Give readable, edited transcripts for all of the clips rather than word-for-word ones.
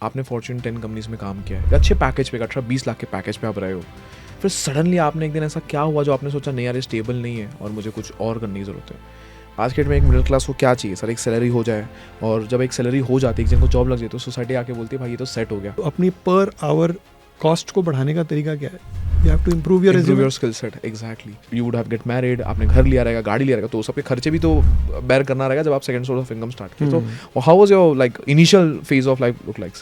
आपने Fortune 10 companies में काम किया है, अच्छे पैकेज पे 18-20 लाख के पैकेज पे आप रहे हो, फिर सडनली आपने एक दिन ऐसा क्या हुआ जो आपने सोचा नहीं यार ये स्टेबल नहीं है और मुझे कुछ और करने की ज़रूरत है। आज के डेट में एक मिडिल क्लास को क्या चाहिए सर, एक सैलरी हो जाए, और जब एक सैलरी हो जाती है, एक जन को जॉब लग जाए तो सोसाइटी आके बोलती है भाई ये तो सेट हो गया। तो अपनी पर आवर कॉस्ट को बढ़ाने का तरीका क्या है? You have to improve your skill set. Exactly, you would have get married, आपने घर लिया रहेगा, गाड़ी लिया रहेगा, तो सबके खर्चे भी तो बेयर करना रहेगा जब आप second source of income start किए। तो how was your like initial phase of life look like?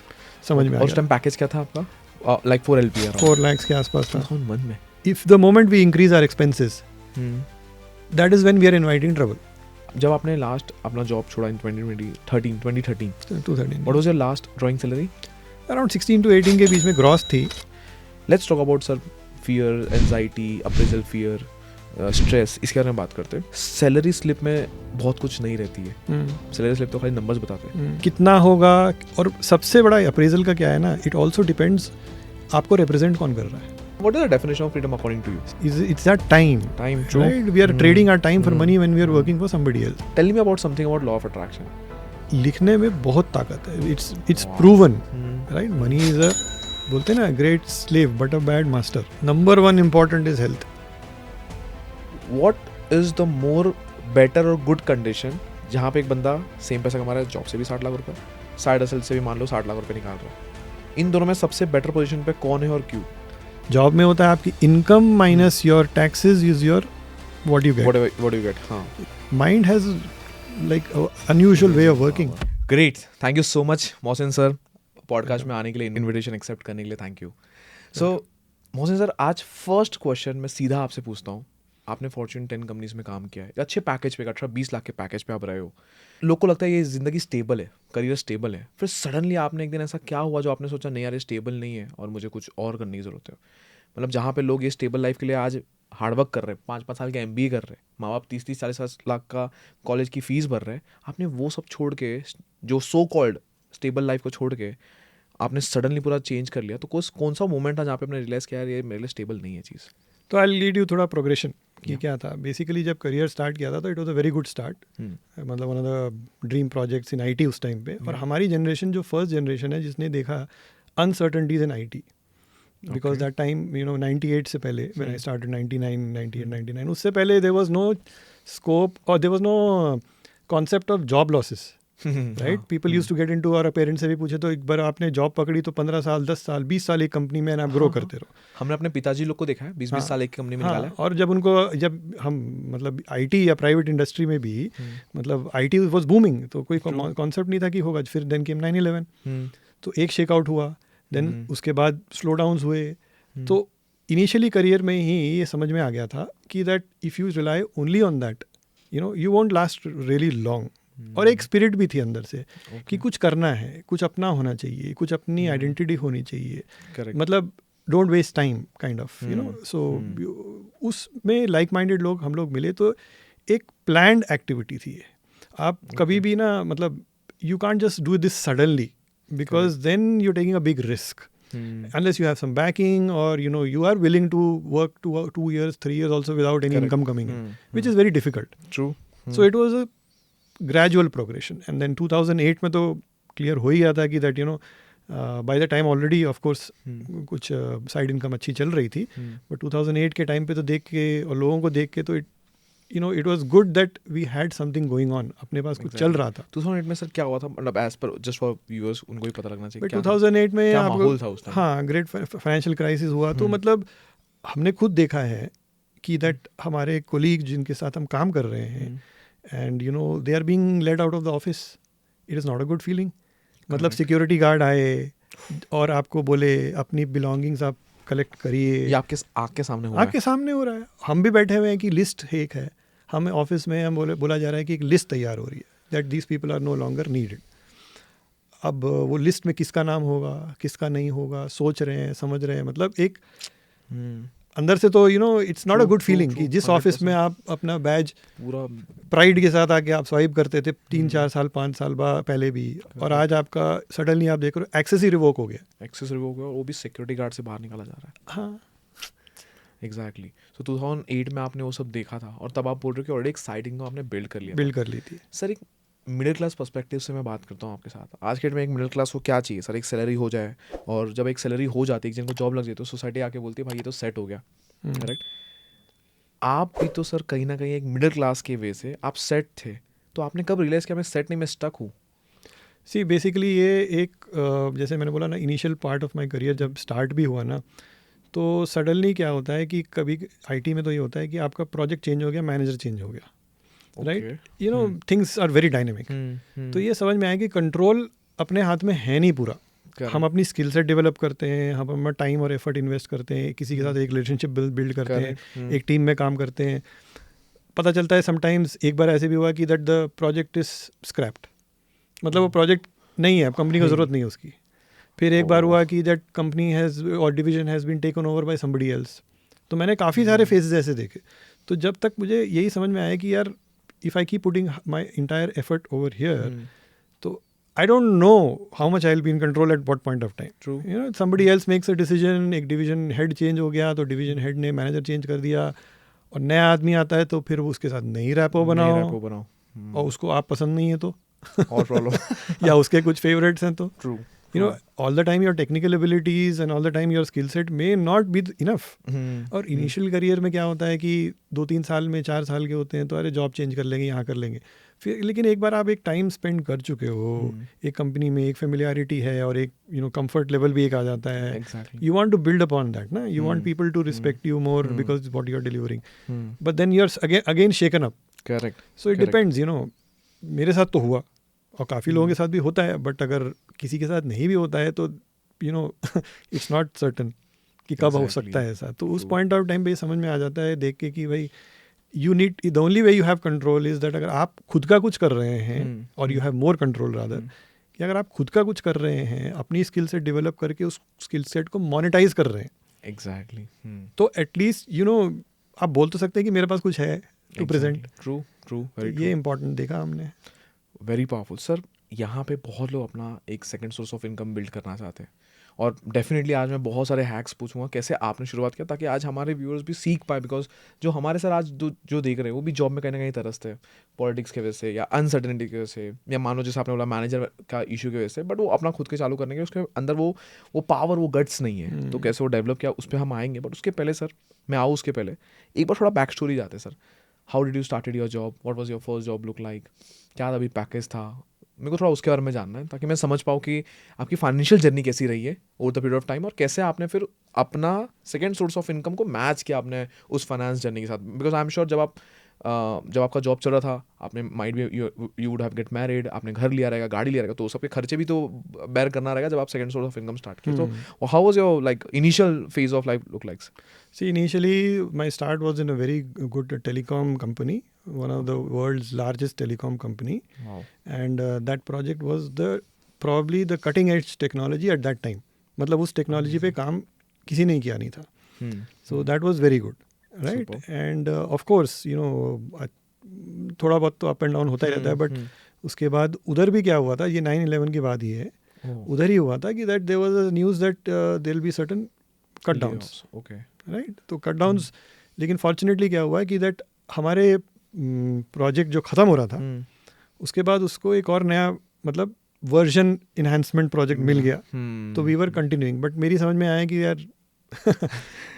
समझ में आ उस टाइम पैकेज क्या था आपका? लाइक 4 LP 4 lakhs के आसपास था 2001 में। If the moment we increase our expenses, that is when we are inviting trouble. जब आपने लास्ट अपना जॉब छोड़ा in 2013 2013 what was your last drawing salary? Around 16 to 18 के बीच में ग्रॉस थी। Let's talk about sir fear, anxiety, appraisal fear, stress, इसके बारे में बात करते हैं। सैलरी स्लिप में बहुत कुछ नहीं रहती है। सैलरी स्लिप तो खाली नंबर्स बताते हैं कितना होगा। और सबसे बड़ा अप्रेजल का क्या है ना, इट ऑल्सो डिपेंड्स आपको रिप्रेजेंट कौन कर रहा है। What is the definition of freedom according to you? It's that time. True. Right? We are trading our time for money when we are working for somebody else. Tell me about something about law of attraction. लिखने में बहुत ताकत है। It's proven. Right? Money is a, बोलते हैं ना, great slave but a bad master. Number one important is health. What is the more better or good condition जहाँ पे एक बंदा सेम पैसा कमा रहा है, जॉब से भी 60 लाख रुपए, साइड हसल से भी मान लो 60 लाख रुपए निकाल रहा है, इन दोनों में सबसे बेटर पोजीशन पे कौन है और क्यों? जॉब में होता है आपकी income minus your taxes is your what you get. हाँ, mind has like unusual way of working. Great, thank you so much Mohsin sir, podcast में आने के लिए, इनविटेशन एक्सेप्ट करने के लिए thank you. So Mohsin sir, आज फर्स्ट क्वेश्चन मैं सीधा आपसे पूछता हूँ। आपने फॉर्च्यून 10 कंपनीज में काम किया है, अच्छे पैकेज पे 18-20 लाख के पैकेज पे आप रहे हो, लोग को लगता है ये ज़िंदगी स्टेबल है, करियर स्टेबल है, फिर सडनली आपने एक दिन ऐसा क्या हुआ जो आपने सोचा नहीं यार ये स्टेबल नहीं है और मुझे कुछ और करने की ज़रूरत है। मतलब जहाँ पे लोग ये स्टेबल लाइफ के लिए आज हार्डवर्क कर रहे हैं, 5-5 साल के MBA कर रहे हैं, माँ बाप 30-40 लाख का कॉलेज की फ़ीस भर रहे हैं, आपने वो सब छोड़ के, जो सो कॉल्ड स्टेबल लाइफ को छोड़ के आपने सडनली पूरा चेंज कर लिया, तो कौन सा मोमेंट था जहाँ पे आपने रियलाइज़ किया यार ये मेरे लिए स्टेबल नहीं है चीज़? तो आई लीड यू थोड़ा प्रोग्रेशन कि क्या था। बेसिकली जब करियर स्टार्ट किया था तो it was a very good start. मतलब one of the dream projects in IT उस टाइम पे। और हमारी जनरेशन जो फर्स्ट जनरेशन है जिसने देखा uncertainties in IT, because that time 98 से पहले, व्हेन आई स्टार्टेड 98 उससे पहले देयर वाज नो स्कोप और there was no concept of job losses. Right, people used to get into, और पेरेंट्स से भी पूछे तो एक बार आपने जॉब पकड़ी तो 15 साल 10 साल 20 साल एक कंपनी में आप ग्रो करते रहो। हमने अपने पिताजी लोग को देखा है 20-20 साल एक कंपनी में निकाला है। और जब हम मतलब IT या प्राइवेट इंडस्ट्री में भी मतलब IT वाज बूमिंग, तो कोई कॉन्सेप्ट नहीं था कि होगा। फिर देन केम 9/11, तो एक शेक आउट हुआ, देन उसके बाद स्लो डाउन्स हुए। तो इनिशियली करियर में ही ये समझ में आ गया था कि that if you rely only on that you won't last really long. और एक स्पिरिट भी थी अंदर से कि कुछ करना है, कुछ अपना होना चाहिए, कुछ अपनी आइडेंटिटी होनी चाहिए। मतलब don't waste time kind of so उसमें लाइक माइंडेड लोग हम लोग मिले, तो एक प्लान्ड एक्टिविटी थी ये। आप कभी भी ना, मतलब you can't just do this suddenly, because then you taking a big risk unless you have some backing, or you are willing to work 2 years 3 years also without any income coming in, which is very difficult. True. So it was a gradual progression, and then 2008 में तो clear हो ही गया था कि that by the time already of course कुछ side income अच्छी चल रही थी, but 2008 के टाइम पे तो देख के और लोगों को देख के तो it was good that we had something going on, अपने पास कुछ चल रहा था। 2008 में सर क्या हुआ था, मतलब as per just for viewers उनको ही पता लगना चाहिए। 2008 में क्या माहौल था उस टाइम? हाँ, ग्रेट फाइनेंशियल क्राइसिस हुआ। तो मतलब हमने खुद देखा है कि दैट हमारे कोलीग जिनके साथ हम काम कर रहे हैं, and they are being let out of the office, it is not a good feeling. मतलब सिक्योरिटी गार्ड आए और आपको बोले अपनी बिलोंगिंग्स आप कलेक्ट करिए। ये आपके सामने हो रहा है? आपके सामने हो रहा है। हम भी बैठे हुए हैं कि लिस्ट एक है, हमें ऑफिस में हम बोला जा रहा है कि एक लिस्ट तैयार हो रही है that these people are no longer needed. अब वो लिस्ट में किसका नाम होगा, किसका नहीं होगा, सोच रहे हैं, समझ रहे हैं। मतलब एक अंदर से तो it's not a good feeling कि जिस ऑफिस में आप अपना बैज पूरा प्राइड के साथ आके आप स्वाइप करते थे 3-4 साल 5 साल पहले भी, और आज आपका सडनली आप देख रहे हो एक्सेस ही रिवोक हो गया। वो भी सिक्योरिटी गार्ड से बाहर निकाला जा रहा है। हाँ, एग्जैक्टली। सो 2008 में आपने वो सब देखा था, और तब आप बोल रहे हो कि ऑलरेडी एक साइड इनकम आपने बिल्ड कर ली थी। थी सर, एक मिडिल क्लास पर्सपेक्टिव से मैं बात करता हूँ आपके साथ। आज के डेट में एक मिडिल क्लास को क्या चाहिए सर? एक सैलरी हो जाए, और जब एक सैलरी हो जाती है, जिनको जॉब लग जाती है, तो सोसाइटी आके बोलती है भाई ये तो सेट हो गया, करेक्ट? आप भी तो सर कहीं ना कहीं एक मिडिल क्लास के वे से आप सेट थे, तो आपने कब रियलाइज़ किया मैं सेट नहीं, मैं स्टक हूँ? सी बेसिकली ये एक जैसे मैंने बोला ना, initial part of my career जब स्टार्ट भी हुआ ना, तो सडनली क्या होता है कि कभी आईटी में तो ये होता है कि आपका प्रोजेक्ट चेंज हो गया, मैनेजर चेंज हो गया, right? You know, things are very dynamic. तो ये समझ में आया कि कंट्रोल अपने हाथ में है नहीं पूरा। हम अपनी स्किल सेट डेवलप करते हैं, हम अपना टाइम और एफर्ट इन्वेस्ट करते हैं, किसी के साथ एक रिलेशनशिप बिल्ड करते हैं, एक टीम में काम करते हैं। पता चलता है समटाइम्स, एक बार ऐसे भी हुआ कि that the project is scraped, मतलब वो प्रोजेक्ट नहीं है, कंपनी को ज़रूरत नहीं है उसकी। फिर एक बार हुआ कि दैट कंपनी हैज़ और division has been taken over by somebody else. तो मैंने काफ़ी सारे फेजेस ऐसे देखे। तो जब तक मुझे यही समझ में आया कि यार if I keep putting my entire effort over here, तो I don't know how much I'll be in control at what point of time. True. You know, somebody else makes a decision, एक division head change हो गया तो division head ने manager change कर दिया, और नया आदमी आता है तो फिर वो उसके साथ नई रैपो बनाओ, और उसको आप पसंद नहीं है तो और प्रॉब्लम या उसके कुछ फेवरेट्स हैं तो true, you know, all the time your technical abilities and all the time your skill set may not be enough. और इनिशियल करियर में क्या होता है कि 2-3 साल में 4 साल के होते हैं तो अरे जॉब चेंज कर लेंगे, यहाँ कर लेंगे। फिर लेकिन एक बार आप एक टाइम स्पेंड कर चुके हो एक कंपनी में, एक फेमिलियरिटी है और एक कंफर्ट लेवल भी एक आ जाता है। You want to build upon that ना, you want people to respect you more because what you are delivering, but then you are again shaken up. Correct. So it depends, मेरे साथ तो हुआ और काफ़ी लोगों के साथ भी होता है, बट अगर किसी के साथ नहीं भी होता है तो इट्स नॉट सर्टन कि कब हो सकता है ऐसा। तो उस पॉइंट ऑफ टाइम पे ये समझ में आ जाता है देख के कि भाई you need, the only way you have control is that अगर आप खुद का कुछ कर रहे हैं और you have more control rather, कि अगर आप खुद का कुछ कर रहे हैं, अपनी स्किल सेट डेवलप करके उस स्किल सेट को मोनेटाइज कर रहे हैं, एग्जैक्टली, तो एटलीस्ट आप बोल तो सकते हैं कि मेरे पास कुछ है टू प्रेजेंट। ट्रू ट्रू, ये इंपॉर्टेंट देखा हमने। Very powerful sir. यहाँ पे बहुत लोग अपना एक second source of income build करना चाहते हैं, और डेफिनेटली आज मैं बहुत सारे हैक्स पूछूंगा कैसे आपने शुरुआत किया, ताकि आज हमारे व्यूअर्स भी सीख पाए। बिकॉज जो हमारे सर आज जो देख रहे हैं वो भी जॉब में कहीं ना कहीं तरसते हैं, पॉलिटिक्स की वजह से या अनसर्टेनिटी की वजह से, या मानो जैसे आपने बोला मैनेजर का इशू की वजह से, बट वो अपना खुद के चालू करने के उसके अंदर वो पावर, वो गट्स नहीं है। तो कैसे वो डेवलप किया उस पर हम आएंगे, बट उसके पहले सर मैं आऊँ उसके पहले एक बार थोड़ा बैक स्टोरी जाते हैं sir. How did you started your job, what was your first job look like, क्या अभी पैकेज था, मेरे को थोड़ा उसके बारे में जानना है ताकि मैं समझ पाऊँ कि आपकी फाइनेंशियल जर्नी कैसी रही है over the period of time, और कैसे आपने फिर अपना सेकंड सोर्स ऑफ इनकम को मैच किया आपने उस फाइनेंस जर्नी के साथ। बिकॉज आई एम श्योर जब आपका जॉब चल रहा था, आपने might be you would have get married, आपने घर लिया रहेगा, गाड़ी लिया रहेगा, तो सबके खर्चे भी तो बेयर करना रहेगा जब आप second source of income start किए। तो how was your like initial phase of life look like? See, initially my start was in a very good telecom company, one of the world's largest telecom company. Wow. And that project was probably the cutting edge technology at that time. मतलब उस technology पे काम किसी ने किया नहीं था. So that was very good, right? Super. And of course, थोड़ा बहुत तो अप एंड डाउन होता ही रहता है, बट उसके बाद उधर भी क्या हुआ था, ये 9/11 के बाद ही है, उधर ही हुआ था कि that there was a news that there will be certain cut downs, right? तो कट डाउन्स, लेकिन फॉर्चुनेटली क्या हुआ कि दैट हमारे प्रोजेक्ट जो ख़त्म हो रहा था उसके बाद उसको एक और नया मतलब वर्जन इन्हांसमेंट प्रोजेक्ट मिल गया, तो वी वर कंटिन्यूइंग। बट मेरी समझ में आया कि यार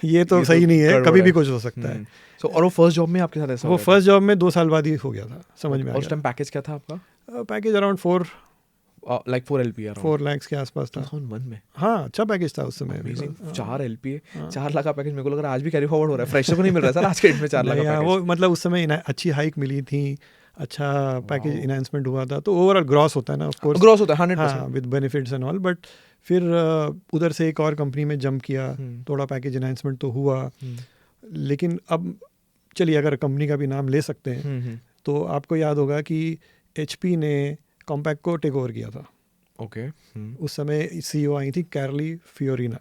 ये तो सही नहीं है, कभी भी कुछ हो सकता है। So, और वो फर्स्ट जॉब में आपके साथ ऐसा? वो फर्स्ट जॉब में 2 साल बाद ही हो गया था, समझ में आ गया। उस टाइम पैकेज क्या था आपका? पैकेज अराउंड 4 LPA, 4 लाख के आसपास था। 2001 में? हाँ, अच्छा पैकेज था उस समय। 4 LPA, 4 लाख का पैकेज मेरे को लग रहा है आज भी कैरी फॉरवर्ड हो रहा है। फ्रेशर को नहीं मिल रहा है सर आज के डेट में 4 लाख का पैकेज। वो मतलब उस समय अच्छी हाइक मिली थी, अच्छा पैकेज इनहांसमेंट हुआ था, तो ओवरऑल ग्रॉस होता है ना, ऑफ कोर्स ग्रॉस होता है 100% with benefits and all. But फिर उधर से एक और कंपनी में जंप किया, थोड़ा पैकेज इनहांसमेंट तो हुआ। लेकिन अब चलिए अगर कंपनी का भी नाम ले सकते हैं, तो आपको याद होगा कि HP ने कॉम्पैक्ट को टेक ओवर किया था। ओके। उस समय CEO आई थी कैरली फियोरिना,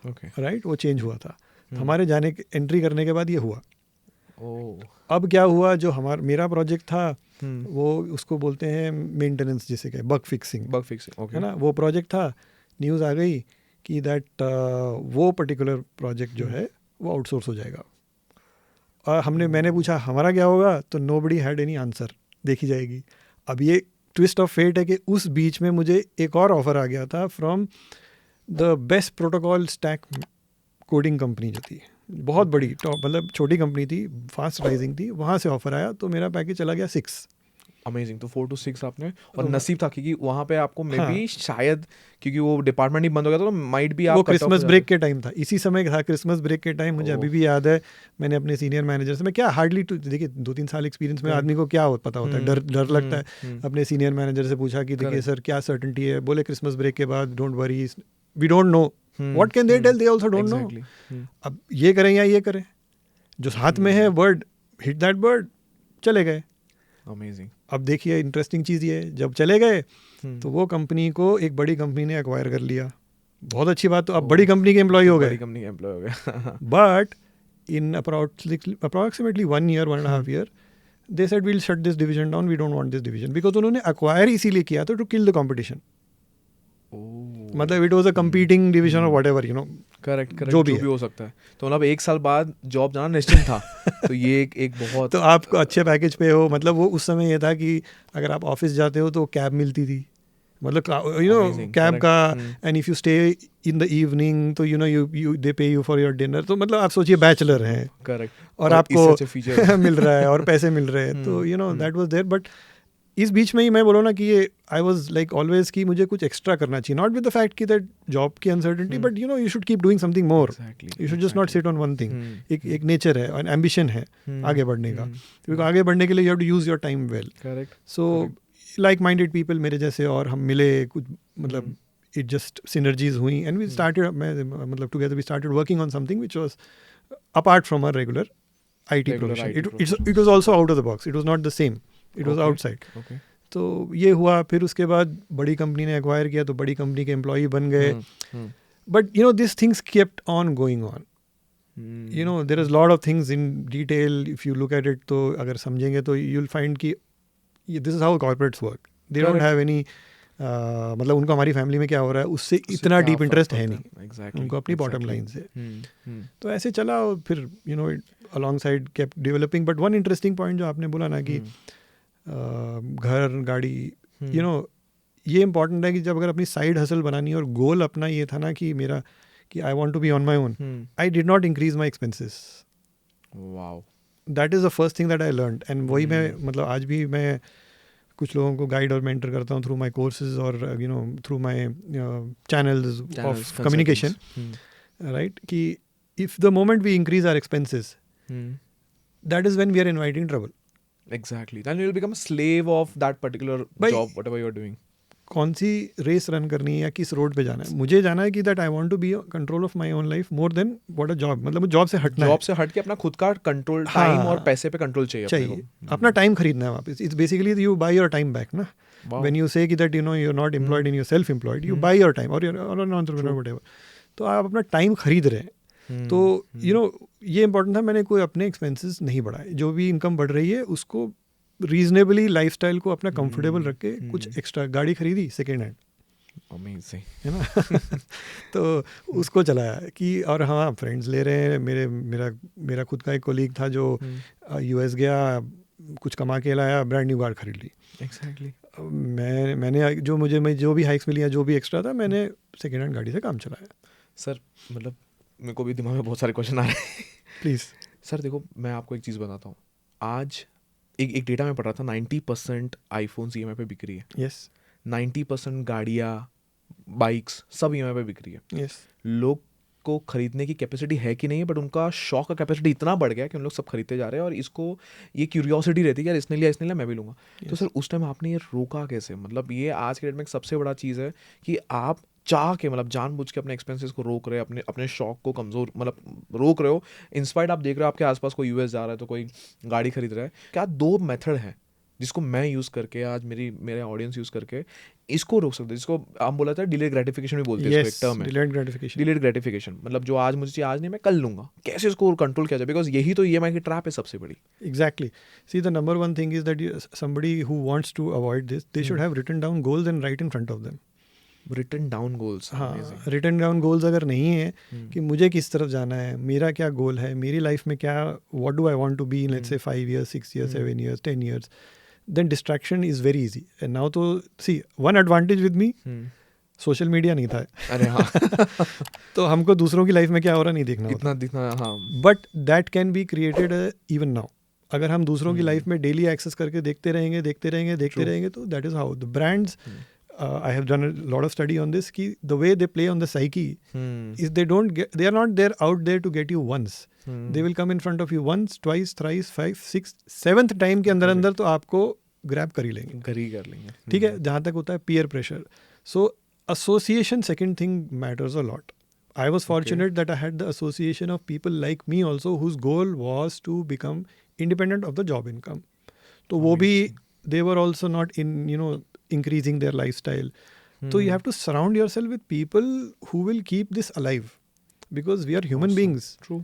राइट? वो चेंज हुआ था। हमारे एंट्री करने के बाद ये हुआ। अब क्या हुआ, जो मेरा प्रोजेक्ट था वो उसको बोलते हैं मेंटेनेंस, जिसे कहे बग फिक्सिंग, है ना, वो प्रोजेक्ट था। न्यूज़ आ गई कि दैट वो पर्टिकुलर प्रोजेक्ट जो है वो आउटसोर्स हो जाएगा। और मैंने पूछा हमारा क्या होगा, तो नोबडी हैड एनी आंसर, देखी जाएगी। अब ये ट्विस्ट ऑफ फेट है कि उस बीच में मुझे एक और ऑफर आ गया था from the best protocol stack coding company जो थी, बहुत बड़ी टॉप, मतलब छोटी कंपनी थी, फास्ट राइजिंग थी, वहाँ से ऑफर आया, तो मेरा पैकेज चला गया 6। अमेजिंग। तो 4 to 6 आपने, और नसीब था क्योंकि वहाँ पे आपको मे हाँ। बी शायद क्योंकि वो डिपार्टमेंट ही बंद हो गया था, तो माइट भी आप वो cut off क्रिसमस हो ब्रेक जाते। के टाइम था, इसी समय था क्रिसमस ब्रेक के टाइम, मुझे ओह। अभी भी याद है। मैंने अपने सीनियर मैनेजर से, मैं क्या हार्डली देखिए 2-3 साल एक्सपीरियंस में Correct. आदमी को क्या पता होता है, डर डर लगता है। अपने सीनियर मैनेजर से पूछा कि देखिए Correct. सर क्या सर्टेनिटी है, बोले क्रिसमस ब्रेक के बाद don't worry, we don't know, what can they tell, they also don't know. अब ये करें या ये करें, जो हाथ में है बर्ड, हिट दैट बर्ड, चले गए। अमेजिंग। अब देखिए इंटरेस्टिंग चीज़ ये है, जब चले गए तो वो कंपनी को एक बड़ी कंपनी ने एक्वायर कर लिया, बहुत अच्छी बात, तो अब बड़ी कंपनी के एम्प्लॉय हो गए। बड़ी कंपनी के एम्प्लॉय हो गए। But in approximately 1 year, 1.5 year, they said we'll shut this division down, we don't want this division, because उन्होंने acquire इसीलिए किया था to kill the competition. मतलब it was a competing division or whatever, you know. Correct जो भी हो सकता है। तो मतलब 1 साल बाद जॉब जाना निश्चित था। तो ये एक बहुत तो आपको अच्छे पैकेज पे हो, मतलब वो उस समय ये था कि अगर आप ऑफिस जाते हो तो कैब मिलती थी, मतलब you know Amazing, cab correct. का, and if you stay in the evening तो यू नो यू दे पे यू फॉर योर डिनर, तो मतलब आप सोचिए बैचलर हैं करेक्ट, और आपको मिल रहा है और पैसे मिल रहे हैं, तो you know that was there. But इस बीच में ही मैं बोलो ना कि ये आई वाज लाइक ऑलवेज कि मुझे कुछ एक्स्ट्रा करना चाहिए, नॉट विद द फैक्ट कि दैट जॉब की uncertainty, but you know you should keep doing something more, you should just not sit on one thing. एक नेचर है और एम्बिशन है आगे बढ़ने का, क्योंकि आगे बढ़ने के लिए you have to use your time well. Correct. So like minded people मेरे जैसे और हम मिले कुछ, मतलब इट जस्ट सिनर्जीज हुई एंड वी स्टार्टेड, मतलब together we started working on something which was apart from our regular IT Regular profession. IT it was also out of the box, it was not the same, it was outside. Okay. तो ये हुआ, फिर उसके बाद बड़ी company ने acquire किया, तो बड़ी कंपनी के एम्प्लॉय बन गए। But you know this things kept on going on, you know there is a lot of things in detail if you look at it, तो अगर समझेंगे तो you'll find कि this is how corporates work, they don't have any मतलब उनको हमारी family में क्या हो रहा है उससे इतना डीप इंटरेस्ट है नहीं, उनको अपनी बॉटम लाइन से। तो ऐसे चला, और फिर you know along side kept developing. But one interesting point जो आपने बोला ना कि घर गाड़ी, यू नो ये इंपॉर्टेंट है कि जब अगर अपनी साइड हसल बनानी है, और गोल अपना ये था ना कि मेरा कि I want to be on my own, I did not increase my expenses. Wow, that is the first thing that I learned, and वही मैं मतलब आज भी मैं कुछ लोगों को गाइड और मेंटर करता हूँ थ्रू माय कोर्सेज और you know through my channels of communication, right, कि if the moment we increase our expenses, that is when we are inviting trouble. Exactly. Then you will become a slave of that particular job, whatever you are doing. कौन सी race run करनी है या किस road पे जाना है, मुझे जाना है कि that I want to be control of my own life more than what a job, मतलब जॉब से हटना है, जॉब से हट के अपना खुद का कंट्रोल, टाइम और पैसे पे कंट्रोल चाहिए अपना टाइम खरीदना है वापस। It's basically you buy your time back ना, व्हेन यू से कि that you know you are not employed in, you self employed, you buy your time, और एन एंटरप्रेन्योर व्हाटएवर, तो आप अपना टाइम खरीद रहे हैं। तो यू नो ये इंपॉर्टेंट था, मैंने कोई अपने एक्सपेंसेस नहीं बढ़ाए, जो भी इनकम बढ़ रही है उसको रीजनेबली लाइफस्टाइल को अपना कंफर्टेबल रख के कुछ एक्स्ट्रा, गाड़ी खरीदी सेकेंड हैंड, अमेजिंग है ना तो उसको चलाया कि, और हाँ फ्रेंड्स ले रहे हैं, मेरा खुद का एक कोलीग था जो US गया, कुछ कमा के लाया, ब्रांड न्यू कार खरीद ली। एग्जैक्टली। मैंने जो भी हाइक्स मिली या जो भी एक्स्ट्रा था, मैंने सेकेंड हैंड गाड़ी से काम चलाया। सर मतलब मेरे को भी दिमाग में बहुत सारे क्वेश्चन आ रहे हैं। प्लीज़ सर देखो, मैं आपको एक चीज़ बताता हूँ। आज एक डेटा में पढ़ रहा था, 90% आईफोन EMI पे बिक रही है। यस। 90% गाड़ियाँ, बाइक्स सब EMI पे बिक रही है। यस। लोग को खरीदने की कैपेसिटी है कि नहीं है, बट उनका शौक का कैपेसिटी इतना बढ़ गया कि उन लोग सब खरीदते जा रहे हैं, और इसको ये क्यूरियोसिटी रहती है कि यार इसने लिया मैं भी लूँगा। तो सर उस टाइम आपने ये रोका कैसे? मतलब ये आज के डेट में एक सबसे बड़ा चीज़ है कि आप चाह के, मतलब जानबूझ के अपने एक्सपेंसेस को रोक रहे हो, अपने शौक को कमज़ोर मतलब रोक रहे हो। इंस्पायर्ड आप देख रहे हो आपके आसपास कोई US जा रहा है तो कोई गाड़ी खरीद रहा है। क्या 2 मेथड हैं जिसको मैं यूज़ करके, आज मेरे ऑडियंस यूज़ करके इसको रोक सकते हैं, जिसको हम बोला था डिलेड ग्रेटिफिकेशन भी बोलते हैं, इसको एक टर्म है डिलेड ग्रेटिफिकेशन। मतलब जो आज मुझे चाहिए आज नहीं, मैं कल लूँगा, कैसे इसको कंट्रोल किया जाए? बिकॉज यही तो EMI की ट्रैप है सबसे बड़ी। Exactly. See the number one thing is that somebody who wants to avoid this, they should have written down goals and write in front of them. Written down goals. हाँ, written down goals अगर नहीं है कि मुझे किस तरफ जाना है, मेरा क्या गोल है, मेरी लाइफ में क्या, what do I want to be in let's say 5 years 6 years 7 years 10 years, then distraction is very easy. And now तो see one advantage with me, social media नहीं था. अरे हाँ. तो हमको दूसरों की लाइफ में क्या हो रहा नहीं देखना होता. इतना दिखना, हाँ. But that can be created even now. अगर हम दूसरों की लाइफ में डेली एक्सेस करके देखते रहेंगे तो that is how the brands. I have done a lot of study on this कि the way they play on the psyche is they are not there out there to get you once. They will come in front of you once, twice, thrice, 5, 6, 7th time के अंदर तो आपको grab कर ही लेंगे. ठीक है, जहाँ तक होता है peer pressure. So association, second thing, matters a lot. I was fortunate that I had the association of people like me also whose goal was to become independent of the job income. तो वो भी they were also not in increasing their lifestyle. So you have to surround yourself with people who will keep this alive, because we are human beings. True.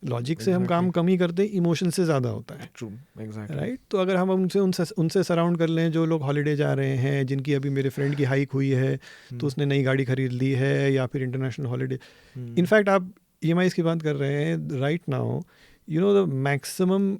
Logic से हम काम कम ही करते हैं, emotion से ज़्यादा होता है. True, exactly. राइट. तो अगर हम उनसे सराउंड कर लें जो लोग हॉलीडे जा रहे हैं, जिनकी अभी मेरे फ्रेंड की हाइक हुई है तो उसने नई गाड़ी खरीद ली है या फिर इंटरनेशनल हॉलीडे. इनफैक्ट आप EMIs की बात कर रहे हैं right now. The maximum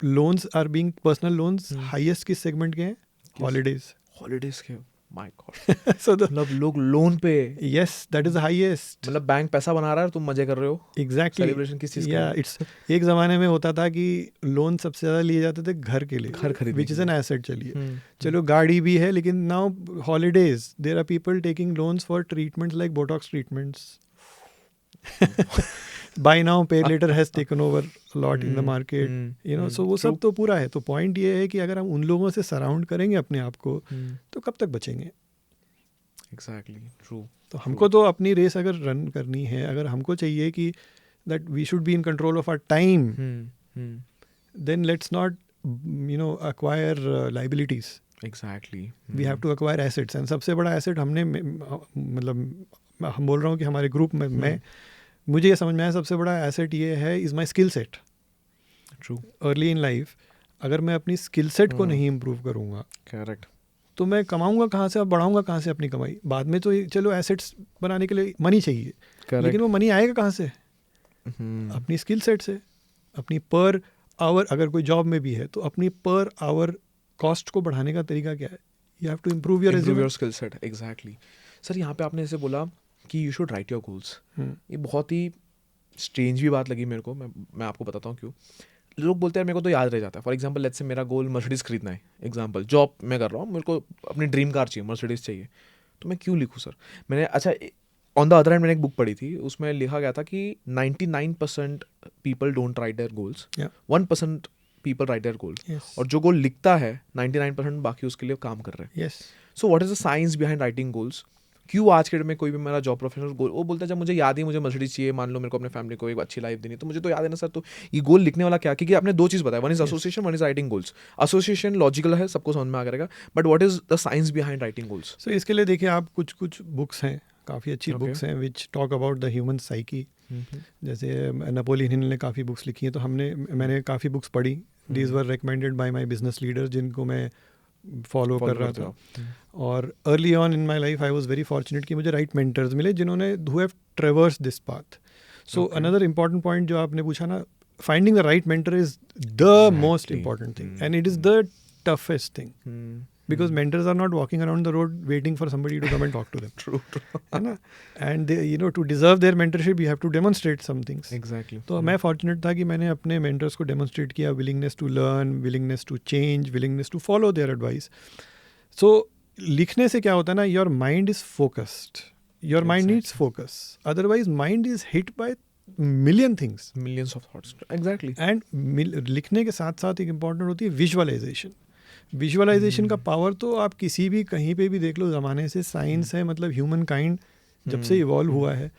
loans are being personal loans highest किस सेगमेंट के हैं? हॉलीडेज के. My God. सो मतलब लोग लोन पे. Yes, that is the highest. मतलब बैंक पैसा बना रहा है और तुम मजे कर रहे हो. एग्जैक्टली. सेलिब्रेशन किस चीज का? इट्स एक जमाने में होता था कि लोन सबसे ज्यादा लिए जाते थे घर के लिए, घर खरीदने, विच इज एन एसेट. चलिए चलो गाड़ी भी है, लेकिन now holidays there are people taking loans for treatments like botox treatments. Buy now, pay later has taken over a lot in the market. So वो सब तो पूरा है. तो पॉइंट ये है कि अगर हम उन लोगों से सराउंड करेंगे अपने आप को तो कब तक बचेंगे? Exactly, true. तो हमको तो अपनी रेस अगर रन करनी है, अगर हमको चाहिए कि that we should be in control of our time, then let's not acquire liabilities. Exactly. We have to acquire assets. And सबसे बड़ा एसेट हमने मतलब हम बोल रहा हूँ कि हमारे ग्रुप में मैं मुझे ये समझ में आया सबसे बड़ा एसेट ये है is my skill set. True. Early in life अगर मैं अपनी स्किल सेट को नहीं इम्प्रूव करूँगा, करेक्ट, तो मैं कमाऊँगा कहाँ से और बढ़ाऊँगा कहाँ से अपनी कमाई? बाद में तो चलो एसेट्स बनाने के लिए मनी चाहिए, लेकिन वो मनी आएगा कहाँ से? अपनी स्किल सेट से. अपनी पर आवर, अगर कोई जॉब में भी है तो अपनी पर आवर कॉस्ट को बढ़ाने का तरीका क्या है? You have to improve your skill set. Exactly. Sir यहाँ पे आपने ऐसे बोला कि you should write your goals. ये बहुत ही स्ट्रेंज भी बात लगी मेरे को. मैं आपको बताता हूँ क्यों. लोग बोलते हैं मेरे को तो याद रह जाता है. फॉर एग्जांपल लेट्स से मेरा गोल मर्सिडीज़ खरीदना है. एग्जांपल जॉब मैं कर रहा हूँ, मेरे को अपनी ड्रीम कार चाहिए, मर्सिडीज़ चाहिए. तो मैं क्यों लिखूँ सर? मैंने ऑन द अदर हैंड मैंने एक बुक पढ़ी थी, उसमें लिखा गया था कि 99% people don't write their goals, 1% people right their goals. और जो गोल लिखता है 99% बाकी उसके लिए काम कर रहे हैं. So what is the science behind writing goals? क्यों आज के डेट में कोई भी मेरा जॉब प्रोफेशनल गोल वो बोलता है जब मुझे याद ही मुझे मर्सिडीज चाहिए, मान लो मेरे को अपने फैमिली को एक अच्छी लाइफ देनी, तो मुझे तो याद है ना सर. तो ये गोल लिखने वाला क्या? क्योंकि आपने दो चीज़ बताया, one is association, one is writing goals. Association logical है, सबको समझ में आ करेगा, but what is the science behind writing goals? So इसके लिए देखिए आप कुछ बुक्स हैं, काफ़ी अच्छी बुक्स हैं which talk about the human psyche. जैसे नेपोलियन हिल ने काफ़ी बुक्स लिखी हैं, तो मैंने काफ़ी बुक्स पढ़ी. These were recommended by my business leader जिनको मैं फॉलो कर रहा था. और early on in my life I was very fortunate कि मुझे राइट मेंटर्स मिले जिन्होंने who have ट्रेवर्स this path. So another important point जो आपने पूछा ना, finding the right mentor is the most important thing and it is the toughest thing. Because mentors are not walking around the road waiting for somebody to come and talk to them. True. है ना? And they, to deserve their mentorship, you have to demonstrate some things. Exactly. तो मैं fortunate था कि मैंने अपने mentors को demonstrate किया willingness to learn, willingness to change, willingness to follow their advice. So लिखने से क्या होता है ना, your mind is focused. Your mind needs focus. Otherwise, mind is hit by million things. Millions of thoughts. Exactly. And लिखने के साथ साथ एक important होती है visualization. विजुअलाइजेशन का पावर तो आप किसी भी कहीं पे भी देख लो, ज़माने से साइंस है, मतलब ह्यूमन काइंड जब से इवॉल्व हुआ है,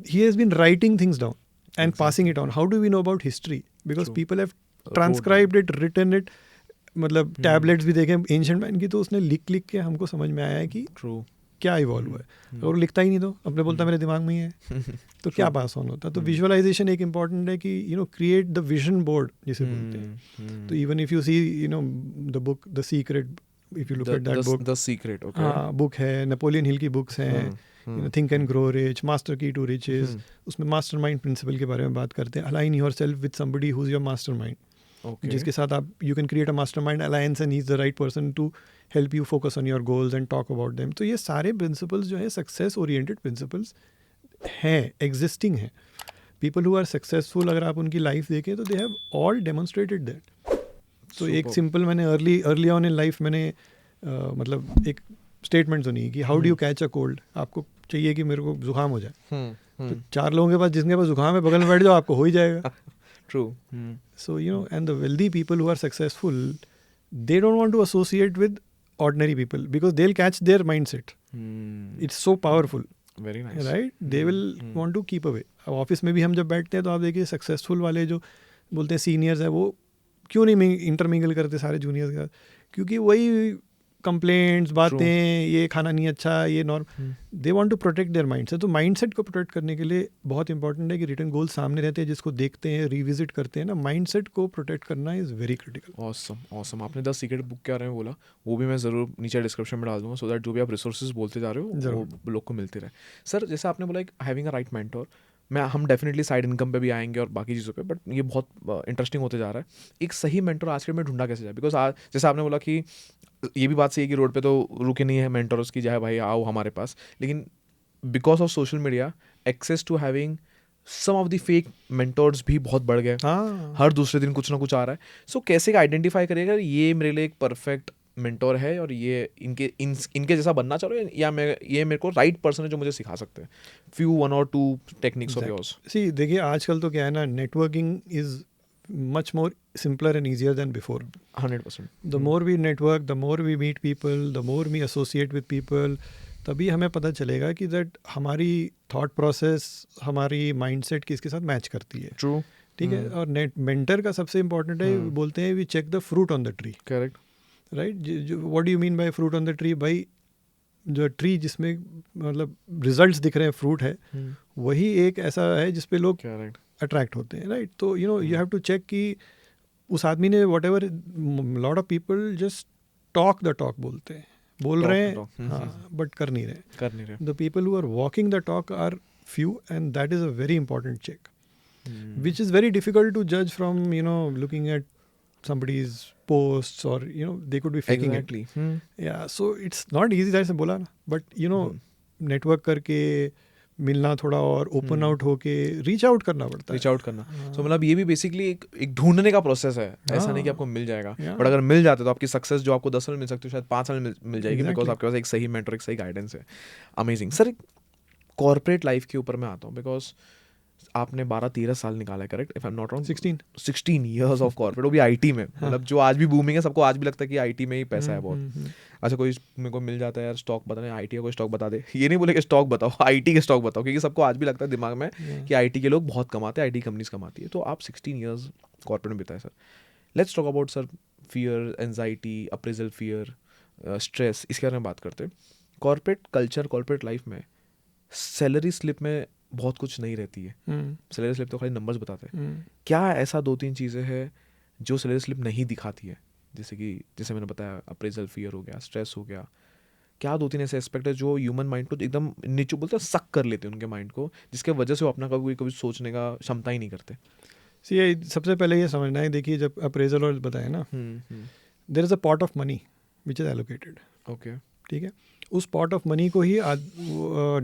he has been writing things down and passing it on. How do we know about history? Because people have transcribed it, written it. मतलब टैबलेट्स भी देखें एंशिएंट मैन की, तो उसने लिख के हमको समझ में आया है कि क्या इवॉल्व हुआ है. और लिखता ही नहीं, तो अपने बोलता मेरे दिमाग में ही है, तो क्या पास ऑन होता. तो विजुअलाइजेशन एक इम्पॉर्टेंट है कि क्रिएट द विजन बोर्ड जिसे बोलते हैं. तो even if you see the book the secret, if you look at that book, the secret, हाँ बुक है, नेपोलियन हिल की बुक्स हैं, think and grow rich, master key to riches. उसमें mastermind principle के बारे में बात करते हैं. Align yourself with somebody who is your mastermind. Okay. जिसके साथ आप you can create a mastermind alliance and he is the right person to help you focus on your goals and talk about them. तो ये सारे principles जो है success oriented principles हैं, existing हैं. पीपल हु आर सक्सेसफुल, अगर आप उनकी लाइफ देखें तो they have all demonstrated that. तो एक Superb. सिंपल मैंने अर्ली ऑन इन लाइफ मैंने मतलब एक स्टेटमेंट सुनी कि how do you catch a cold. आपको चाहिए कि मेरे को जुकाम हो जाए, तो 4 लोगों के पास जिनके पास जुकाम है बगल में बैठ जाओ, आपको हो ही जाएगा. True. So, you know, and the wealthy people who are successful, they don't want to associate with ordinary people because they'll catch their mindset. It's so powerful, Very nice. right? They will want to keep away. अब office में भी हम जब बैठते हैं तो आप देखिए सक्सेसफुल वाले जो बोलते हैं सीनियर्स हैं, वो क्यों नहीं इंटरमिंगल करते सारे जूनियर्स के साथ? क्योंकि वही कंप्लेंट्स, बातें, ये खाना नहीं अच्छा, ये norm, they want to protect their mindset. तो माइंडसेट को प्रोटेक्ट करने के लिए बहुत इंपॉर्टेंट है कि रिटर्न गोल सामने रहते हैं, जिसको देखते हैं, रिविजिट करते हैं ना. माइंडसेट को प्रोटेक्ट करना इज़ वेरी क्रिटिकल. ऑसम. आपने द सीक्रेट बुक के बारे में बोला, वो भी मैं ज़रूर नीचे डिस्क्रिप्शन में डाल दूंगा, सो दैट जो भी आप रिसोर्सेज बोलते जा रहे हो वो लोग को मिलते रहे. सर, जैसे आपने बोला एक हैविंग अ राइट मेंटोर, हम डेफिनेटली साइड इनकम पे भी आएंगे और बाकी चीज़ों पे, बट ये बहुत इंटरेस्टिंग होते जा रहा है. एक सही मेंटोर आज के में ढूंढा कैसे जाए? बिकॉज आज जैसे आपने बोला कि ये भी बात सही है कि रोड पे तो रुके नहीं है मेंटोर्स की, जाए भाई आओ हमारे पास, लेकिन because of social media access to having some of the fake mentors भी बहुत बढ़ गए. हर दूसरे दिन कुछ ना कुछ आ रहा है. सो कैसे आइडेंटिफाई करिएगा ये मेरे लिए एक परफेक्ट मेंटोर है और ये इनके जैसा बनना चाह रहे हो, या ये मेरे को राइट पर्सन है जो मुझे सिखा सकते हैं? Few 1 or 2 techniques of yours. See देखिए, आजकल तो क्या है ना, networking is much more simpler and easier than before. 100%. The more we network, the more we meet people, the more we associate with people, तभी हमें पता चलेगा कि दैट हमारी थॉट प्रोसेस, हमारी माइंडसेट किसके साथ मैच करती है. ट्रू. ठीक है. और मेंटर का सबसे इम्पोर्टेंट है, बोलते हैं we check the fruit on the tree. Correct. Right. What do you mean by fruit on the tree? भाई जो ट्री जिसमें मतलब रिजल्ट्स दिख रहे हैं, फ्रूट है, वही एक ऐसा है जिसपे लोग करेक्ट अट्रैक्ट होते हैं. राइट. तो you know you have to check कि उस आदमी ने whatever, lot of people just talk the talk बोलते हैं, बोल रहे हैं हाँ, बट कर नहीं रहे. The people who are walking the talk are few, and that is a very important check, which is very difficult to जज from looking at somebody's posts, or they could be faking it. Yeah, so it's not easy, जैसे बोला ना, but network करके मिलना थोड़ा और open out होके reach out करना पड़ता है. रीच आउट करना. सो मतलब ये भी बेसिकली एक ढूंढने का प्रोसेस है. ऐसा नहीं कि आपको मिल जाएगा, बट अगर मिल जाते तो आपकी सक्सेस जो आपको 10 साल मिल सकती है, शायद 5 साल मिल जाएगी, बिकॉज आपके पास एक सही मेंटर, एक सही गाइडेंस है. अमेजिंग. सर, कॉर्पोरेट लाइफ के ऊपर मैं आता हूँ, बिकॉज आपने 12-13 साल निकाला है, correct? If I am not wrong, 16 years of corporate, वो भी आईटी में. मतलब जो आज भी बूमिंग है, सबको आज भी लगता है कि आईटी में ही पैसा है बहुत. अच्छा, कोई मेरे को मिल जाता है यार स्टॉक बताने, आईटी का कोई स्टॉक बता दे. ये नहीं बोले कि स्टॉक बताओ, आईटी के स्टॉक बताओ, क्योंकि सबको आज भी लगता है दिमाग में कि आईटी के लोग बहुत कमाते हैं, आईटी कंपनीज कमाती है. तो आप 16 years कॉर्पोरेट में बिताए sir. Let's talk about sir fear, anxiety, appraisal fear, stress, इसके बारे में बात करते हैं. कॉर्पोरेट कल्चर, कॉर्पोरेट लाइफ में सैलरी स्लिप में बहुत कुछ नहीं रहती है. सैलरी स्लिप तो खाली नंबर्स बताते हैं. क्या ऐसा 2-3 चीज़ें हैं जो सैलरी स्लिप नहीं दिखाती है? जैसे मैंने बताया, अप्रेजल फियर हो गया, स्ट्रेस हो गया. क्या 2-3 ऐसे एस्पेक्ट है जो ह्यूमन माइंड को एकदम नीचे बोलते हैं सक कर लेते हैं उनके माइंड को, जिसके वजह से वो अपना कभी सोचने का क्षमता ही नहीं करते? सबसे पहले ये समझना है, देखिए जब अप्रेजल और बताया ना, there is a pot of money which is allocated. Okay. ठीक है. उस पॉट ऑफ मनी को ही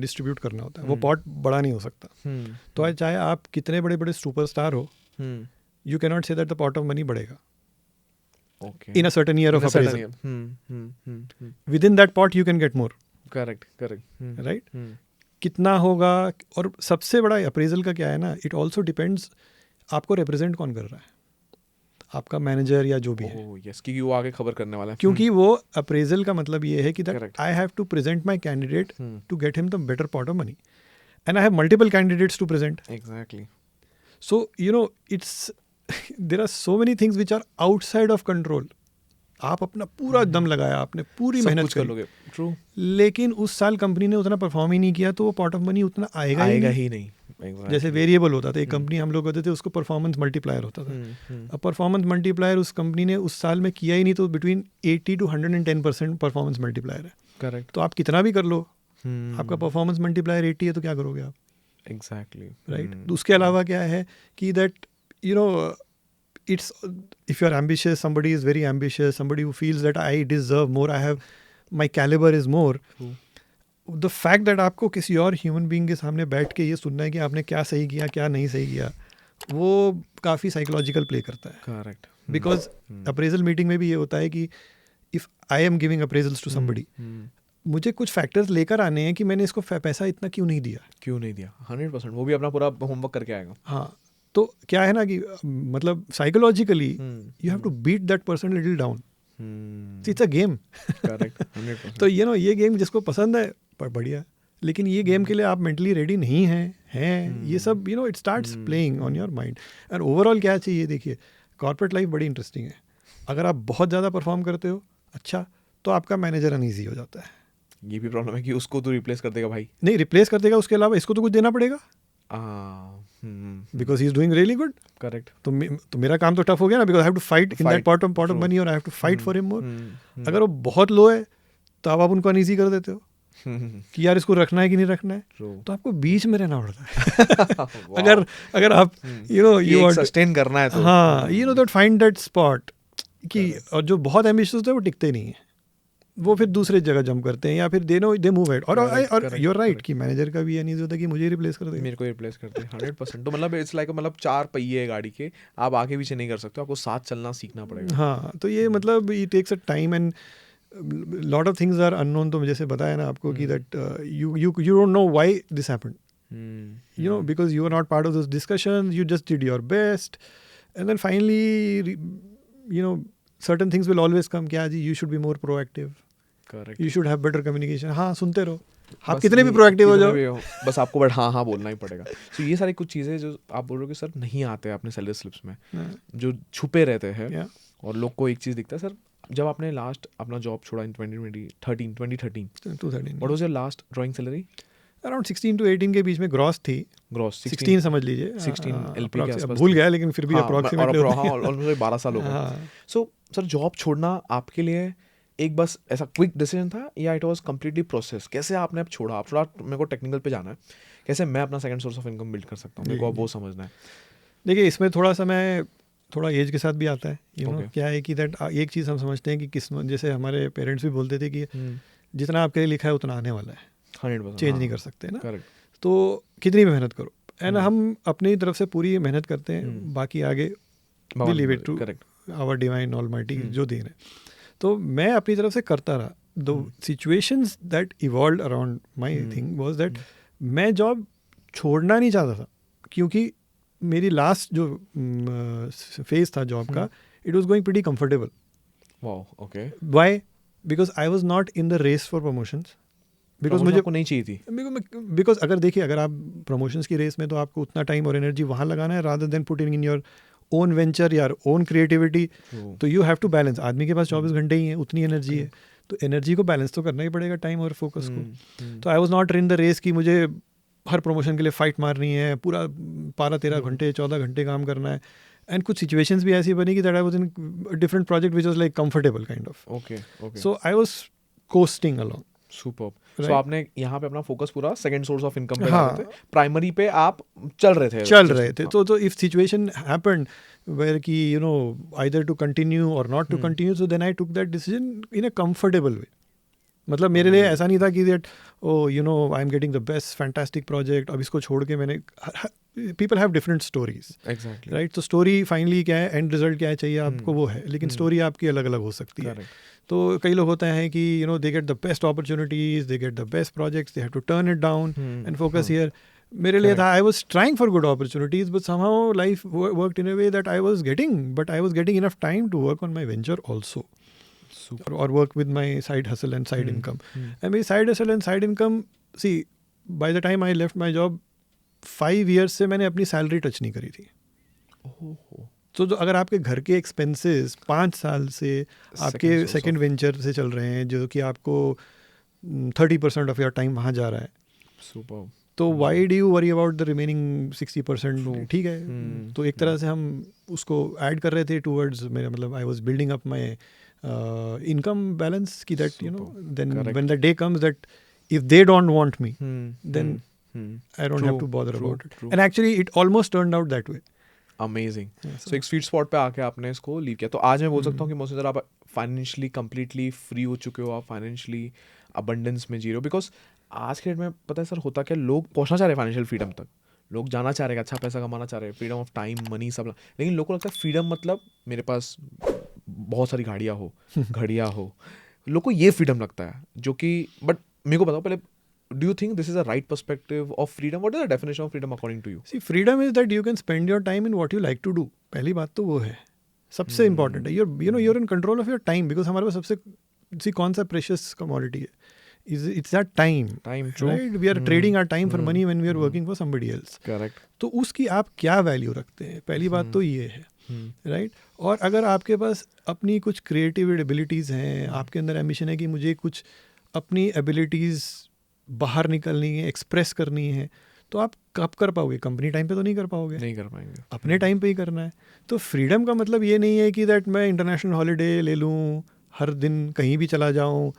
डिस्ट्रीब्यूट करना होता है. वो पॉट बड़ा नहीं हो सकता. तो चाहे आप कितने बड़े बड़े सुपरस्टार हो, you can not say that the pot of money बढ़ेगा. Okay. In a certain year of appraisal. Within that pot you can get more. Correct. Right? कितना होगा? और सबसे बड़ा अप्रेजल का क्या है ना, इट ऑल्सो डिपेंड्स आपको रिप्रेजेंट कौन कर रहा है, आपका मैनेजर या जो भी है. yes, क्योंकि वो आगे खबर करने वाला है. क्योंकि वो अप्रेजल का मतलब ये है कि that I have to present my candidate to get him the better pot of money, and I have multiple candidates to present. Exactly. So it's there are so many things which are outside of control. आप अपना पूरा दम लगाया, आपने पूरी मेहनत कर लोगे, True. लेकिन उस साल कंपनी ने उतना परफॉर्म ही नहीं किया, तो वो पॉट ऑफ मनी उतना आएगा ही नहीं. Exactly. जैसे वेरिएबल होता था, एक कंपनी हम लोग कहते थे उसको परफॉर्मेंस मल्टीप्लायर होता था. अब परफॉर्मेंस मल्टीप्लायर उस कंपनी ने उस साल में किया ही नहीं, तो बिटवीन 80 to 110% परफॉर्मेंस मल्टीप्लायर है. करेक्ट. तो आप कितना भी कर लो, आपका परफॉर्मेंस मल्टीप्लायर 80 है, तो क्या करोगे आप? Exactly. राइट. तो उसके अलावा क्या है कि that it's if you're ambitious, somebody is very ambitious, somebody who feels that I deserve more, I have my caliber is more. The fact that आपको किसी और ह्यूमन बीइंग के सामने बैठ के ये सुनना है कि आपने क्या सही किया क्या नहीं सही किया, वो काफ़ी साइकोलॉजिकल प्ले करता है. करेक्ट. बिकॉज अप्रेजल मीटिंग में भी ये होता है कि if I am giving appraisals to somebody, मुझे कुछ फैक्टर्स लेकर आने हैं कि मैंने इसको पैसा इतना क्यों नहीं दिया. 100%. वो भी अपना पूरा होमवर्क करके आएगा. हाँ, तो क्या है ना कि मतलब psychologically you have to beat that person little down. It's a game. Correct. 100%. तो ये गेम जिसको पसंद है बढ़िया, लेकिन ये गेम के लिए आप मेंटली रेडी नहीं हैं ये सब it starts playing on your mind. And overall क्या चाहिए, देखिए कॉर्पोरेट लाइफ बड़ी इंटरेस्टिंग है. अगर आप बहुत ज़्यादा परफॉर्म करते हो अच्छा, तो आपका मैनेजर अनईजी हो जाता है. ये भी प्रॉब्लम है कि उसको तो रिप्लेस कर देगा भाई. नहीं रिप्लेस कर देगा, उसके अलावा इसको तो कुछ देना पड़ेगा because he is doing really good. Correct. तो मेरा काम तो टफ हो गया ना, because I have to fight in that part of money और आई have to fight for him more. अगर वो बहुत लो है तो आप उनको अनईजी कर देते हो कि यार इसको रखना है कि नहीं रखना है, तो आपको बीच में रहना पड़ता है. अगर आप यू सस्टेन करना है तो हाँ दैट फाइंड दैट स्पॉट कि, और जो बहुत एम्बिशियस होते हैं वो टिकते नहीं है, वो फिर दूसरे जगह जंप करते हैं या फिर दे मूव हेड. और यू आर राइट कि मैनेजर का भी ये नहीं होता कि मुझे रिप्लेस कर दे, मेरे को रिप्लेस कर दे. 100%. तो मतलब इट्स लाइक मतलब 4 पहिए है गाड़ी के, आप आगे पीछे नहीं कर सकते, आपको साथ चलना सीखना पड़ेगा. हाँ, तो ये मतलब it takes a time and lot of things are unknown. तो जैसे बताया ना आपको कि that you don't know why this happened, because you are not part of this discussion, you just did your best and then finally certain things will always come कि जी you should be more proactive. Correct. You should have better communication. हाँ, सुनते रहो, आप कितने भी proactive हो जाओ, बस आपको बट हाँ बोलना ही पड़ेगा. तो ये सारी कुछ चीज़ें जो आप बोल रहे हो कि सर नहीं आते अपने सैलरी स्लिप्स में, जो छुपे रहते हैं और लोग को एक चीज़ दिखता है. सर जब आपने लास्ट अपना जॉब छोड़ा in 2013 what was your last drawing salary? Around 16 to 18 के बीच में ग्रॉस थी. ग्रॉस 16 समझ लीजिए, 16 एलपी के आसपास. भूल गया लेकिन फिर भी अप्रॉक्सीमेटली ऑलमोस्ट 12 साल हो गए. सो सर जॉब छोड़ना आपके लिए एक बस ऐसा क्विक डिसीजन था या इट वाज कंप्लीटली प्रोसेस? कैसे आपने अब छोड़ा? आप थोड़ा मेरे को टेक्निकल पे जाना है, कैसे मैं अपना second source of income build कर सकता हूँ, मेरे को अब वो समझना है. देखिए इसमें थोड़ा एज के साथ भी आता है. क्या है कि दैट एक चीज़ हम समझते हैं कि किस्मत, जैसे हमारे पेरेंट्स भी बोलते थे कि जितना आपके लिए लिखा है उतना आने वाला है, 100% चेंज नहीं कर सकते ना. करेक्ट. तो कितनी भी मेहनत करो, एंड हम अपनी तरफ से पूरी मेहनत करते हैं, बाकी आगे we leave it to our divine almighty जो दे रहे हैं. तो मैं अपनी तरफ से करता रहा. The situations that evolved around my thing was that मैं जॉब छोड़ना नहीं चाहता था, क्योंकि मेरी लास्ट जो फेज था जॉब का, it was going pretty comfortable. Wow, okay. Why? Because I was not in the race for promotions. Because मुझे नहीं चाहिए थी. बिकॉज अगर आप प्रमोशंस की रेस में, तो आपको उतना टाइम और एनर्जी वहाँ लगाना है rather than putting in your own venture या ओन क्रिएटिविटी. तो यू हैव टू बैलेंस. आदमी के पास 24 घंटे ही है, उतनी एनर्जी है, तो एनर्जी को बैलेंस तो करना ही पड़ेगा, टाइम और फोकस को. तो I was not in the race कि मुझे हर प्रमोशन के लिए फाइट मारनी है, पूरा 12-13 घंटे 14 घंटे काम करना है. एंड कुछ सिचुएशंस भी ऐसी बनी कि that I was in different project which was like comfortable kind of. Okay. So I was coasting along. Superb. So आपने यहाँ पे अपना फोकस पूरा सेकंड सोर्स ऑफ इनकम पे लगा रहे थे, प्राइमरी पे आप चल रहे थे. तो इफ सिचुएशन हैपेंड वेयर कि either to continue or not to continue, so then I took that decision in a comfortable way. मतलब मेरे लिए ऐसा नहीं था कि that I am getting the best fantastic project, अब इसको छोड़ के मैंने. People have different stories, right. तो स्टोरी फाइनली क्या है, एंड रिजल्ट क्या है चाहिए आपको, वो है. लेकिन स्टोरी आपकी अलग अलग हो सकती है. तो कई लोग होते हैं कि they get the best opportunities, they get the best projects, they have to turn it down and focus here. मेरे लिए था, I was trying for good opportunities, but somehow life worked in a way that I was getting enough time to work on my venture also, or work with my side hustle and side income. And my side hustle and side income, see, by the time I left my job, 5 years से मैंने अपनी salary touch नहीं करी थी. तो जो अगर आपके घर के एक्सपेंसेस 5 साल से आपके सेकंड वेंचर से चल रहे हैं, जो कि आपको 30% ऑफ योर टाइम वहाँ जा रहा है, Superb. तो why do you worry about the remaining 60%? ठीक है. तो एक तरह से हम उसको ऐड कर रहे थे टूवर्ड्स मेरा, मतलब I was building up my income balance ki that then correct. When the day comes that if they don't want me then I don't have to bother about it. And actually it almost turned out that way. Amazing. So एक sweet spot पे आके आपने इसको leave किया। तो आज मैं बोल सकता हूँ कि मोहसिन सर आप फाइनेंशियली कम्प्लीटली फ्री हो चुके हो, आप फाइनेंशियली अबंडेंस में जी रहे हो। बिकॉज आज के डेट में पता है सर होता क्या, लोग पहुंचना चाह रहे हैं फाइनेंशियल फ्रीडम तक, लोग जाना चाह रहे हैं, अच्छा पैसा कमाना चाह रहे हैं, फ्रीडम ऑफ टाइम मनी सब, लेकिन लोगों को लगता है फ्रीडम मतलब मेरे पास बहुत सारी गाड़ियाँ हो, घड़ियाँ हो, लोग को ये फ्रीडम लगता है जो कि, बट मेरे को बताओ पहले, do you think this is a right perspective of freedom? What is the definition of freedom according to you? See, freedom is that you can spend your time in what you like to do. पहली बात तो वो है, सबसे important है। you're in control of your time, because हमारे पास सबसे सी कौन सा प्रेशियस कमोडिटी है, it's that time. True. Right? We are trading our time for money when we are working for somebody else. Correct. तो उसकी आप क्या वैल्यू रखते हैं, पहली बात तो ये है, राइट। और अगर आपके पास अपनी कुछ क्रिएटिव एबिलिटीज़ हैं, आपके अंदर एम्बिशन है कि मुझे कुछ अपनी एबिलिटीज़ बाहर निकलनी है, एक्सप्रेस करनी है, तो आप कब कर पाओगे? कंपनी टाइम पे तो नहीं कर पाओगे, नहीं कर पाएंगे, अपने टाइम पे ही करना है। तो फ्रीडम का मतलब ये नहीं है कि दैट मैं इंटरनेशनल हॉलीडे ले लूँ, हर दिन कहीं भी चला जाऊँ,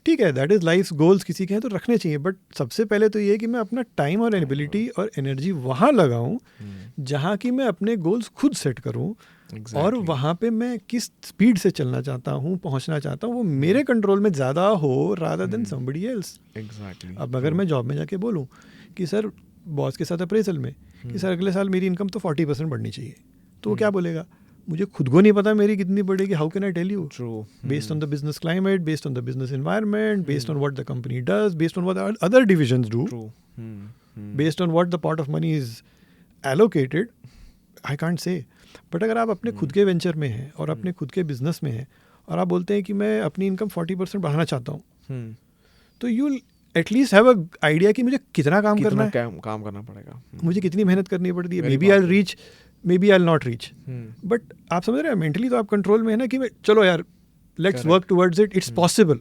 ठीक है, दैट इज़ लाइफ गोल्स किसी के हैं तो रखने चाहिए, बट सबसे पहले तो ये है कि मैं अपना टाइम और एबिलिटी और एनर्जी वहाँ लगाऊँ जहाँ की मैं अपने गोल्स खुद सेट करूँ। Exactly. और वहाँ पे मैं किस स्पीड से चलना चाहता हूँ, पहुँचना चाहता हूँ, वो मेरे कंट्रोल में ज़्यादा हो rather than somebody else. Exactly. अब अगर मैं जॉब में जाके बोलूँ कि सर बॉस के साथ अप्रेजल में कि सर अगले साल मेरी इनकम तो 40% बढ़नी चाहिए, तो वो क्या बोलेगा? मुझे खुद को नहीं पता मेरी कितनी बढ़ेगी, how can I tell you? Based on the business climate, based on the business environment, based on what the company does, based on what other divisions do, based on what the pot of money is allocated, I can't say. But अगर आप अपने खुद के venture में हैं और अपने खुद के बिजनेस में हैं और आप बोलते हैं कि मैं अपनी इनकम 40% बढ़ाना चाहता हूँ, तो you at least have a idea कि मुझे कितना काम करना है, काम करना पड़ेगा, मुझे कितनी मेहनत करनी पड़ती है। Maybe I will reach, maybe I will not reach, but आप समझ रहे हैं मेंटली तो आप कंट्रोल में है ना कि मैं चलो यार let's work towards it, it's possible.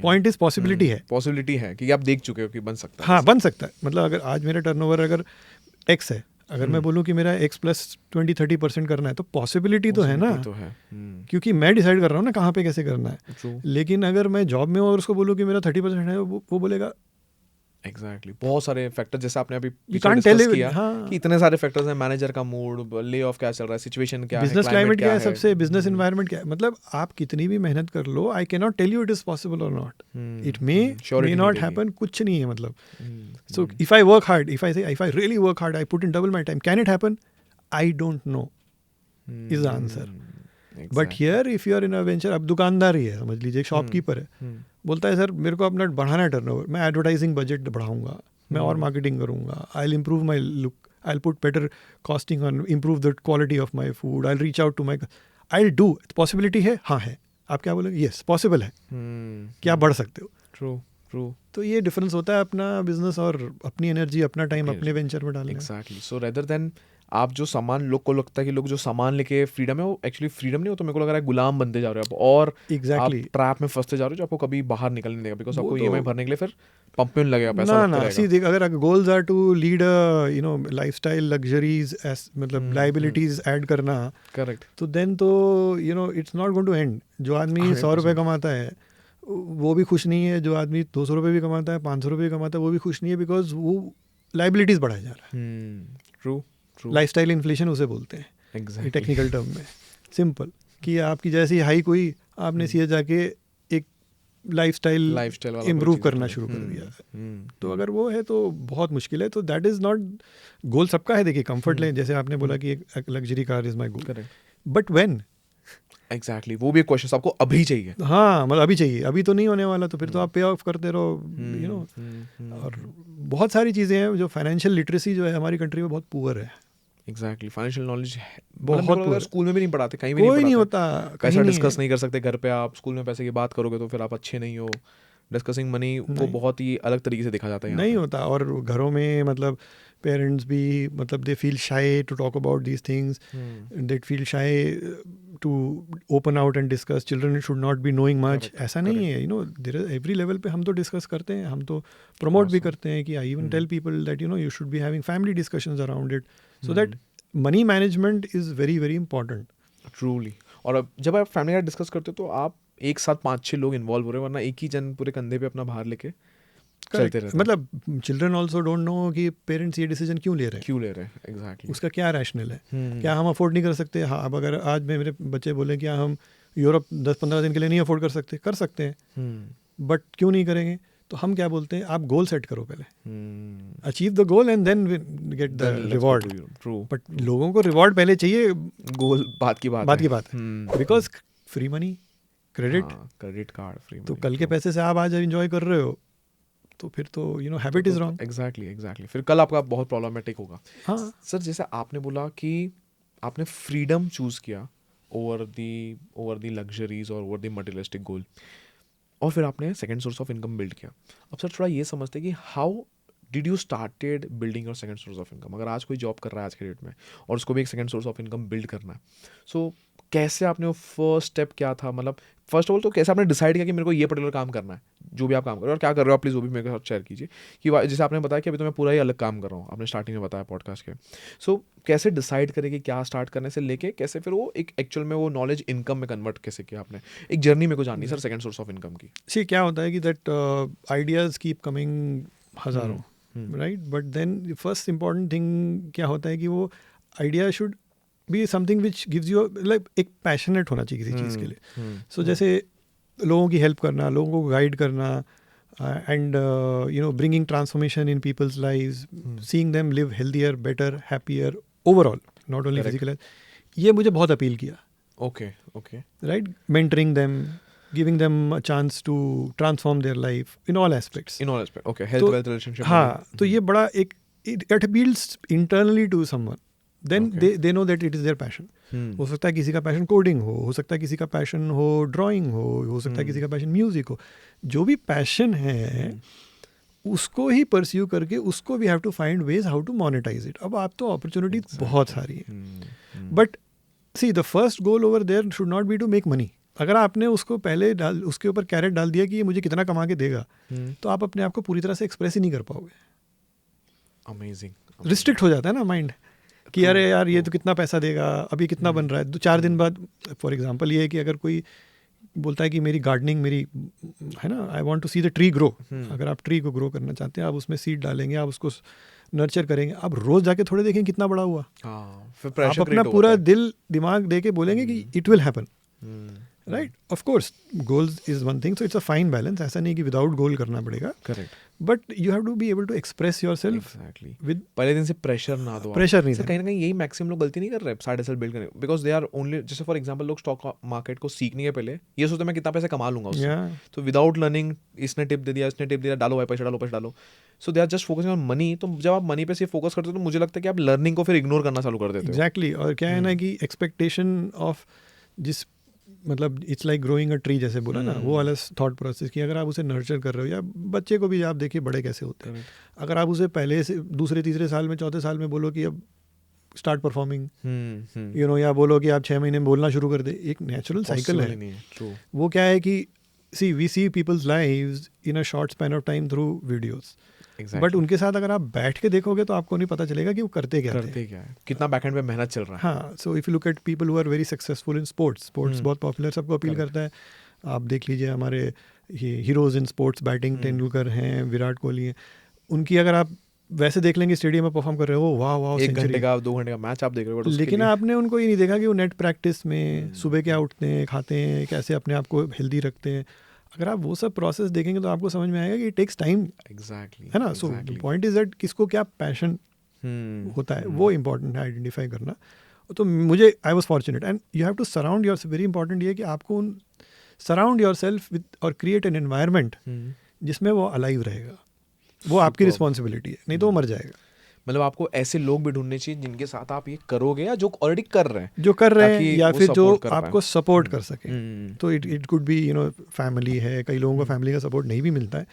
Point is possibility है, पॉसिबिलिटी है कि आप देख चुके हो कि बन सकता है। हाँ, बन सकता है। मतलब अगर आज मेरा टर्नओवर अगर एक्स है, अगर मैं बोलूँ कि मेरा x प्लस 20-30% करना है, तो पॉसिबिलिटी तो है ना, तो है। क्योंकि मैं डिसाइड कर रहा हूँ ना कहाँ पे कैसे करना है। True. लेकिन अगर मैं जॉब में हूँ और उसको बोलूँ कि मेरा 30% है, वो बोलेगा एग्जैक्टली। बहुत सारे फैक्टर, जैसे आपने अभी डिस्कस किया कि इतने सारे फैक्टर्स हैं, मैनेजर का मूड, ले ऑफ क्या चल रहा है, सिचुएशन क्या है, बिजनेस क्लाइमेट क्या है, सबसे बिजनेस एनवायरनमेंट क्या है। मतलब आप कितनी भी मेहनत कर लो, I can not tell you it is possible और not, it may not happen, कुछ नहीं है। मतलब so if I work hard, if I really work hard, I put in double my time, can it happen? I don't know is the answer. But here if you are in a venture, अब दुकानदार ही है, समझ लीजिए, एक shopkeeper है, बोलता है sir मेरे को अपना बढ़ाना है टर्नओवर, मैं एडवर्टाइजिंग बजट बढ़ाऊंगा, मैं और मार्केटिंग करूंगा, I will improve my look, I will put better costing on, improve the quality of my food, I will reach out to my, I will do. Possibility है? हाँ है। आप क्या बोलोगे? यस पॉसिबल है, क्या बढ़ सकते हो। ट्रू। तो ये डिफरेंस होता है अपना बिजनेस और अपनी एनर्जी, अपना टाइम अपने वेंचर में डालने। एग्जैक्टली। सो रेदर देन आप जो सामान, लोग को लगता है कि लोग जो सामान लेके फ्रीडम है, वो एक्चुअली फ्रीडम नहीं हो, तो मेरे को लग रहा है गुलाम बनते जा रहे हो आप, और आप ट्रैप में फंसते जा रहे हो जो आपको कभी बाहर निकलने देगा, बिकॉज आपको ईएमआई भरने के लिए फिर पंप में लगेगा पैसा, ना सी देख, अगर goals are to lead lifestyle luxuries, मतलब लाइबिलिटीज ऐड करना, करेक्ट, तो देन तो it's not going to end. जो आदमी 100 रुपये कमाता है वो भी खुश नहीं है, जो आदमी 200 रुपये भी कमाता है, 500 रुपये भी कमाता है, वो भी खुश नहीं है, बिकॉज वो लाइबिलिटीज बढ़ाया जा रहा है। ट्रू। लाइफस्टाइल इन्फ्लेशन उसे बोलते हैं टेक्निकल टर्म में। सिंपल कि आपकी जैसी हाई कोई, आपने सीधे जाके एक लाइफस्टाइल इम्प्रूव करना शुरू कर दिया। तो अगर वो है तो बहुत मुश्किल है। तो दैट इज़ नॉट गोल सबका है। देखिए कंफर्ट लें, जैसे आपने बोला कि एक luxury car is my goal, but when exactly, वो भी एक क्वेश्चन आपको अभी चाहिए। हाँ, मतलब अभी चाहिए, अभी तो नहीं होने वाला, तो फिर तो आप पे ऑफ करते रहो, और बहुत सारी चीज़ें हैं जो फाइनेंशियल लिटरेसी जो है हमारी कंट्री में बहुत पुअर है। एग्जैक्टली, फाइनेंशियल नॉलेज बहुत स्कूल में भी नहीं पढ़ाते, कहीं भी कोई नहीं होता, पैसा डिस्कस नहीं कर सकते घर पे। आप स्कूल में पैसे की बात करोगे तो फिर आप अच्छे नहीं हो। डिस्कसिंग मनी वो बहुत ही अलग तरीके से देखा जाता है, नहीं होता। और घरों में मतलब पेरेंट्स भी, मतलब they feel shy to talk about these things, they feel shy to open out and discuss. Children should not be knowing much, ऐसा नहीं है। देयर इज एवरी लेवल पे हम तो डिस्कस करते हैं, हम तो प्रमोट भी करते हैं कि I even tell people that you should be having family discussions around it, so that money management is very very important. Truly. और जब आप फैमिली का डिस्कस करते हो तो आप एक साथ 5-6 लोग इन्वॉल्व हो रहे हैं, वरना एक ही जन पूरे कंधे पे अपना भार लेके चलते रहता है। मतलब चिल्ड्रन ऑल्सो डोंट नो कि पेरेंट्स ये डिसीजन क्यों ले रहे हैं, एग्जैक्टली उसका क्या रैशनल है, क्या हम अफोर्ड नहीं कर सकते? हाँ, अब अगर आज में मेरे बच्चे बोले कि हम यूरोप 10-15 दिन के लिए नहीं अफोर्ड कर सकते हैं, बट क्यों नहीं करेंगे? तो हम क्या बोलते हैं, आप गोल सेट करो पहले, achieve the goal and then get the reward. But लोगों को रिवॉर्ड पहले चाहिए, गोल बात की बात है, because free money, credit card free, तो कल के पैसे से आप आज एंजॉय कर रहे हो, तो फिर तो हैबिट इज रॉन्ग। एग्जैक्टली फिर कल आपका बहुत प्रॉब्लमेटिक होगा। हाँ सर, जैसे आपने बोला कि आपने फ्रीडम चूज किया ओवर दी लग्जरीज और ओवर दी मटेरियलिस्टिक गोल, और फिर आपने second source of income build किया। अब सर थोड़ा ये समझते हैं कि how did you started building your second source of income? अगर आज कोई जॉब कर रहा है आज के डेट में और उसको भी एक second source of income build करना है, सो कैसे आपने वो फर्स्ट स्टेप क्या था? मतलब फर्स्ट ऑफ ऑल तो कैसे आपने डिसाइड किया कि मेरे को ये पर्टिकुलर काम करना है, जो भी आप काम कर रहे हो और क्या कर रहे हो आप प्लीज़ वो भी मेरे साथ शेयर कीजिए। कि जैसे आपने बताया कि अभी तो मैं पूरा ही अलग काम कर रहा हूँ, आपने स्टार्टिंग में बताया पॉडकास्ट के। सो कैसे डिसाइड करें कि क्या स्टार्ट करने से लेके कैसे फिर वो एक एक्चुअल में वो नॉलेज इनकम में कन्वर्ट कैसे किया आपने? एक जर्नी मेरे को जाननी sir second source of income की। सी क्या होता है कि दैट आइडियाज कीप कमिंग हजारों, right, but then first important thing क्या होता है कि वो idea should be something which gives you like एक पैशनेट होना चाहिए किसी चीज़ के लिए। सो जैसे लोगों की हेल्प करना, लोगों को गाइड करना, and bringing transformation in people's lives, seeing them live healthier, better, happier overall, not only physical, ये मुझे बहुत अपील किया। Okay right, mentoring them, giving them a chance to transform their life in all aspects. Okay, health, wealth, relationship. हाँ, तो ये बड़ा एक it appeals internally to someone. Then they know that it is their passion. हो सकता है किसी का पैशन कोडिंग हो सकता है किसी का पैशन हो ड्राइंग हो सकता है किसी का पैशन म्यूजिक हो। जो भी पैशन है उसको ही परस्यू करके उसको we have to find ways how to monetize it. अब आप तो अपॉर्चुनिटी बहुत सारी है, but see the first goal over there should not be to make money. अगर आपने उसको पहले उसके ऊपर कैरेट डाल दिया कि ये मुझे कितना कमा के देगा, तो आप अपने आप को पूरी तरह से एक्सप्रेस ही नहीं कर पाओगे। अमेजिंग, रिस्ट्रिक्ट हो जाता है ना माइंड कि अरे यार ये तो कितना पैसा देगा, अभी कितना बन रहा है। 2-4 दिन बाद फॉर एग्जांपल ये है कि अगर कोई बोलता है कि मेरी गार्डनिंग मेरी है ना, I want to see the tree grow. अगर आप ट्री को ग्रो करना चाहते हैं, आप उसमें सीड डालेंगे, आप उसको नर्चर करेंगे, आप रोज जाके थोड़े देखें कितना बड़ा हुआ। आप अपना पूरा दिल दिमाग दे के बोलेंगे कि it will happen, right. Of course goals is one thing, so it's a fine balance. ऐसा नहीं कि विदाउट गोल करना पड़ेगा, correct, but you have to be able to express yourself with पहले दिन से प्रेशर ना दो। प्रेशर नहीं, कहीं ना कहीं यही मैक्सिमम लोग गलती नहीं कर रहे साइड हसल बिल्ड करने, बिकॉज दे आर ओनली, जैसे फॉर एग्जांपल लोग स्टॉक मार्केट को सीखने के पहले ये सोचते हैं मैं कितना पैसा कमा लूंगा उससे, तो विदाउट लर्निंग इसने टिप दे दिया डालो भाई पैसा डालो, so they are just focusing on money. तो जब आप मनी पे से फोकस करते हो तो मुझे लगता है कि आप लर्निंग को फिर इग्नोर करना चालू कर देते हो। एग्जैक्टली, और क्या है ना कि एक्सपेक्टेशन ऑफ जिस मतलब it's like growing a tree जैसे बोला ना, वो वाला थॉट प्रोसेस की अगर आप उसे नर्चर कर रहे हो, या बच्चे को भी आप देखिए बड़े कैसे होते हैं, अगर आप उसे पहले से दूसरे तीसरे साल में चौथे साल में बोलो कि अब स्टार्ट परफॉर्मिंग, या बोलो कि आप 6 महीने में बोलना शुरू कर दे, एक नेचुरल साइकिल है। वो क्या है कि we see people's lives in a short span of time through videos, but उनके साथ अगर आप बैठ के देखोगे तो आपको नहीं पता चलेगा कि वो करते क्या है, कितना बैकएंड पे मेहनत चल रहा है। हाँ, so if you look at people who are very successful in sports बहुत पॉपुलर, सबको अपील करता है। आप देख लीजिए हमारे heroes in sports, batting Tendulkar हैं, विराट कोहली हैं, उनकी अगर आप वैसे देख लेंगे स्टेडियम में परफॉर्म कर रहे हो, वाह 1 घंटे का 2 घंटे का मैच आप देख रहे हो, लेकिन आपने उनको ये नहीं देखा कि वो नेट प्रैक्टिस में सुबह क्या उठते हैं, खाते हैं, कैसे अपने आप को हेल्दी रखते हैं। अगर आप वो सब प्रोसेस देखेंगे तो आपको समझ में आएगा कि इट टेक्स टाइम, है ना। सो पॉइंट इज दैट किसको क्या पैशन होता है वो इम्पोर्टेंट है आइडेंटिफाई करना। तो मुझे I was fortunate, and you have to surround your, very important ये है कि आपको सराउंड योर सेल्फ विद और क्रिएट एन एनवायरनमेंट जिसमें वो अलाइव रहेगा। वो आपकी रिस्पॉन्सिबिलिटी है, नहीं तो वो मर जाएगा। मतलब आपको ऐसे लोग भी ढूंढने चाहिए जिनके साथ आप ये करोगे, या जो ऑलरेडी कर रहे हैं, या फिर जो आपको सपोर्ट कर सके। तो इट कुड बी फैमिली है, कई लोगों को फैमिली का सपोर्ट नहीं भी मिलता है,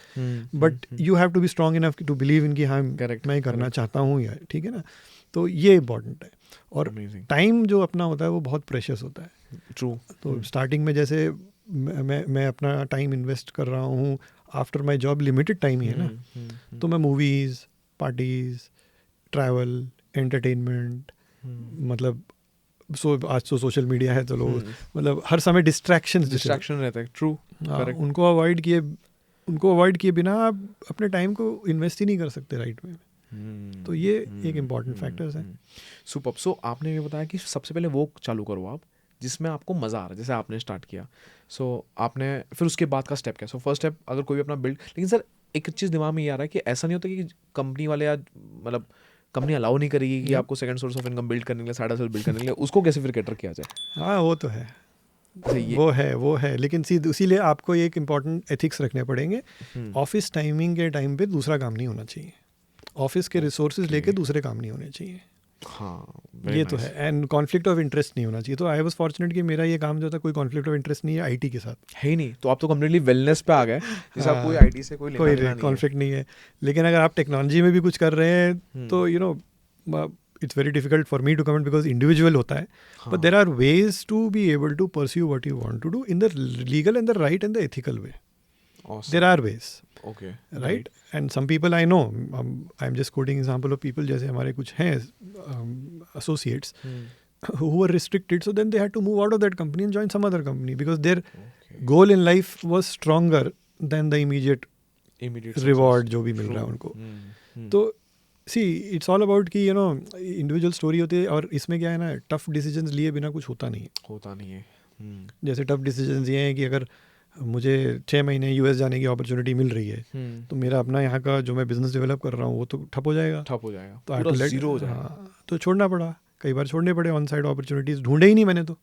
but you have to be strong enough to believe in कि हाँ मैं करना चाहता हूँ, या ठीक है ना। तो ये इम्पोर्टेंट है। और टाइम जो अपना होता है वो बहुत प्रेशियस होता है। ट्रू। तो स्टार्टिंग में जैसे मैं अपना टाइम इन्वेस्ट कर रहा हूँ, after my job limited time ही है ना, तो मैं मूवीज, पार्टीज, ट्रैवल, एंटरटेनमेंट, मतलब आज तो सोशल मीडिया है तो लोग मतलब हर समय डिस्ट्रैक्शन रहता है। ट्रू, उनको अवॉइड किए, उनको अवॉइड किए बिना आप अपने टाइम को इन्वेस्ट ही नहीं कर सकते राइट में। तो ये एक इम्पॉर्टेंट फैक्टर्स है। सुपर। सो आपने ये बताया कि सबसे पहले वो चालू करो आप जिसमें आपको मज़ा आ रहा है, जैसे आपने स्टार्ट किया। सो आपने फिर उसके बाद का स्टेप क्या? सो फर्स्ट स्टेप अगर कोई भी अपना बिल्ड, लेकिन सर एक चीज़ दिमाग में ये आ रहा है कि ऐसा नहीं होता कि कंपनी वाले या मतलब कंपनी अलाउ नहीं करेगी कि आपको second source of income build करने के लिए, साइड हसल बिल्ड करने के लिए, उसको कैसे फिर कैटर किया जाए? हाँ वो तो है, वो है लेकिन इसीलिए आपको एक इम्पॉर्टेंट एथिक्स रखने पड़ेंगे। ऑफिस टाइमिंग के टाइम पे दूसरा काम नहीं होना चाहिए, ऑफिस के रिसोर्सेज लेके दूसरे काम नहीं होने चाहिए। हाँ ये तो है। एंड कॉन्फ्लिक्ट ऑफ इंटरेस्ट नहीं होना चाहिए। तो आई वाज फॉर्चुनेट कि मेरा ये काम जो था कोई कॉन्फ्लिक्ट ऑफ इंटरेस्ट नहीं है आईटी के साथ, है ही नहीं। तो आप तो कम्प्लीटली वेलनेस पे आ गए, जैसे आप कोई आईटी से कोई लेना देना कॉन्फ्लिक्ट नहीं है। लेकिन अगर आप टेक्नोलॉजी में भी कुछ कर रहे हैं तो you know it's very difficult for me to comment because individual होता है, but there are ways to be able to pursue what you want to do in the legal and the right and the ethical way. There are ways, okay, right. And some people I know, I am just quoting example of people, जैसे हमारे कुछ हैं associates who were restricted, so then they had to move out of that company and join some other company because their goal in life was stronger than the immediate reward जो भी मिल रहा है उनको। तो सी इट्स ऑल अबाउट कि you know individual story होती है, और इसमें क्या है ना, टफ डिसीजंस लिए बिना कुछ होता नहीं है। जैसे टफ डिसीजंस ये हैं कि अगर मुझे 6 महीने यूएस जाने की अपॉर्चुनिटी मिल रही है तो मेरा अपना यहाँ का जो मैं बिजनेस डेवलप कर रहा हूँ वो तो ठप हो जाएगा, तो पूरा जीरो हो जाएगा। तो छोड़ना पड़ा, कई बार छोड़ने पड़े, ऑन साइड अपॉर्चुनिटीज ढूंढे ही नहीं मैंने तो।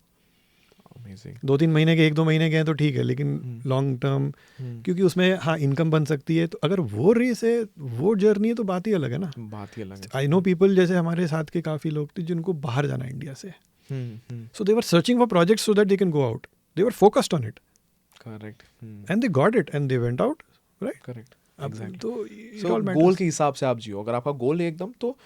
2-3 महीने के 1-2 महीने के हैं तो ठीक है, लेकिन लॉन्ग टर्म क्योंकि उसमें हाँ इनकम बन सकती है, तो अगर वो रेस है, वो जर्नी है, तो बात ही अलग है ना, बात ही अलग है। आई नो पीपल, जैसे हमारे साथ के काफ़ी लोग थे जिनको बाहर जाना इंडिया से, so they were searching for projects so that they can go out, they were focused on it, correct, and they got it and they went out, right, correct. तो गोल के हिसाब से आप जियो। अगर आपका गोल है एकदम, तो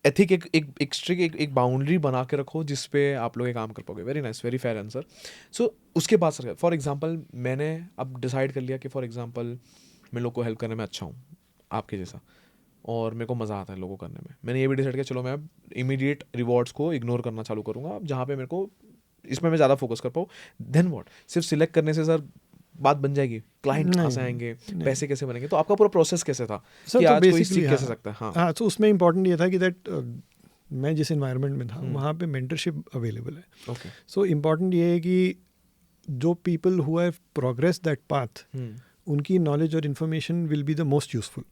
एथिक एक स्ट्रिक्ट एक बाउंड्री बना के रखो जिस पे आप लोग ये काम कर पाओगे। Very nice, very fair answer. So उसके बाद सर, फॉर एग्जांपल मैंने अब डिसाइड कर लिया कि फॉर एग्जांपल मैं लोग को हेल्प करने में अच्छा हूँ आपके जैसा, और मेरे को मज़ा आता है लोगों करने में। मैंने ये भी डिसाइड किया चलो मैं इमीडिएट रिवॉर्ड्स को इग्नोर करना चालू करूँगा, जहाँ पे मेरे को इसमें मैं ज़्यादा फोकस कर पाऊँ। Then what? सिर्फ सिलेक्ट करने से सर बात बन जाएगी? क्लाइंट कहाँ से आएंगे, पैसे कैसे बनेंगे? तो आपका पूरा प्रोसेस कैसे था कि तो आज कोई सीख कैसे सकता है? हाँ, तो उसमें इंपॉर्टेंट ये था कि दैट मैं जिस इन्वायरमेंट में था वहाँ पे मेंटरशिप अवेलेबल है। ओके। सो इम्पॉर्टेंट ये है कि जो people who have progress that path, उनकी नॉलेज और information will be the most useful.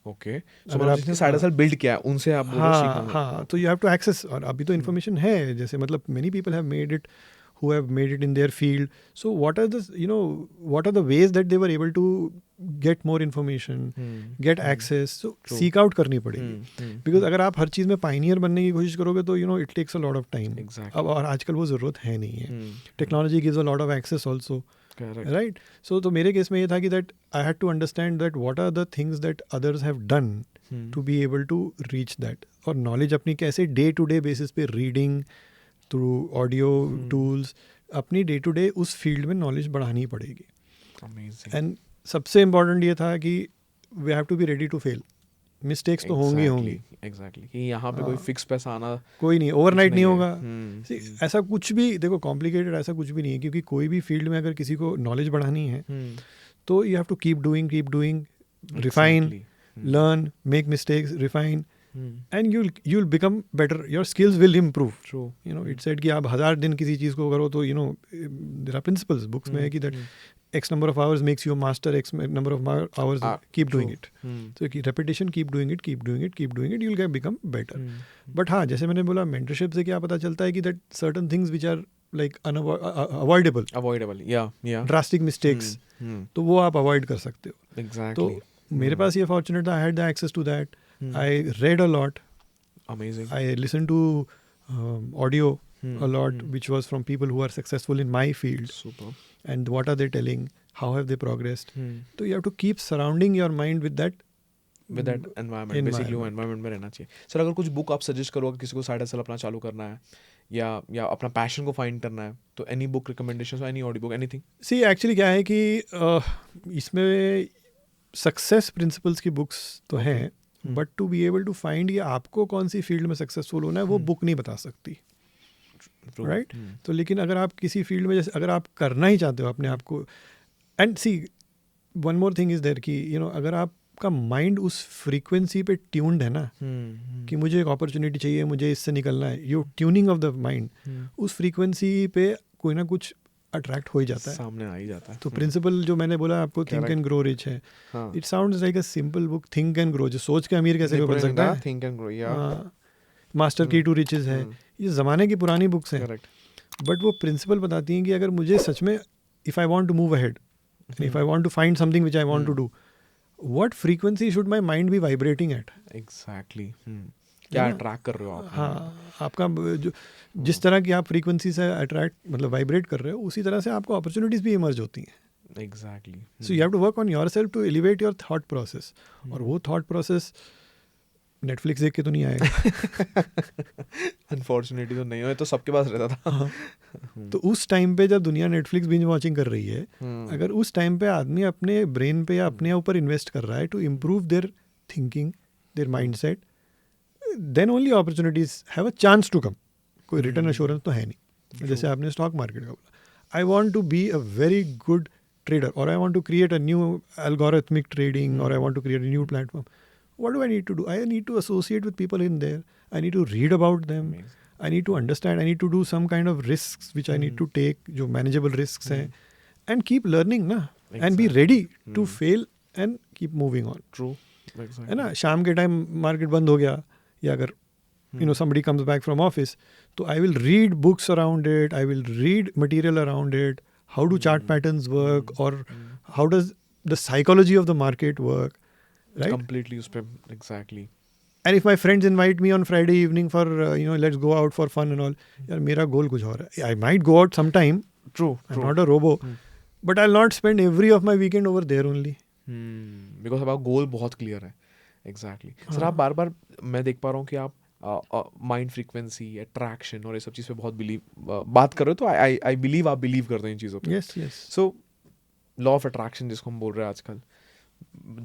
Okay, so मतलब जिसने साइड हसल बिल्ड किया है उनसे आप बोल रहे हो सीखना। हाँ, तो यू हैव टू एक्सेस, और अभी तो इन्फॉर्मेशन है, जैसे मतलब many people have made it who have made it in their field. So what are the ways that they were able to get more information, get access? So seek out करनी पड़ेगी, because अगर आप हर चीज़ में pioneer बनने की कोशिश करोगे तो it takes a lot of time. Exactly. अब और आजकल वो ज़रूरत है नहीं है। Technology gives a lot of access also. Correct. Right? So तो मेरे केस में ये था कि that I had to understand that what are the things that others have done to be able to reach that, और knowledge अपनी कैसे day to day basis पे reading थ्रू ऑडियो टूल्स अपनी डे टू डे उस field में knowledge बढ़ानी पड़ेगी। And सबसे इम्पोर्टेंट ये था कि we have to be ready to fail. Mistakes तो होंगी एग्जैक्टली कि यहाँ पे कोई फिक्स पैसा आना कोई नहीं, ओवरनाइट नहीं होगा। ऐसा कुछ भी देखो कॉम्प्लिकेटेड ऐसा कुछ भी नहीं है, क्योंकि कोई भी फील्ड में अगर किसी को नॉलेज बढ़ानी है तो you have to keep doing, refine, learn, make mistakes, refine, and you'll become better, your skills will improve. True. It said कि आप 1000 दिन किसी चीज़ को करो तो there are principles books में है कि that X number of hours makes you a master, X number of hours keep doing it. So repetition, keep doing it, you'll become better. But हाँ, जैसे मैंने बोला mentorship से क्या पता चलता है कि that certain things which are like avoidable, yeah, drastic mistakes, तो वो आप avoid कर सकते हो। Exactly. तो मेरे पास ये fortunate था, I had the access to that. I read a lot. Amazing. I listened to audio a lot, which was from people who are successful in my field. Super. And what are they telling? How have they progressed? So you have to keep surrounding your mind with that environment. Basically वो environment में रहना चाहिए। Sir अगर कुछ book आप suggest करो, किसी को साइड हसल अपना चालू करना है या अपना पैशन को फाइंड करना है, तो any book recommendations, any audio book, anything? See actually क्या है कि इसमें सक्सेस प्रिंसिपल्स की बुक्स तो हैं, but to be able to find ये आपको कौन सी फील्ड में सक्सेसफुल होना है वो बुक नहीं बता सकती, राइट? तो लेकिन अगर आप किसी फील्ड में, जैसे अगर आप करना ही चाहते हो अपने आप को, and see one more thing is there कि अगर आपका माइंड उस फ्रीक्वेंसी पे ट्यून्ड है ना कि मुझे एक अपॉर्चुनिटी चाहिए, मुझे इससे निकलना है, you tuning of the mind, उस फ्रीक्वेंसी पे कोई ना कुछ अट्रैक्ट हो ही जाता है, सामने आ ही जाता है. तो प्रिंसिपल जो मैंने बोला आपको, थिंक एंड ग्रो रिच है. It sounds like a simple book, think and grow. जो सोच के अमीर कैसे बन सकता है, थिंक एंड ग्रो, या मास्टर की टू रिचेस है, ये ज़माने की पुरानी बुक्स हैं. बट वो प्रिंसिपल बताती हैं कि अगर मुझे सच में, if I want to move ahead, if I want to find something which I want to do, what frequency should my mind be vibrating at. Exactly. क्या अट्रैक्ट कर रहे हो आप? हाँ, आपका जो जिस तरह की आप फ्रीक्वेंसी से अट्रैक्ट मतलब वाइब्रेट कर रहे हो, उसी तरह से आपको अपॉर्चुनिटीज़ भी इमर्ज होती हैं. Exactly. So you have to work on yourself to elevate your thought process. और वो थॉट प्रोसेस नेटफ्लिक्स देख के तो नहीं आएगा. अनफॉर्चुनेटली तो नहीं हो, तो सबके पास रहता था. तो उस टाइम पे जब दुनिया नेटफ्लिक्स बिंज वॉचिंग कर रही है, अगर उस टाइम पे आदमी अपने ब्रेन पे या अपने ऊपर इन्वेस्ट कर रहा है to improve their thinking, their mindset, then only opportunities have a chance to come. कोई रिटर्न एश्योरेंस तो है नहीं. जैसे आपने स्टॉक मार्केट का बोला, I want to be a very good trader, और I want to create a new algorithmic trading, और I want to create a new platform. What do I need to do? I need to associate with people in there. I need to read about them. Amazing. I need to understand. I need to do some kind of risks which I need to take, जो manageable risks हैं, and keep learning ना, and be ready to fail and keep moving on. True. Exactly. है ना, शाम के time market बंद हो गया, या अगर somebody comes back from office, तो I will read books around it. I will read material around it. How do chart patterns work, or how does the psychology of the market work? Right? Completely उस पे, exactly. And if my friends invite me on Friday evening for let's go out for fun and all, यार मेरा गोल कुछ और है. I might go out sometime. True. I'm not a robo, but I'll not spend every of my weekend over there only. Because आपका गोल बहुत clear है. Exactly. Sir आप बार बार मैं देख पा रहा हूँ कि आप माइंड फ्रीक्वेंसी, अट्रैक्शन और ये सब चीज़ पे बहुत बात कर रहे हो, तो आई बिलीव आप बिलीव करते हैं इन चीज़ों पे. Yes. So law of attraction जिसको हम बोल रहे हैं आजकल,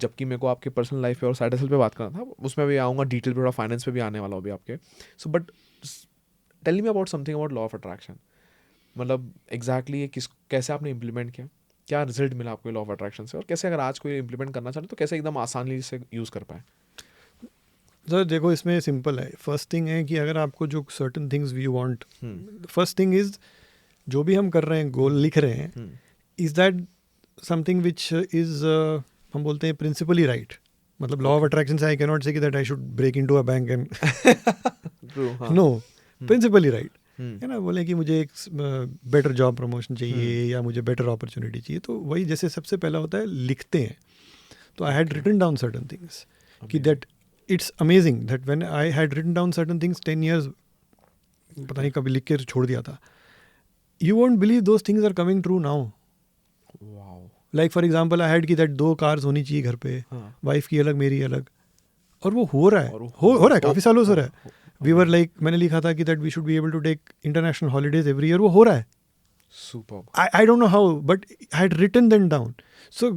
जबकि मेरे को आपके पर्सनल लाइफ पे और साइड हसल पे बात करना था, उसमें भी आऊँगा डिटेल पे, थोड़ा फाइनेंस पे भी आने वाला हो भी आपके. So but tell me about something about law of attraction. मतलब एग्जैक्टली ये कैसे आपने इम्प्लीमेंट किया, क्या रिजल्ट मिला आपको लॉ ऑफ अट्रैक्शन से, और कैसे अगर आज कोई इम्प्लीमेंट करना चाहे तो कैसे एकदम आसानी से यूज़ कर पाए? सर देखो, इसमें सिंपल है. फर्स्ट थिंग है कि अगर आपको जो certain things we want, first thing is जो भी हम कर रहे हैं, गोल लिख रहे हैं, is that something which is हम बोलते हैं प्रिंसिपली राइट. मतलब लॉ ऑफ अट्रैक्शन से I can not say that I should break into a bank and no, principally right है ना. बोले कि मुझे एक बेटर जॉब प्रमोशन चाहिए या मुझे बेटर अपॉर्चुनिटी चाहिए, तो वही जैसे सबसे पहला होता है लिखते हैं. तो I had written down certain things कि that it's amazing that when I had written down certain things 10 years, पता नहीं कभी लिख के छोड़ दिया था, you won't believe those things are coming true now. Like for example I had की दैट 2 cars होनी चाहिए घर पे, वाइफ की अलग मेरी अलग, और वो हो रहा है, हो रहा है, काफ़ी सालों से हो रहा है. वी वर लाइक, मैंने लिखा था कि that we should be able to take international holidays every year, वो हो रहा है. Superb. I don't know how, but I had written them down. So,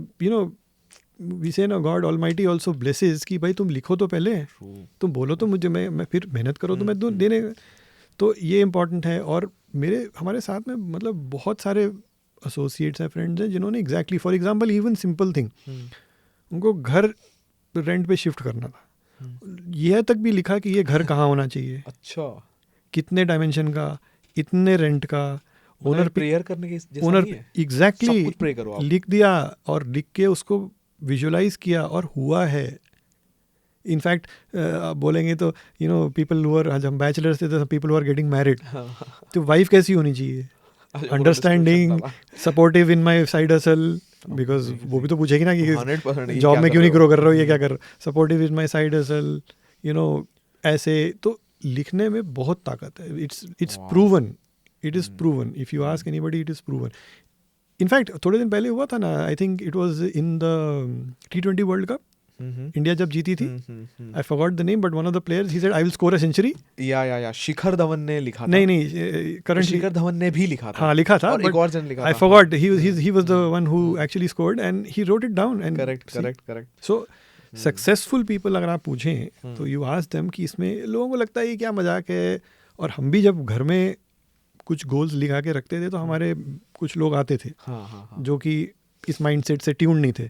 we say ना, God Almighty also blesses कि भाई तुम लिखो तो पहले, तुम बोलो तो मुझे, मैं फिर मेहनत करो तो मैं देने. तो ये इम्पॉर्टेंट है. और हमारे साथ में मतलब बहुत सारे एसोसिएट्स हैं, फ्रेंड्स हैं, जिन्होंने exactly for example even simple thing, उनको घर रेंट पे शिफ्ट करना था, यह तक भी लिखा कि ये घर कहाँ होना चाहिए, अच्छा कितने डायमेंशन का, इतने रेंट का, ओनर प्रेयर करने के जैसा नहीं है, एग्जैक्टली लिख दिया, और लिख के उसको विजुअलाइज किया, और हुआ है. इनफैक्ट बोलेंगे तो पीपल हु आर, जब हम बैचलर्स थे तो people who are getting married, तो वाइफ कैसी होनी चाहिए, understanding, supportive in my side hustle, because वो भी तो पूछेगी ना कि जॉब में क्यों नहीं ग्रो कर रहे हो, ये क्या कर, supportive in my side hustle, ऐसे. तो लिखने में बहुत ताकत है. It's proven, it is proven. If you ask anybody, it is proven. In fact थोड़े दिन पहले हुआ था ना, I think it was in the T20 world cup, India जब जीती थी, I forgot the name, but one of the players he said I will score a century. या शिखर धवन ने लिखा था. नहीं, करंट शिखर धवन ने भी लिखा था. हाँ, लिखा था, और एक और जन लिखा था. I forgot, he was the one who actually scored and he wrote it down. And correct. So successful people अगर आप पूछें तो यू आस्क देम कि इसमें, लोगों को लगता है ये क्या मजाक है. और हम भी जब घर में कुछ गोल्स लिखा के रखते थे तो हमारे कुछ लोग आते थे जो कि इस माइंडसेट से ट्यून नहीं थे।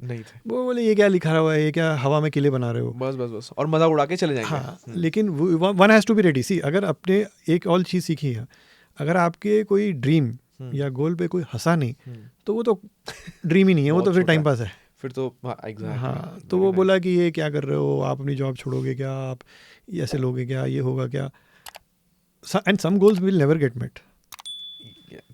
वो बोले ये क्या लिखा हुआ है, ये क्या हवा में किले बना रहे हो, बस और मजाक उड़ा के चले जाएंगे। हाँ, लेकिन one has to be ready. See अगर अपने एक और चीज़ सीखी है, अगर आपके कोई ड्रीम या गोल पे कोई हंसा नहीं तो वो तो ड्रीम ही नहीं है, वो तो फिर टाइम पास है फिर तो। एग्जैक्टली। हाँ, तो वो बोला कि ये क्या कर रहे हो, आप अपनी जॉब छोड़ोगे क्या, आप ऐसे लोगे क्या, ये होगा क्या, and some goals will never get met.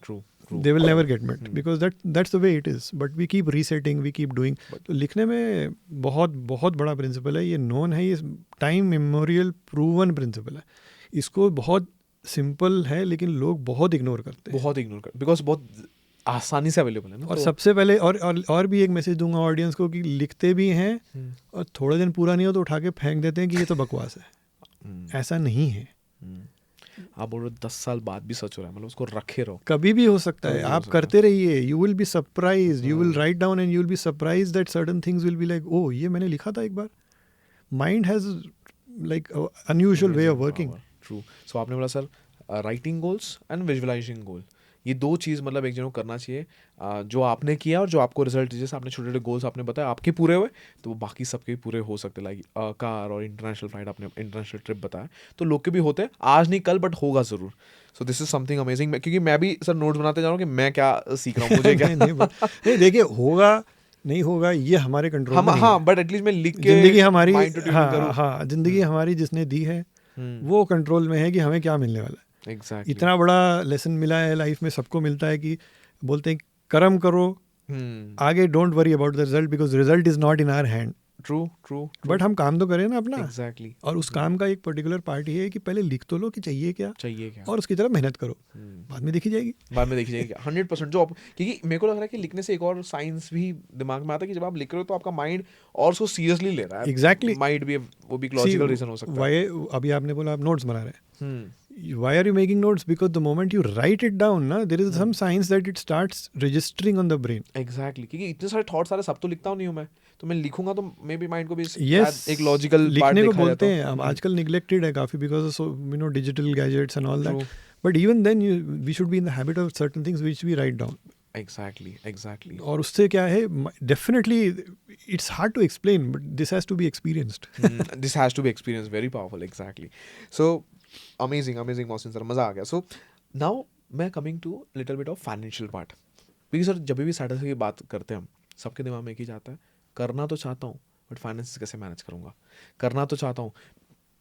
True. They will never get met because that's the way it is. But we keep resetting, we keep doing. तो लिखने में बहुत बहुत बड़ा प्रिंसिपल है, ये नोन है, ये टाइम मेमोरियल प्रूवन प्रिंसिपल है। इसको बहुत सिंपल है लेकिन लोग बहुत इग्नोर करते हैं, बिकॉज बहुत आसानी से अवेलेबल है ना। और सबसे पहले और भी एक मैसेज दूंगा ऑडियंस को कि लिखते भी हैं और थोड़े दिन पूरा नहीं हो तो उठा के फेंक देते हैं कि ये तो बकवास है। ऐसा नहीं है। आप बोल रहे हो 10 साल बाद भी सच हो रहा है, मतलब उसको रखे रहो, कभी भी हो सकता है, आप करते रहिए, you will be surprised, you will write down and you will be surprised that certain things will be like, oh ये मैंने लिखा था एक बार। Mind has like unusual way of working. True. So आपने बोला sir writing goals and visualizing goal, ये दो चीज़ मतलब एक जन को करना चाहिए। जो आपने किया और जो आपको रिजल्ट, जैसे आपने छोटे छोटे गोल्स आपने बताया आपके पूरे हुए तो वो बाकी सबके भी पूरे हो सकते। लाइक कार और इंटरनेशनल फ्लाइट, आपने इंटरनेशनल ट्रिप बताया, तो लोग के भी होते हैं, आज नहीं कल बट होगा ज़रूर। So this is something amazing. क्योंकि मैं भी सर नोट्स बनाते जा रहा हूँ कि मैं क्या सीख रहा हूँ, मुझे क्या नहीं देखिए, होगा नहीं होगा ये हमारे कंट्रोल में नहीं है। बट एटलीस्ट मैं लिख के जिंदगी हमारी, हाँ जिंदगी हमारी जिसने दी है वो कंट्रोल में है कि हमें क्या मिलने वाला है। Exactly. इतना बड़ा लेसन मिला है लाइफ में, सबको मिलता है कि बोलते हैं कर्म करो, आगे don't worry about the result because result is not in our hand. True. But हम काम तो करें ना अपना। Exactly. और उस काम का एक पर्टिकुलर पार्ट ये है कि पहले लिख तो लो कि चाहिए क्या और उसकी तरफ मेहनत करो, बाद में देखी जाएगी 100%। जो क्योंकि मेरे को लग रहा है कि लिखने से एक और साइंस भी दिमाग में आता है कि जब आप लिख रहे हो तो आपका माइंड और उसको सीरियसली ले रहा है। एग्जैक्टली। माइंड भी, वो भी लॉजिकल रीजन हो सकता है। अभी आपने बोला आप नोट्स बना रहे हैं, why are you making notes? Because the moment you write it down, na, there is some science that it starts registering on the brain. Exactly. क्योंकि इतने सारे थॉट्स सारे सब तो लिखता हूँ नहीं हूँ मैं, तो मैं लिखूंगा तो मे बी माइंड को भी एक लॉजिकल पार्ट लिखने को बोलते हैं। अब आजकल निगलेक्टेड है काफी because of digital gadgets and all that, but even then we should be in the habit of certain things which we write down. Exactly. और उससे क्या है, definitely it's hard to explain but this has to be experienced. This has to be experienced, very powerful. Exactly. So amazing Mohsin sir, मज़ा आ गया। So now मैं coming to little bit of financial part, क्योंकि sir जब भी Saturday की बात करते हैं हम, सबके दिमाग में एक ही जाता है, करना तो चाहता हूँ बट फाइनेंस कैसे मैनेज करूँगा। करना तो चाहता हूँ,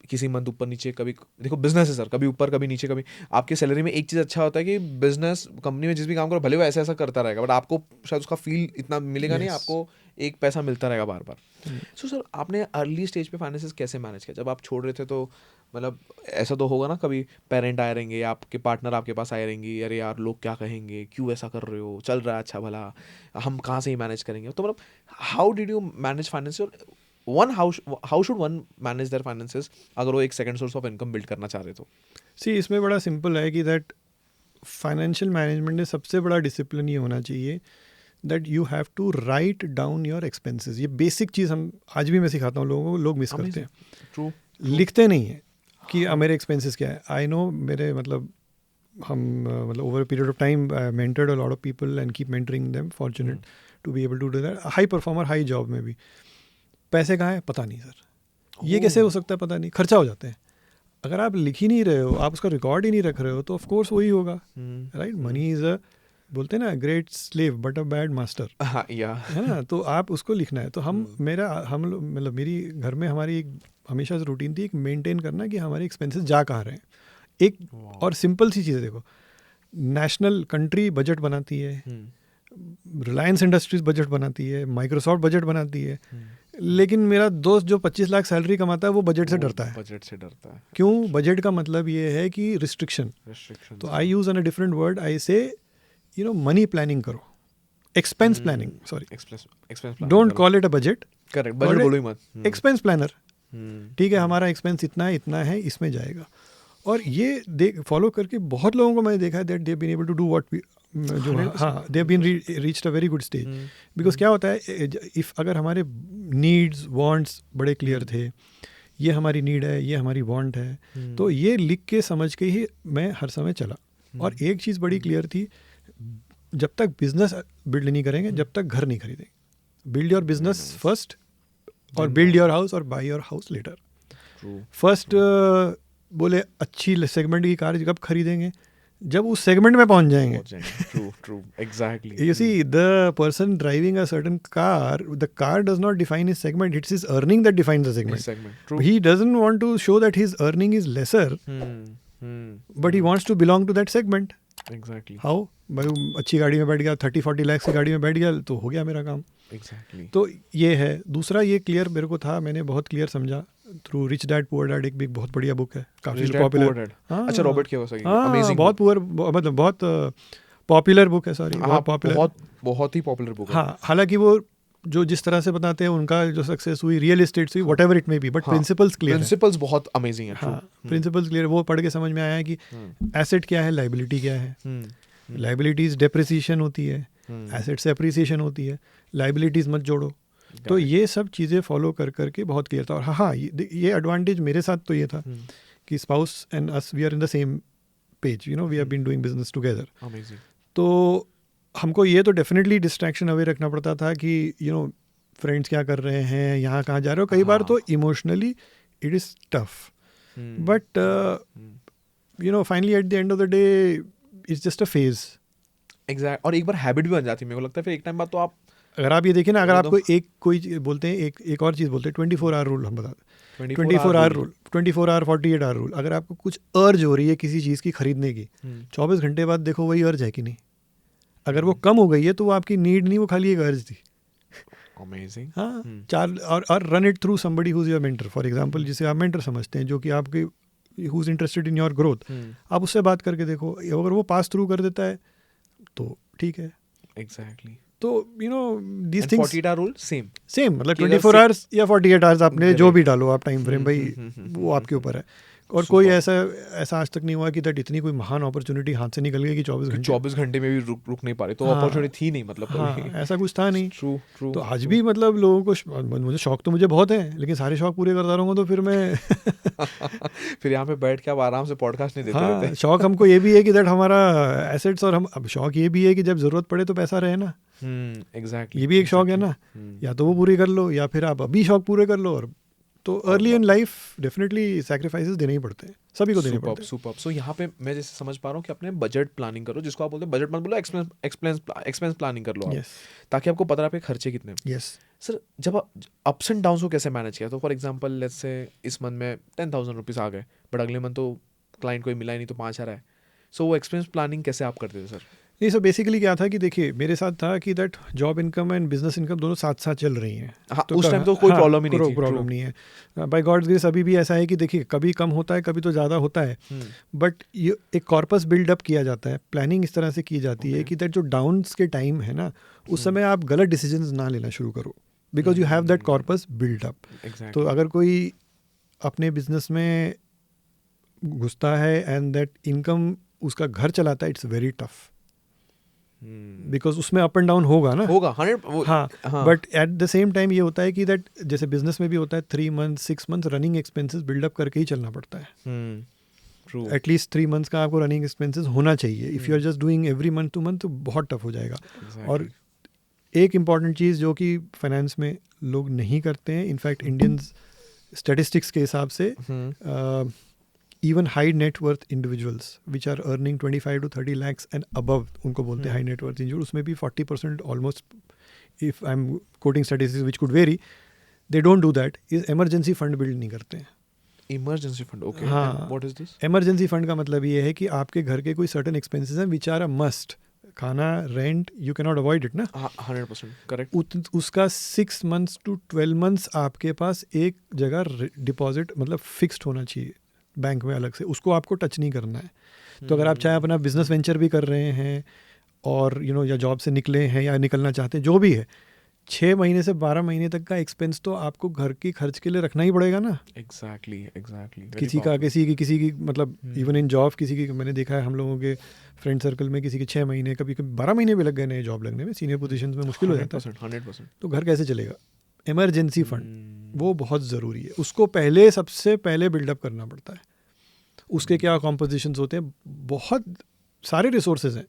किसी मंथ ऊपर नीचे, कभी देखो बिजनेस है सर, कभी ऊपर कभी नीचे, कभी आपके सैलरी में एक चीज़ अच्छा होता है कि बिजनेस कंपनी में जिस भी काम करो भले वो ऐसा करता रहेगा बट आपको शायद उसका फील इतना मिलेगा नहीं, आपको एक पैसा मिलता रहेगा बार बार। सो सर आपने अर्ली स्टेज पे फाइनेंसेस कैसे मैनेज किया? जब आप छोड़ रहे थे तो मतलब ऐसा तो होगा ना, कभी पेरेंट आए रहेंगे या आपके पार्टनर आपके पास आए रहेंगे, अरे यार लोग क्या कहेंगे, क्यों ऐसा कर रहे हो, चल रहा है अच्छा भला, हम कहाँ से ही मैनेज करेंगे। तो मतलब how did you manage finance? How should one manage there finances अगर वो एक second source of income build करना चाह रहे तो? सी इसमें बड़ा सिंपल है कि दैट फाइनेंशियल मैनेजमेंट में सबसे बड़ा डिसिप्लिन ये होना चाहिए that you have to write down your expenses. ये बेसिक चीज़ हम आज भी मैं सिखाता हूँ लोगों को, लोग मिस करते हैं। ट्रू। लिखते नहीं है कि मेरे एक्सपेंसेस क्या है। आई नो मेरे मतलब मतलब over a period of time mentored a lot of people and keep mentoring them, fortunate to be able to do that. High performer high job में भी पैसे कहाँ हैं पता नहीं सर, ये कैसे हो सकता है पता नहीं, खर्चा हो जाते हैं। अगर आप लिख ही नहीं रहे हो, आप उसका रिकॉर्ड ही नहीं रख रहे हो तो ऑफ कोर्स वही होगा, राइट। मनी इज अ, बोलते हैं ना, great slave but a bad master, है ना। तो आप उसको लिखना है। तो हम मतलब मेरी घर में हमारी हमेशा से रूटीन थी एक मेंटेन करना कि हमारे एक्सपेंसेस जा कहाँ रहे हैं। एक और सिंपल सी चीज़ है, देखो नेशनल कंट्री बजट बनाती है, रिलायंस इंडस्ट्रीज बजट बनाती है, माइक्रोसॉफ्ट बजट बनाती है, लेकिन मेरा दोस्त जो 25 लाख सैलरी कमाता है वो बजट से डरता है। क्यों? बजट का मतलब ये है कि रिस्ट्रिक्शन। तो I use an a different word, I say money planning करो, expense planning, sorry don't call it a budget, correct, budget बोलो ही मत, एक्सपेंस प्लानर। ठीक है, हमारा एक्सपेंस इतना है इसमें जाएगा। और ये फॉलो करके बहुत लोगों को मैंने देखा है that they have been able to do what we जो हाँ they have been reached a very good stage. Because क्या होता है, इफ़ अगर हमारे नीड्स वांट्स बड़े क्लियर थे, ये हमारी नीड है, ये हमारी वांट है, तो ये लिख के समझ के ही मैं हर समय चला। और एक चीज़ बड़ी क्लियर थी, जब तक बिजनेस बिल्ड नहीं करेंगे, जब तक घर नहीं खरीदेंगे। बिल्ड योर बिजनेस फर्स्ट और बिल्ड योर हाउस और buy your house later. First बोले अच्छी सेगमेंट की कार कब खरीदेंगे, जब उस सेगमेंट में पहुंच जाएंगे। True, exactly. You see, the person driving a certain car, the car does not define his segment, it's his earning that defines the segment. True. He doesn't want to show that his earning is lesser, but he wants to belong to that segment. Exactly. How? भाई अच्छी गाड़ी में बैठ गया, 30-40 लाख की गाड़ी में बैठ गया तो हो गया मेरा काम। Exactly. तो ये है। दूसरा ये क्लियर मेरे को था, मैंने बहुत क्लियर समझा through rich dad poor dad, एक भी बहुत बढ़िया बुक है, काफी पॉपुलर। अच्छा, रॉबर्ट कियोसाकी, अमेजिंग, बहुत पुअर, मतलब बहुत पॉपुलर बुक है, सॉरी, बहुत पॉपुलर, बहुत ही पॉपुलर बुक है। हाँ, हालांकि वो जो जिस तरह से बताते हैं उनका जो सक्सेस हुई, रियल एस्टेट से, whatever it may be, but principles clear है। प्रिंसिपल्स बहुत अमेजिंग है। हाँ, प्रिंसिपल्स क्लियर, वो पढ़ के समझ में आया है कि एसेट क्या है, लाइबिलिटी क्या है। लाइबिलिटीज डेप्रिसिएशन होती है, एसेट से अप्रिसिएशन होती है, लाइबिलिटीज मत जोड़ो। तो ये सब चीज़ें फॉलो कर करके बहुत क्लियर था। और हाँ, ये एडवांटेज मेरे साथ तो ये था कि spouse and us, we are in the same page, you know, we have been doing business together. तो हमको ये तो डेफिनेटली डिस्ट्रैक्शन अवे रखना पड़ता था कि यू नो फ्रेंड्स क्या कर रहे हैं, यहाँ कहाँ जा रहे हो। कई बार तो emotionally it is tough, but you know finally at the end of the day it's just a phase. Exact. और एक बार हैबिट भी बन जाती है, मेरे को लगता है फिर एक टाइम बाद तो आप, अगर आप ये देखिए ना, अगर आपको एक कोई बोलते हैं, एक और चीज़ बोलते हैं 24 आवर रूल, हम बताते हैं 24 hour rule, 24 hour 48 hour rule. अगर आपको कुछ अर्ज हो रही है किसी चीज़ की खरीदने की, 24 घंटे बाद देखो वही अर्ज है कि नहीं। अगर वो कम हो गई है तो वो आपकी नीड नहीं, वो खाली एक अर्ज थी। अमेजिंग। हाँ, चार और run it through somebody who is your mentor, for example, जिसे आप मेंटर समझते हैं, जो कि आपके who is interested in your growth, आप उससे बात करके देखो। अगर वो पास थ्रू कर देता है तो ठीक है। एग्जैक्टली। तो you know these things, 48 hour rule same, मतलब 24 आवर्स या 48 आवर्स, आपने जो भी डालो आप टाइम फ्रेम, भाई वो आपके ऊपर है। और कोई ऐसा आज तक नहीं हुआ कि दैट इतनी कोई महान अपॉर्चुनिटी हाथ से निकल गई कि 24 घंटे में भी रुक नहीं पा रहे, तो अपॉर्चुनिटी थी नहीं, मतलब हाँ, ऐसा कुछ था नहीं। ट्रू। तो आज भी मतलब लोगों को, मुझे शौक तो मुझे बहुत है, लेकिन सारे शौक पूरे करता रहूँगा तो फिर मैं फिर यहाँ पे बैठ के आप आराम से पॉडकास्ट नहीं देते रहते। शौक हमको ये भी है कि दैट हमारा एसेट्स, और हम अब शौक ये भी है कि जब जरूरत पड़े तो पैसा रहे ना। एग्जैक्टली, ये भी एक शौक है ना। या तो वो पूरी कर लो, या फिर आप अभी शौक पूरे कर लो। और तो early in life definitely sacrifices देने ही पड़ते हैं, सभी को देने पड़ते हैं। सुपर। सो यहाँ पे मैं जैसे समझ पा रहा हूँ कि अपने बजट प्लानिंग करो, जिसको आप बोलते हैं बजट मत बोलो, एक्सपेंस प्लानिंग कर लो आप, ताकि आपको पता रहे आपके खर्चे कितने हैं। सर, जब अप्स एंड डाउन्स को कैसे मैनेज किया? तो फॉर एग्जांपल लेट्स से इस मंथ में 10,000 रुपीज़ आ गए, बट अगले मंथ तो क्लाइंट कोई मिला ही नहीं, तो 5 आ रहा है। सो वो एक्सपेंस प्लानिंग कैसे आप करते थे सर? नहीं, सर बेसिकली क्या था कि देखिए, मेरे साथ था कि that job income and business income दोनों साथ साथ चल रही हैं। हाँ, तो उस टाइम तो कोई प्रॉब्लम ही नहीं थी। प्रॉब्लम नहीं है। बाय गॉड्स ग्रेस अभी भी ऐसा है कि देखिए, कभी कम होता है, कभी तो ज़्यादा होता है, बट ये एक कॉर्पस बिल्डअप किया जाता है। प्लानिंग इस तरह से की जाती है कि दैट जो डाउन्स के टाइम है ना, उस समय आप गलत डिसीजंस ना लेना शुरू करो, because you have that corpus buildup. तो अगर कोई अपने बिजनेस में घुसता है एंड दैट इनकम उसका घर चलाता है, इट्स वेरी टफ, बिकॉज उसमें अप एंड डाउन होगा ना, होगा 100। हाँ, but at the same time ये होता है कि दैट जैसे बिजनेस में भी होता है, 3 months 6 months running expenses buildup करके ही चलना पड़ता है। एटलीस्ट 3 months का आपको रनिंग एक्सपेंसेस होना चाहिए। If you are just doing every month to month तो बहुत टफ हो जाएगा। और एक इम्पॉर्टेंट चीज़ जो कि फाइनेंस में लोग नहीं करते हैं, इनफैक्ट इंडियंस स्टेटिस्टिक्स के हिसाब से even high net worth individuals which are earning 25 to 30 lakhs and above, उनको बोलते हैं high net worth individuals, उसमें भी 40% almost, if I'm quoting statistics which could vary, they don't do that, is emergency fund build नहीं करते हैं। Emergency fund, okay. हाँ, what is this? emergency fund का मतलब ये है कि आपके घर के कोई certain expenses हैं which are a must, खाना, rent, you cannot avoid it ना। 100% correct। उसका 6 months to 12 months आपके पास एक जगह डिपॉजिट मतलब फिक्स्ड होना चाहिए बैंक में अलग से, उसको आपको टच नहीं करना है। तो अगर आप चाहे अपना बिजनेस वेंचर भी कर रहे हैं और यू नो या जॉब से निकले हैं या निकलना चाहते हैं, जो भी है, 6 महीने से 12 महीने तक का एक्सपेंस तो आपको घर की खर्च के लिए रखना ही पड़ेगा ना। एग्जैक्टली। किसी की मतलब इवन इन जॉब, किसी की मैंने देखा है हम लोगों के फ्रेंड सर्कल में, किसी के 6 महीने, कभी 12 महीने भी लग गए नए जॉब लगने में, सीनियर पोजीशंस में मुश्किल हो जाता है। 100%। तो घर कैसे चलेगा? इमरजेंसी फंड वो बहुत ज़रूरी है, उसको पहले सबसे पहले बिल्डअप करना पड़ता है। उसके क्या कॉम्पोजिशंस होते हैं, बहुत सारे रिसोर्सेज हैं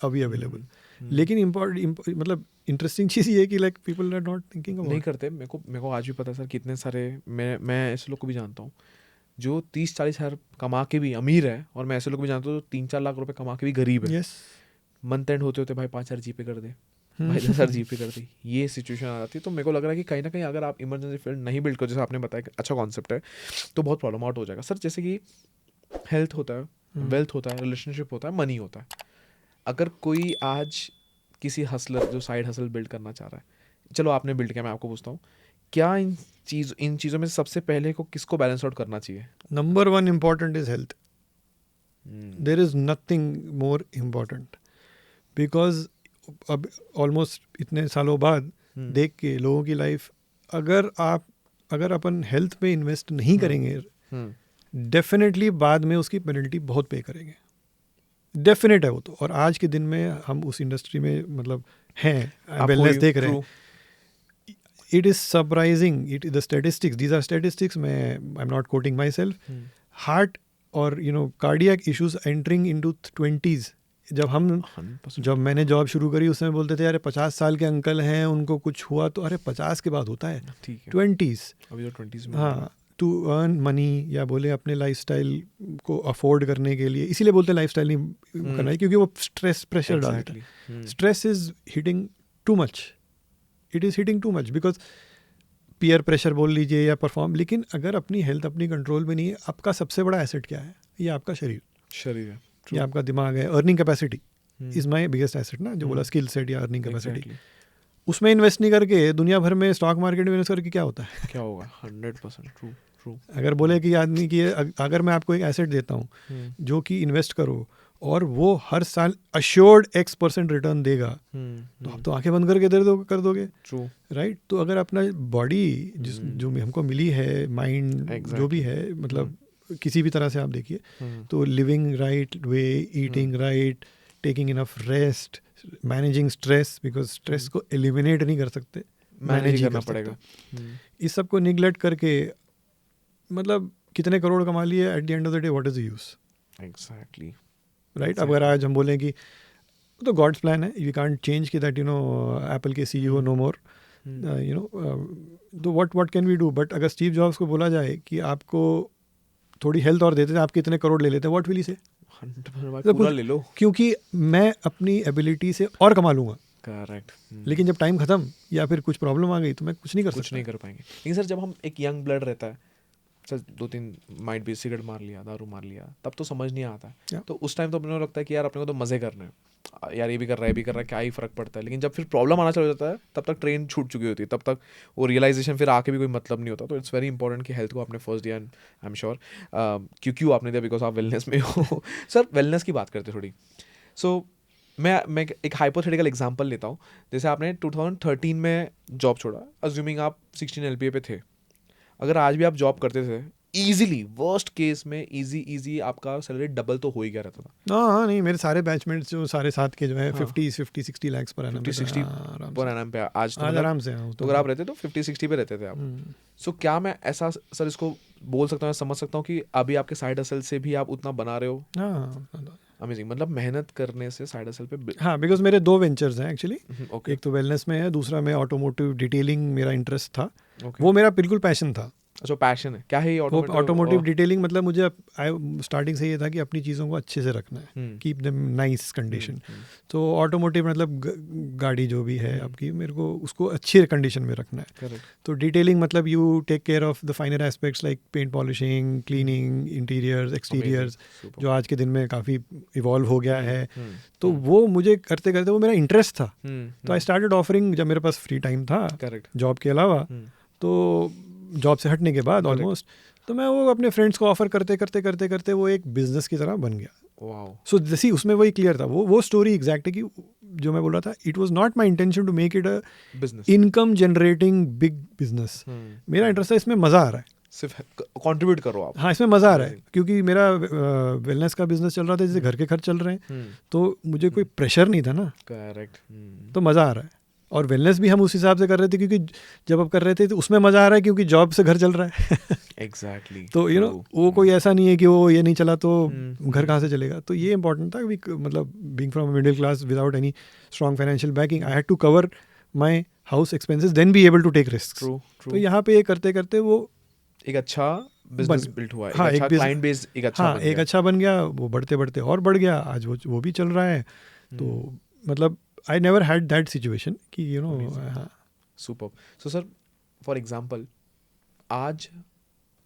अभी अवेलेबल, लेकिन मतलब इंटरेस्टिंग चीज़ ये है कि like people are not thinking नहीं अबाउट। करते। मेरे को आज भी पता है सर, कितने सारे मैं ऐसे लोग को भी जानता हूँ जो 30-40 हज़ार कमा के भी अमीर है, और मैं ऐसे लोग भी जानता हूँ जो 3-4 लाख रुपए कमा के भी गरीब है। यस, मंथ एंड होते होते भाई 5,000 जीपे कर दे, भाई 10,000 जीपे कर दी, ये सिचुएशन आ जाती है। तो मेरे को लग रहा है कि कहीं ना कहीं अगर आप इमरजेंसी फंड नहीं बिल्ड करो, जैसे आपने बताया कि अच्छा कॉन्सेप्ट है, तो बहुत प्रॉब्लम आउट हो जाएगा सर। जैसे कि हेल्थ होता है, वेल्थ होता है, रिलेशनशिप होता है, मनी होता है। अगर कोई आज किसी हसलर जो साइड हसल बिल्ड करना चाह रहा है, चलो आपने बिल्ड किया, मैं आपको पूछता हूँ, क्या इन चीज़ों में से सबसे पहले को किसको बैलेंस आउट करना चाहिए? Number 1 important is health. There is nothing more important, because अब ऑलमोस्ट इतने सालों बाद देख के लोगों की लाइफ, अगर अपन हेल्थ पे इन्वेस्ट नहीं करेंगे, डेफिनेटली बाद में उसकी पेनल्टी बहुत पे करेंगे, डेफिनेट है वो तो। और आज के दिन में हम उस इंडस्ट्री में मतलब हैं, वेलनेस देख रहे हैं। It is surprising, it the statistics, these are statistics, मैं I am not quoting myself, heart और cardiac issues entering into 20s। जब मैंने जॉब शुरू करी उस समय बोलते थे अरे 50 साल के अंकल हैं उनको कुछ हुआ तो, अरे 50 के बाद होता है, 20s। अभी तो 20s में, हाँ, टू अर्न मनी, या बोले अपने लाइफस्टाइल को अफोर्ड करने के लिए, इसीलिए बोलते हैं लाइफस्टाइल नहीं करना है क्योंकि वो स्ट्रेस प्रेशर डालता है। Stress is hitting too much, it is hitting too much, because peer pressure बोल लीजिए या परफॉर्म। लेकिन अगर अपनी हेल्थ अपनी कंट्रोल में नहीं है, आपका सबसे बड़ा एसेट क्या है? ये आपका शरीर है, ये आपका दिमाग है। Earning capacity is my biggest asset ना, जो बोला स्किल सेट या अर्निंग कैपेसिटी। उसमें इन्वेस्ट नहीं करके दुनिया भर में स्टॉक मार्केट में इन्वेस्ट करके क्या होता है? क्या होगा? 100% ट्रू। अगर बोले कि आदमी की अगर मैं आपको एक एसेट देता हूँ जो कि इन्वेस्ट करो और वो हर साल अश्योर्ड X% रिटर्न देगा, तो आप तो आंखें बंद करके कर दोगे, राइट? तो अगर अपना बॉडी जो हमको मिली है, माइंड जो भी है, मतलब किसी भी तरह से आप देखिए, तो living right way, eating right, taking enough rest, managing stress, because stress को एलिमिनेट नहीं कर सकते, मैनेज करना पड़ेगा। इस सब को निगलेक्ट करके मतलब कितने करोड़ कमा लिए, at the end of the day what is the use? Exactly, right. अगर आज हम बोलें कि तो गॉड्स प्लान है, यू कांट चेंज कि दैट एप्पल के CEO नो मोर, तो what can we do? But अगर स्टीव जॉब्स को बोला जाए कि आपको थोड़ी हेल्थ और देते थे, आपके इतने करोड़ ले लेते, व्हाट विल ही से? पूरा ले लो, क्योंकि मैं अपनी एबिलिटी से और कमा लूंगा। करेक्ट। लेकिन जब टाइम खत्म या फिर कुछ प्रॉब्लम आ गई तो मैं कुछ नहीं कर पाएंगे। लेकिन सर जब हम एक यंग ब्लड रहता है, सर 2-3 माइट भी सिगरेट मार लिया, दारू मार लिया, तब तो समझ नहीं आता है। तो उस टाइम तो अपने को लगता है कि यार अपने को तो मजे करने हैं, यार ये भी कर रहा है, क्या ही फर्क पड़ता है। लेकिन जब फिर प्रॉब्लम आना चालू हो जाता है, तब तक ट्रेन छूट चुकी होती है, तब तक वो रियलाइजेशन फिर आके भी कोई मतलब नहीं होता। तो इट्स वेरी इंपॉर्टेंट कि हेल्थ को आपने फर्स्ट दिया, एंड आई एम श्योर क्यों आपने दिया, बिकॉज आप वेलनेस में हो। सर वेलनेस की बात करते थोड़ी। सो मैं एक हाइपोथेटिकल एग्जांपल लेता हूँ। जैसे आपने 2013 में जॉब छोड़ा, अज्यूमिंग आप 16 LPA पे थे, अगर आज भी आप जॉब करते थे, इजीली वर्स्ट केस में इजी आपका सैलरी डबल तो हो ही गया रहता था। हाँ, नहीं, मेरे सारे बैचमेट्स जो सारे साथ के जो है 50-60 lakh per annum, 50-60 per annum पे आज तो आराम से। तो अगर आप रहते तो 50-60 पे रहते थे आप। सो क्या मैं ऐसा सर इसको बोल सकता हूँ, समझ सकता हूँ कि अभी आपके साइड हसल से भी आप उतना बना रहे हो? हाँ, अमेजिंग, मतलब मेहनत करने से साइड हसल पे। हाँ, बिकॉज मेरे 2 वेंचर्स हैं एक्चुअली। एक तो वेलनेस में है, दूसरा में ऑटोमोटिव डिटेलिंग मेरा इंटरेस्ट था। वो मेरा बिल्कुल पैशन था। अच्छा, पैशन है, क्या है ये ऑटोमोटिव डिटेलिंग? मतलब मुझे स्टार्टिंग से ये था कि अपनी चीज़ों को अच्छे से रखना है, कीप देम नाइस कंडीशन। तो ऑटोमोटिव मतलब गाड़ी जो भी है आपकी, मेरे को उसको अच्छी कंडीशन में रखना है। तो डिटेलिंग मतलब you take care of the finer aspects like paint polishing, cleaning, interiors, exteriors, जो आज के दिन में काफ़ी इवॉल्व हो गया है। तो वो मुझे करते करते वो मेरा इंटरेस्ट था। तो आई स्टार्टेड ऑफरिंग, जब मेरे पास फ्री टाइम था जॉब के अलावा, तो जॉब से हटने के बाद ऑलमोस्ट, तो मैं वो अपने फ्रेंड्स को ऑफर करते वो एक बिजनेस की तरह बन गया। सो जैसे उसमें वही क्लियर था, वो स्टोरी एग्जैक्ट है कि जो मैं बोल रहा था, it was not my intention to make it a business, income generating big business. मेरा इंटरेस्ट है, इसमें मजा आ रहा है, सिर्फ कंट्रीब्यूट करो आप। हाँ, इसमें मजा आ रहा है, क्योंकि मेरा वेलनेस का बिजनेस चल रहा था, जैसे घर के खर्च चल रहे हैं, तो मुझे कोई प्रेशर नहीं था ना। करेक्ट। तो मजा आ रहा है। और वेलनेस भी हम उस हिसाब से कर रहे थे, क्योंकि जब अब कर रहे थे तो उसमें मज़ा आ रहा है, क्योंकि जॉब से घर चल रहा है। एग्जैक्टली। तो वो कोई ऐसा नहीं है कि वो ये नहीं चला तो घर कहाँ से चलेगा. तो ये इंपॉर्टेंट था मतलब being from middle class without any strong financial backing, I had to cover my house expenses then be able to take risk. तो यहाँ पे ये करते करते वो एक अच्छा बिजनेस बिल्ड हुआ, हाँ, एक अच्छा क्लाइंट बेस एक अच्छा हाँ बन एक गया. अच्छा बन गया. वो बढ़ते बढ़ते और बढ़ गया. आज वो भी चल रहा है. तो मतलब I never had that situation कि हाँ. Super. So sir for example आज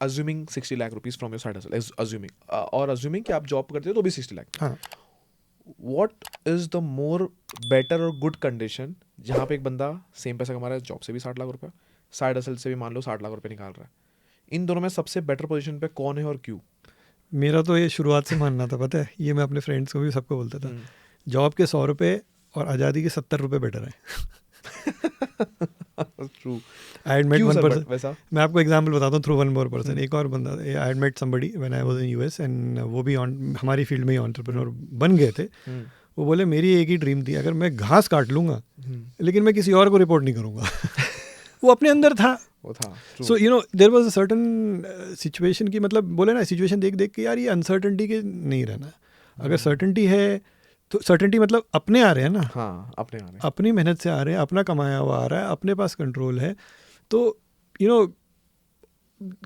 assuming 60 lakh rupees from your side hustle, assuming और अज्यूमिंग कि आप जॉब करते हो तो भी 60 लाख. हाँ. What is the more better और गुड कंडीशन जहाँ पे एक बंदा सेम पैसा कमा रहा है, जॉब से भी 60 लाख रुपए, साइड हसल से भी मान लो 60 लाख रुपए निकाल रहा है, इन दोनों में सबसे बेटर पोजीशन पे कौन है और क्यों? मेरा तो ये शुरुआत से मानना था, पता है. ये मैं अपने फ्रेंड्स को भी सबको बोलता था. जॉब के 100 रुपये और आज़ादी के 70 रुपये बेटर है. True. I had met क्यों one सर person. वैसा? मैं आपको एग्जांपल बताता हूँ थ्रू वन मोर पर्सन. एक और बंदा, I had met somebody when I was in US and वो भी हमारी फील्ड में ही एंटरप्रेन्योर बन गए थे. वो बोले मेरी एक ही ड्रीम थी, अगर मैं घास काट लूंगा लेकिन मैं किसी और को रिपोर्ट नहीं करूंगा. वो अपने अंदर था. So there was a certain situation की, मतलब बोले ना, सिचुएशन देख देख के यार ये अनसर्टेनिटी के नहीं रहना. अगर सर्टेनिटी है तो सर्टेनिटी मतलब अपने आ रहे हैं ना. हाँ, अपने आ रहे हैं, अपनी मेहनत से आ रहे हैं, अपना कमाया हुआ आ रहा है, अपने पास कंट्रोल है, तो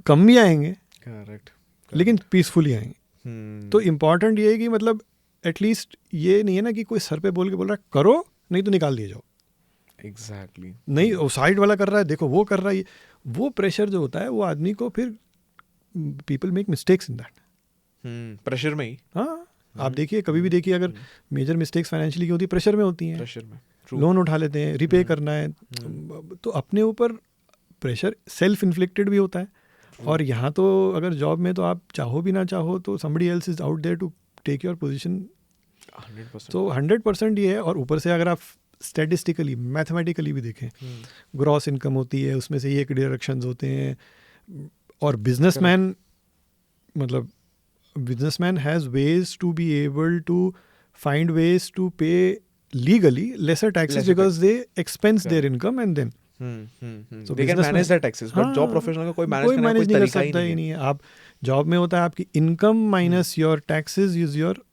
कम भी आएंगे. करेक्ट. लेकिन पीसफुली आएंगे. तो इम्पॉर्टेंट ये है कि मतलब एटलीस्ट ये नहीं है ना कि कोई सर पे बोल के बोल रहा है करो नहीं तो निकाल दिए जाओ. एग्जैक्टली. नहीं, वो साइड वाला कर रहा है, देखो वो कर रहा है, वो प्रेशर जो होता है वो आदमी को फिर people make mistakes in that. Pressure में ही. हाँ, आप देखिए, कभी भी देखिए, अगर मेजर मिस्टेक्स फाइनेंशियली की होती है प्रेशर में होती हैं. प्रेशर में लोन उठा लेते हैं, रिपे करना है, तो अपने ऊपर प्रेशर सेल्फ इन्फ्लिक्टेड भी होता है. और यहाँ तो अगर जॉब में तो आप चाहो भी ना चाहो तो somebody else is out there to take your position. 100%. तो 100% ये है. और ऊपर से अगर आप स्टैटिस्टिकली मैथमेटिकली भी देखें, ग्रॉस इनकम होती है, उसमें से ये डिडक्शंस होते हैं. और बिजनेसमैन मतलब businessman has ways to be able to find ways to pay legally lesser taxes because they expense their income and then so they can manage their taxes. But job professional का कोई manage करने का कोई तरीका ही नहीं है. आप job में होता है आपकी income minus your taxes is your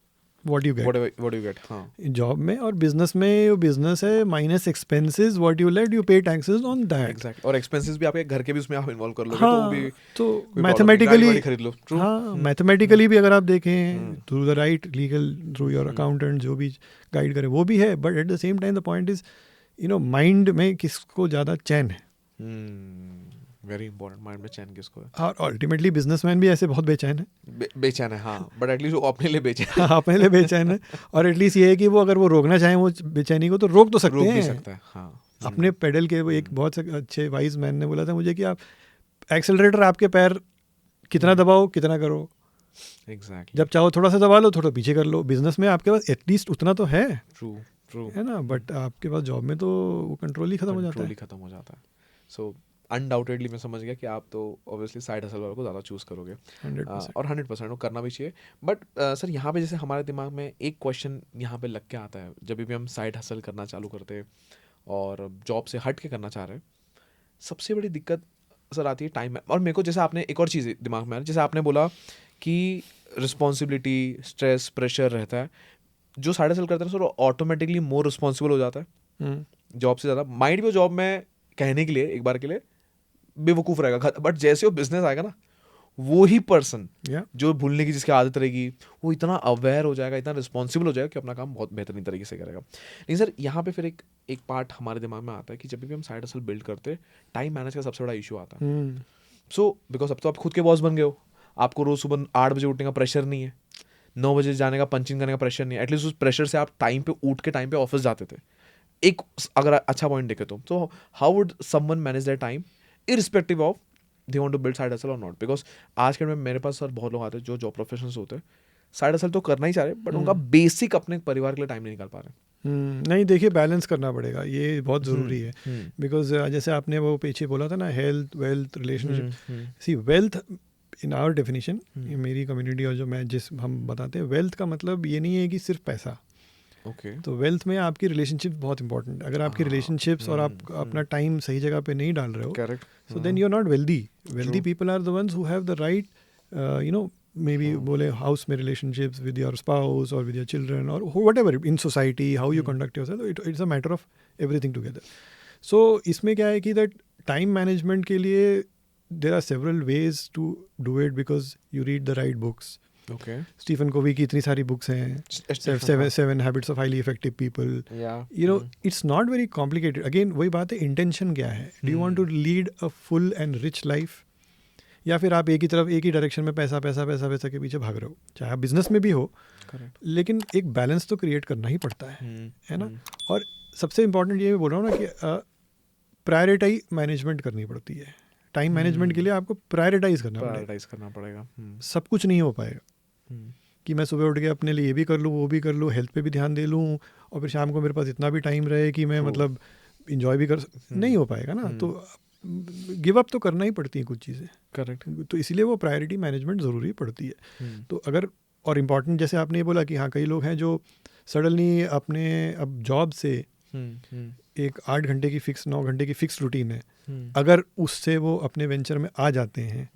what you get. हाँ. जॉब में और बिजनेस में, बिजनेस है minus expenses, what you let, you pay taxes on that. Exactly. और एक्सपेंसेस भी आपके घर के भी उसमें आप इन्वॉल्व कर लोगे. हाँ, तो भी तो मैथमेटिकली खरीद लो. हाँ, मैथमेटिकली भी अगर आप देखें through the right legal, through your accountant जो भी गाइड करे वो भी है. But at the same time the point is mind में किसको ज़्यादा चैन है. Very important. माइंड में चैन किसको है. और अल्टीमेटली बिजनेसमैन भी ऐसे बहुत बेचैन है. बेचैन है, हाँ. बट एटलीस्ट वो अपने लिए बेचैन है. हाँ, अपने लिए बेचैन है. और एटलीस्ट ये है कि वो अगर वो रोकना चाहें वो बेचैनी को तो रोक तो सकते हैं. रोक भी सकता है. हाँ. अपने पेडल के वो एक बहुत अच्छे वाइज मैन ने बोला था मुझे कि आप एक्सेलरेटर आपके पैर कितना दबाओ कितना करो. एग्जैक्टली. जब चाहो थोड़ा सा दबा लो, थोड़ा पीछे कर लो. बिजनेस में आपके पास एटलीस्ट उतना तो है. ट्रू है ना. बट आपके पास जॉब में तो वो कंट्रोल ही खत्म हो जाता है. सो अनडाउटेडली मैं समझ गया कि आप तो ऑब्वियसली साइड हसल वालों को ज़्यादा चूज़ करोगे. 100%. और 100% वो करना भी चाहिए. बट सर यहाँ पे जैसे हमारे दिमाग में एक क्वेश्चन यहाँ पे लग के आता है जब भी हम साइड हसल करना चालू करते हैं और जॉब से हट के करना चाह रहे हैं. सबसे बड़ी दिक्कत सर आती है टाइम में. और मेरे को जैसे आपने एक और चीज़ दिमाग में आ रही, जैसे आपने बोला कि रिस्पॉन्सिबिलिटी, स्ट्रेस, प्रेशर रहता है. जो साइड हसल करते हैं सर ऑटोमेटिकली मोर रिस्पॉन्सिबल हो जाता है जॉब से ज़्यादा. माइंड भी जॉब में कहने के लिए एक बार के लिए बेवकूफ़ रहेगा, बट जैसे वो बिजनेस आएगा ना, वो ही पर्सन जो भूलने की जिसकी आदत रहेगी वो इतना अवेयर हो जाएगा, इतना रिस्पॉन्सिबल हो जाएगा कि अपना काम बहुत बेहतरीन तरीके से करेगा. नहीं सर, यहाँ पे फिर एक पार्ट हमारे दिमाग में आता है कि जब भी हम साइड हसल बिल्ड करते टाइम मैनेज का सबसे बड़ा इशू आता है. सो बिकॉज अब तो आप खुद के बॉस बन गए हो, आपको रोज़ सुबह 8 बजे उठने का प्रेशर नहीं है, 9 बजे जाने का पंचिंग करने का प्रेशर नहीं है. एटलीस्ट उस प्रेशर से आप टाइम पे उठ के टाइम पे ऑफिस जाते थे. एक अगर अच्छा पॉइंट देखे तो how would someone manage their time irrespective of they want to build side hustle or not? Because आज के टाइम में मेरे पास सर बहुत लोग आते हैं जो जॉब प्रोफेशनल्स होते हैं, साइड हसल तो करना ही चाह रहे बट उनका बेसिक अपने परिवार के लिए टाइम नहीं निकाल पा रहे. नहीं, देखिए बैलेंस करना पड़ेगा, ये बहुत ज़रूरी है. बिकॉज जैसे आपने वो पीछे बोला था ना, health, wealth, relationship. See wealth in our definition, मेरी कम्युनिटी और जो मैं जिस हम बताते हैं, वेल्थ का मतलब ये नहीं है कि सिर्फ पैसा. ओके तो वेल्थ में आपकी रिलेशनशिप बहुत इंपॉर्टेंट। अगर आपकी रिलेशनशिप्स और आप अपना टाइम सही जगह पे नहीं डाल रहे हो, correct so then you're not wealthy. Wealthy True. people are the ones who have the right, maybe बोले house में relationships with your spouse or with your children or whatever in society, how you conduct yourself. It's a matter of everything together. So इसमें क्या है कि that time management के लिए there are several ways to do it because you read the right books. Okay Stephen Covey की इतनी सारी books हैं, seven habits of highly effective people, you know, it's not very complicated. Again वही बात है, intention क्या है? Do you want to lead a full and rich life, या फिर आप एक ही तरफ एक ही डायरेक्शन में पैसा पैसा पैसा पैसा के पीछे भाग रहे हो? चाहे आप बिजनेस में भी हो, लेकिन एक बैलेंस तो क्रिएट करना ही पड़ता है ना। और सबसे इम्पोर्टेंट ये मैं बोल रहा हूँ ना कि प्रायोरिटाइज मैनेजमेंट करनी पड़ती है। टाइम मैनेजमेंट के लिए आपको प्रायोरिटाइज करना पड़ेगा। सब कुछ नहीं हो पाएगा कि मैं सुबह उठ के अपने लिए ये भी कर लूँ, वो भी कर लूँ, हेल्थ पे भी ध्यान दे लूँ, और फिर शाम को मेरे पास इतना भी टाइम रहे कि मैं मतलब इंजॉय भी कर नहीं हो पाएगा ना। तो गिव अप तो करना ही पड़ती है कुछ चीज़ें। करेक्ट। तो इसीलिए वो प्रायोरिटी मैनेजमेंट ज़रूरी पड़ती है। तो अगर और इम्पॉर्टेंट, जैसे आपने ये बोला कि हाँ, कई लोग हैं जो सडनली अपने अब जॉब से एक 8 घंटे की फिक्स 9 घंटे की फिक्स रूटीन है, अगर उससे वो अपने वेंचर में आ जाते हैं,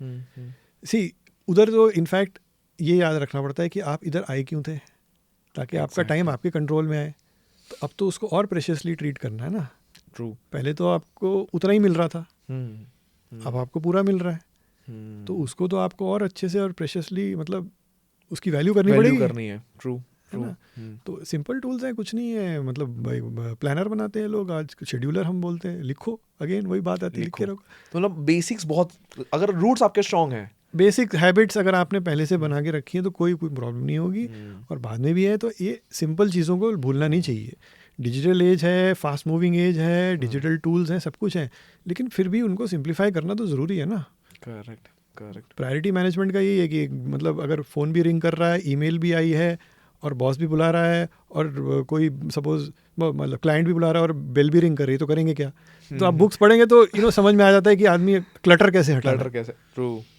उधर तो इनफैक्ट ये याद रखना पड़ता है कि आप इधर आए क्यों थे, ताकि आपका टाइम आपके कंट्रोल में आए। तो अब तो उसको और प्रेशियसली ट्रीट करना है ना। ट्रू। पहले तो आपको उतना ही मिल रहा था, अब आपको पूरा मिल रहा है, तो उसको तो आपको और अच्छे से और प्रेशियसली मतलब उसकी वैल्यू करनी है। ट्रू है ना। तो सिंपल टूल्स हैं, कुछ नहीं है। मतलब प्लानर बनाते हैं लोग आज, शेड्यूलर हम बोलते हैं, लिखो, अगेन वही बात आती है, लिख के रखो। तो मतलब बेसिक्स बहुत, अगर रूट्स आपके स्ट्रांग हैं, बेसिक हैबिट्स अगर आपने पहले से बना के रखी है तो कोई प्रॉब्लम नहीं होगी। और बाद में भी है तो ये सिंपल चीज़ों को भूलना नहीं चाहिए। डिजिटल एज है, फास्ट मूविंग एज है, डिजिटल टूल्स हैं, सब कुछ है, लेकिन फिर भी उनको सिंप्लीफाई करना तो ज़रूरी है ना। करेक्ट। प्रायोरिटी मैनेजमेंट का यही है कि मतलब अगर फ़ोन भी रिंग कर रहा है, ईमेल भी आई है, और बॉस भी बुला रहा है, और कोई सपोज मतलब क्लाइंट भी बुला रहा है, और बेल भी रिंग कर रही है, तो करेंगे क्या? तो आप बुक्स पढ़ेंगे तो समझ में आ जाता है कि आदमी क्लटर कैसे हटाना है।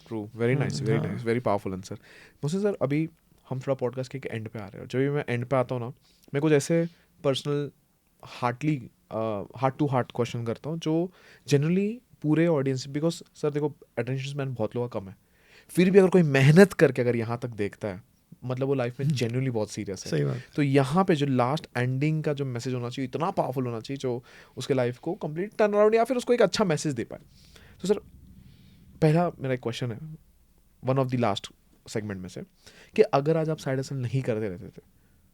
True, very nice, very powerful answer. Mohsin sir, अभी हम थोड़ा पॉडकास्ट के एंड पे आ रहे हैं, और जब भी मैं एंड पे आता हूँ ना, मैं कुछ ऐसे personal heart to heart question करता हूँ जो जनरली पूरे ऑडियंस, बिकॉज सर देखो, अटेंशन स्पैन बहुत लोगों का कम है, फिर भी अगर कोई मेहनत करके अगर यहाँ तक देखता है, मतलब वो लाइफ में जेन्युइनली बहुत सीरियस है। सही बात। तो यहाँ पे जो लास्ट एंडिंग का जो मैसेज होना चाहिए, इतना पावरफुल होना चाहिए जो उसके लाइफ को कंप्लीट टर्न अराउंड या फिर उसको एक अच्छा मैसेज दे पाए। तो सर, पहला मेरा एक क्वेश्चन है, one of the last segment में से, कि अगर आज आप साइड हसल नहीं करते रहते थे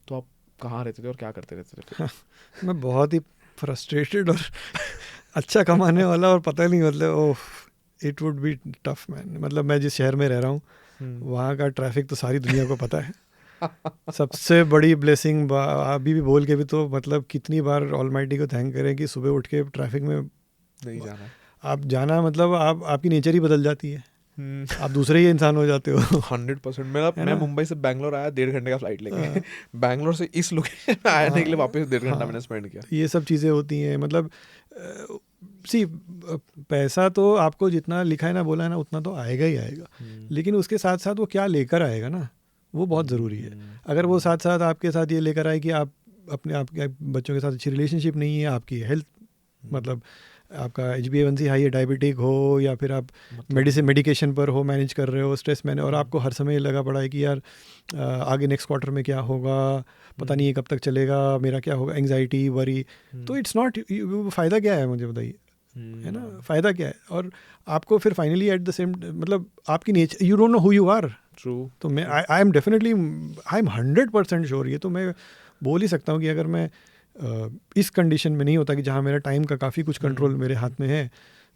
तो आप कहाँ रहते थे और क्या करते रहते थे? मैं बहुत ही फ्रस्ट्रेटेड और अच्छा कमाने वाला, और पता नहीं, मतलब oh, it would be tough man. मतलब मैं जिस शहर में रह रहा हूँ वहाँ का ट्रैफिक तो सारी दुनिया को पता है। सबसे बड़ी ब्लेसिंग अभी भी बोल के भी तो मतलब कितनी बार ऑलमाइटी को थैंक करें कि सुबह उठ के ट्रैफिक में नहीं जाना। आप जाना मतलब आपकी नेचर ही बदल जाती है, आप दूसरे ही इंसान हो जाते हो। 100%। मैं मुंबई से बैंगलोर आया 1.5 घंटे का फ्लाइट लेके, बैंगलोर से इस लोकेशन में आने के लिए वापस 1.5 घंटा मैंने स्पेंड किया। ये सब चीज़ें होती हैं। मतलब पैसा तो आपको जितना लिखा है ना, बोला है ना, उतना तो आएगा ही आएगा, लेकिन उसके साथ साथ वो क्या लेकर आएगा ना, वो बहुत ज़रूरी है। अगर वो साथ साथ आपके साथ ये लेकर आए कि आप अपने आपके बच्चों के साथ अच्छी रिलेशनशिप नहीं है, आपकी हेल्थ मतलब आपका HbA1c हाई है, डायबिटिक हो, या फिर आप मेडिकेशन पर हो, मैनेज कर रहे हो, स्ट्रेस मैंने, और आपको हर समय लगा पड़ा है कि यार आगे नेक्स्ट क्वार्टर में क्या होगा, पता नहीं है कब तक चलेगा, मेरा क्या होगा, एंग्जाइटी, वरी, तो इट्स नॉट, फ़ायदा क्या है मुझे बताइए, है ना, फ़ायदा क्या है? और आपको फिर फाइनली एट द सेम मतलब आपकी nature, you don't know who you are. True. तो मैं I am definitely, I am 100% sure, ये तो मैं बोल ही सकता हूँ कि अगर मैं इस कंडीशन में नहीं होता कि जहाँ मेरा टाइम का काफ़ी कुछ कंट्रोल मेरे हाथ में है,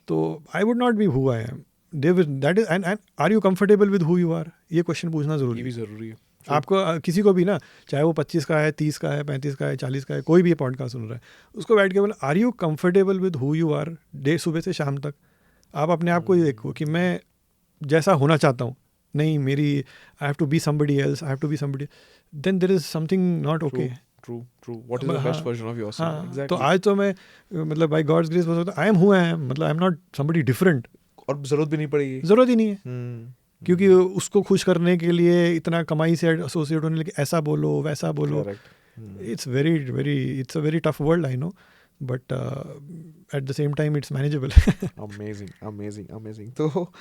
तो I would not be who I am. That is and are you comfortable with who you are, ये क्वेश्चन पूछना ज़रूरी है। आपको किसी को भी ना, चाहे वो 25 का है, 30 का है, 35 का है, 40 का है, कोई भी पॉडकास्ट सुन रहा है, उसको बैठ के बोला, are you comfortable with who you are, day सुबह से शाम तक आप अपने आप को ये देखो कि मैं जैसा होना चाहता हूँ, नहीं मेरी I have to be somebody else, I have to be somebody, then there is something not okay. True. What is the best version of yourself? Exactly. तो आज तो मैं मतलब बाय गॉड्स ग्रेस बोल सकता हूं, I am who I am, मतलब I am not somebody different, और जरूरत भी नहीं पड़ेगी, ज़रूरत ही नहीं है, क्योंकि उसको खुश करने के लिए इतना कमाई से एसोसिएट होने लगे, ऐसा बोलो वैसा बोलो। it's it's a very tough world, I know, but at the same time it's manageable. Amazing तो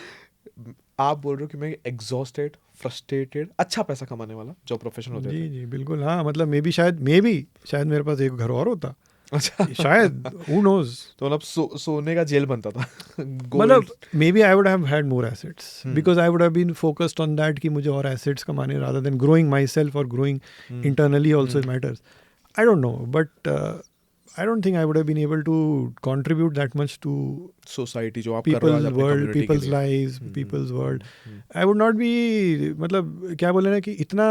आप बोल रहे हो कि मैं एग्जॉस्टेड, फ्रस्ट्रेटेड, अच्छा पैसा कमाने वाला जो प्रोफेशन होते थे। जी बिल्कुल, हाँ, मतलब मे बी शायद मेरे पास एक घर और होता, अच्छा शायद, who knows. तो मतलब सोने का जेल बनता था मतलब maybe I would have had more assets Hmm. Because I would have been focused on that कि मुझे और एसेट्स कमाने, rather than growing myself और growing internally also it matters. I don't know, but I don't think I would have been able to contribute that much to society जो आप कर रहे हो आज people's अपनी world, community के people's लिए। lives, hmm, people's world. Hmm, I would not be, मतलब क्या बोले ना कि इतना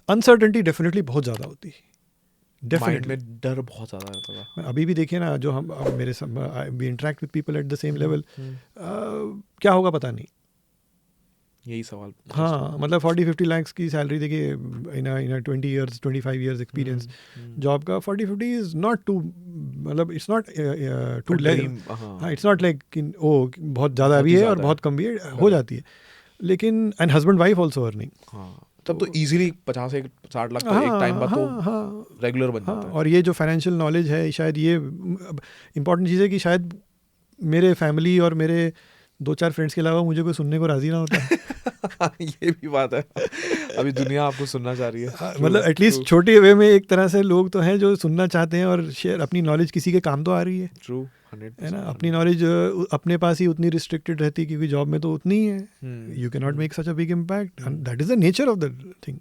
uncertainty definitely बहुत ज़्यादा होती, माइंड definitely. में डर बहुत ज्यादा रहता था। अभी भी देखिए ना, जो हम अब मेरे we interact with people at the same level, हम्म, क्या होगा पता नहीं. यही सवाल। हाँ, मतलब 40-50 lakhs की सैलरी देखिए, इन 20 years 25 years एक्सपीरियंस जॉब का, 40-50 इज नॉट टू, मतलब इट्स नॉट टू लेस. हाँ, इट्स नॉट लाइक ओ बहुत ज़्यादा बहुत भी ही है ज़्यादा और है। बहुत कम भी है, हो जाती है. लेकिन and husband wife also earning. हाँ, तब तो इजीली 50-60 लाख तो एक टाइम बाद तो रेगुलर बन हाँ, जाता है। और ये जो फाइनेंशियल नॉलेज है, शायद ये इम्पॉर्टेंट चीज़ है कि शायद मेरे फैमिली और मेरे 2-4 फ्रेंड्स के अलावा मुझे कोई सुनने को राजी ना होता. ये भी बात है, अभी दुनिया आपको सुनना चाह रही है। मतलब एटलीस्ट छोटे वे में एक तरह से लोग तो हैं जो सुनना चाहते हैं, और शेयर अपनी नॉलेज किसी के काम तो आ रही है. ट्रू, है ना. अपनी नॉलेज अपने पास ही उतनी रिस्ट्रिक्टेड रहती है, क्योंकि जॉब में तो उतनी ही है. You can not make such a big impact, and that is the nature of the thing.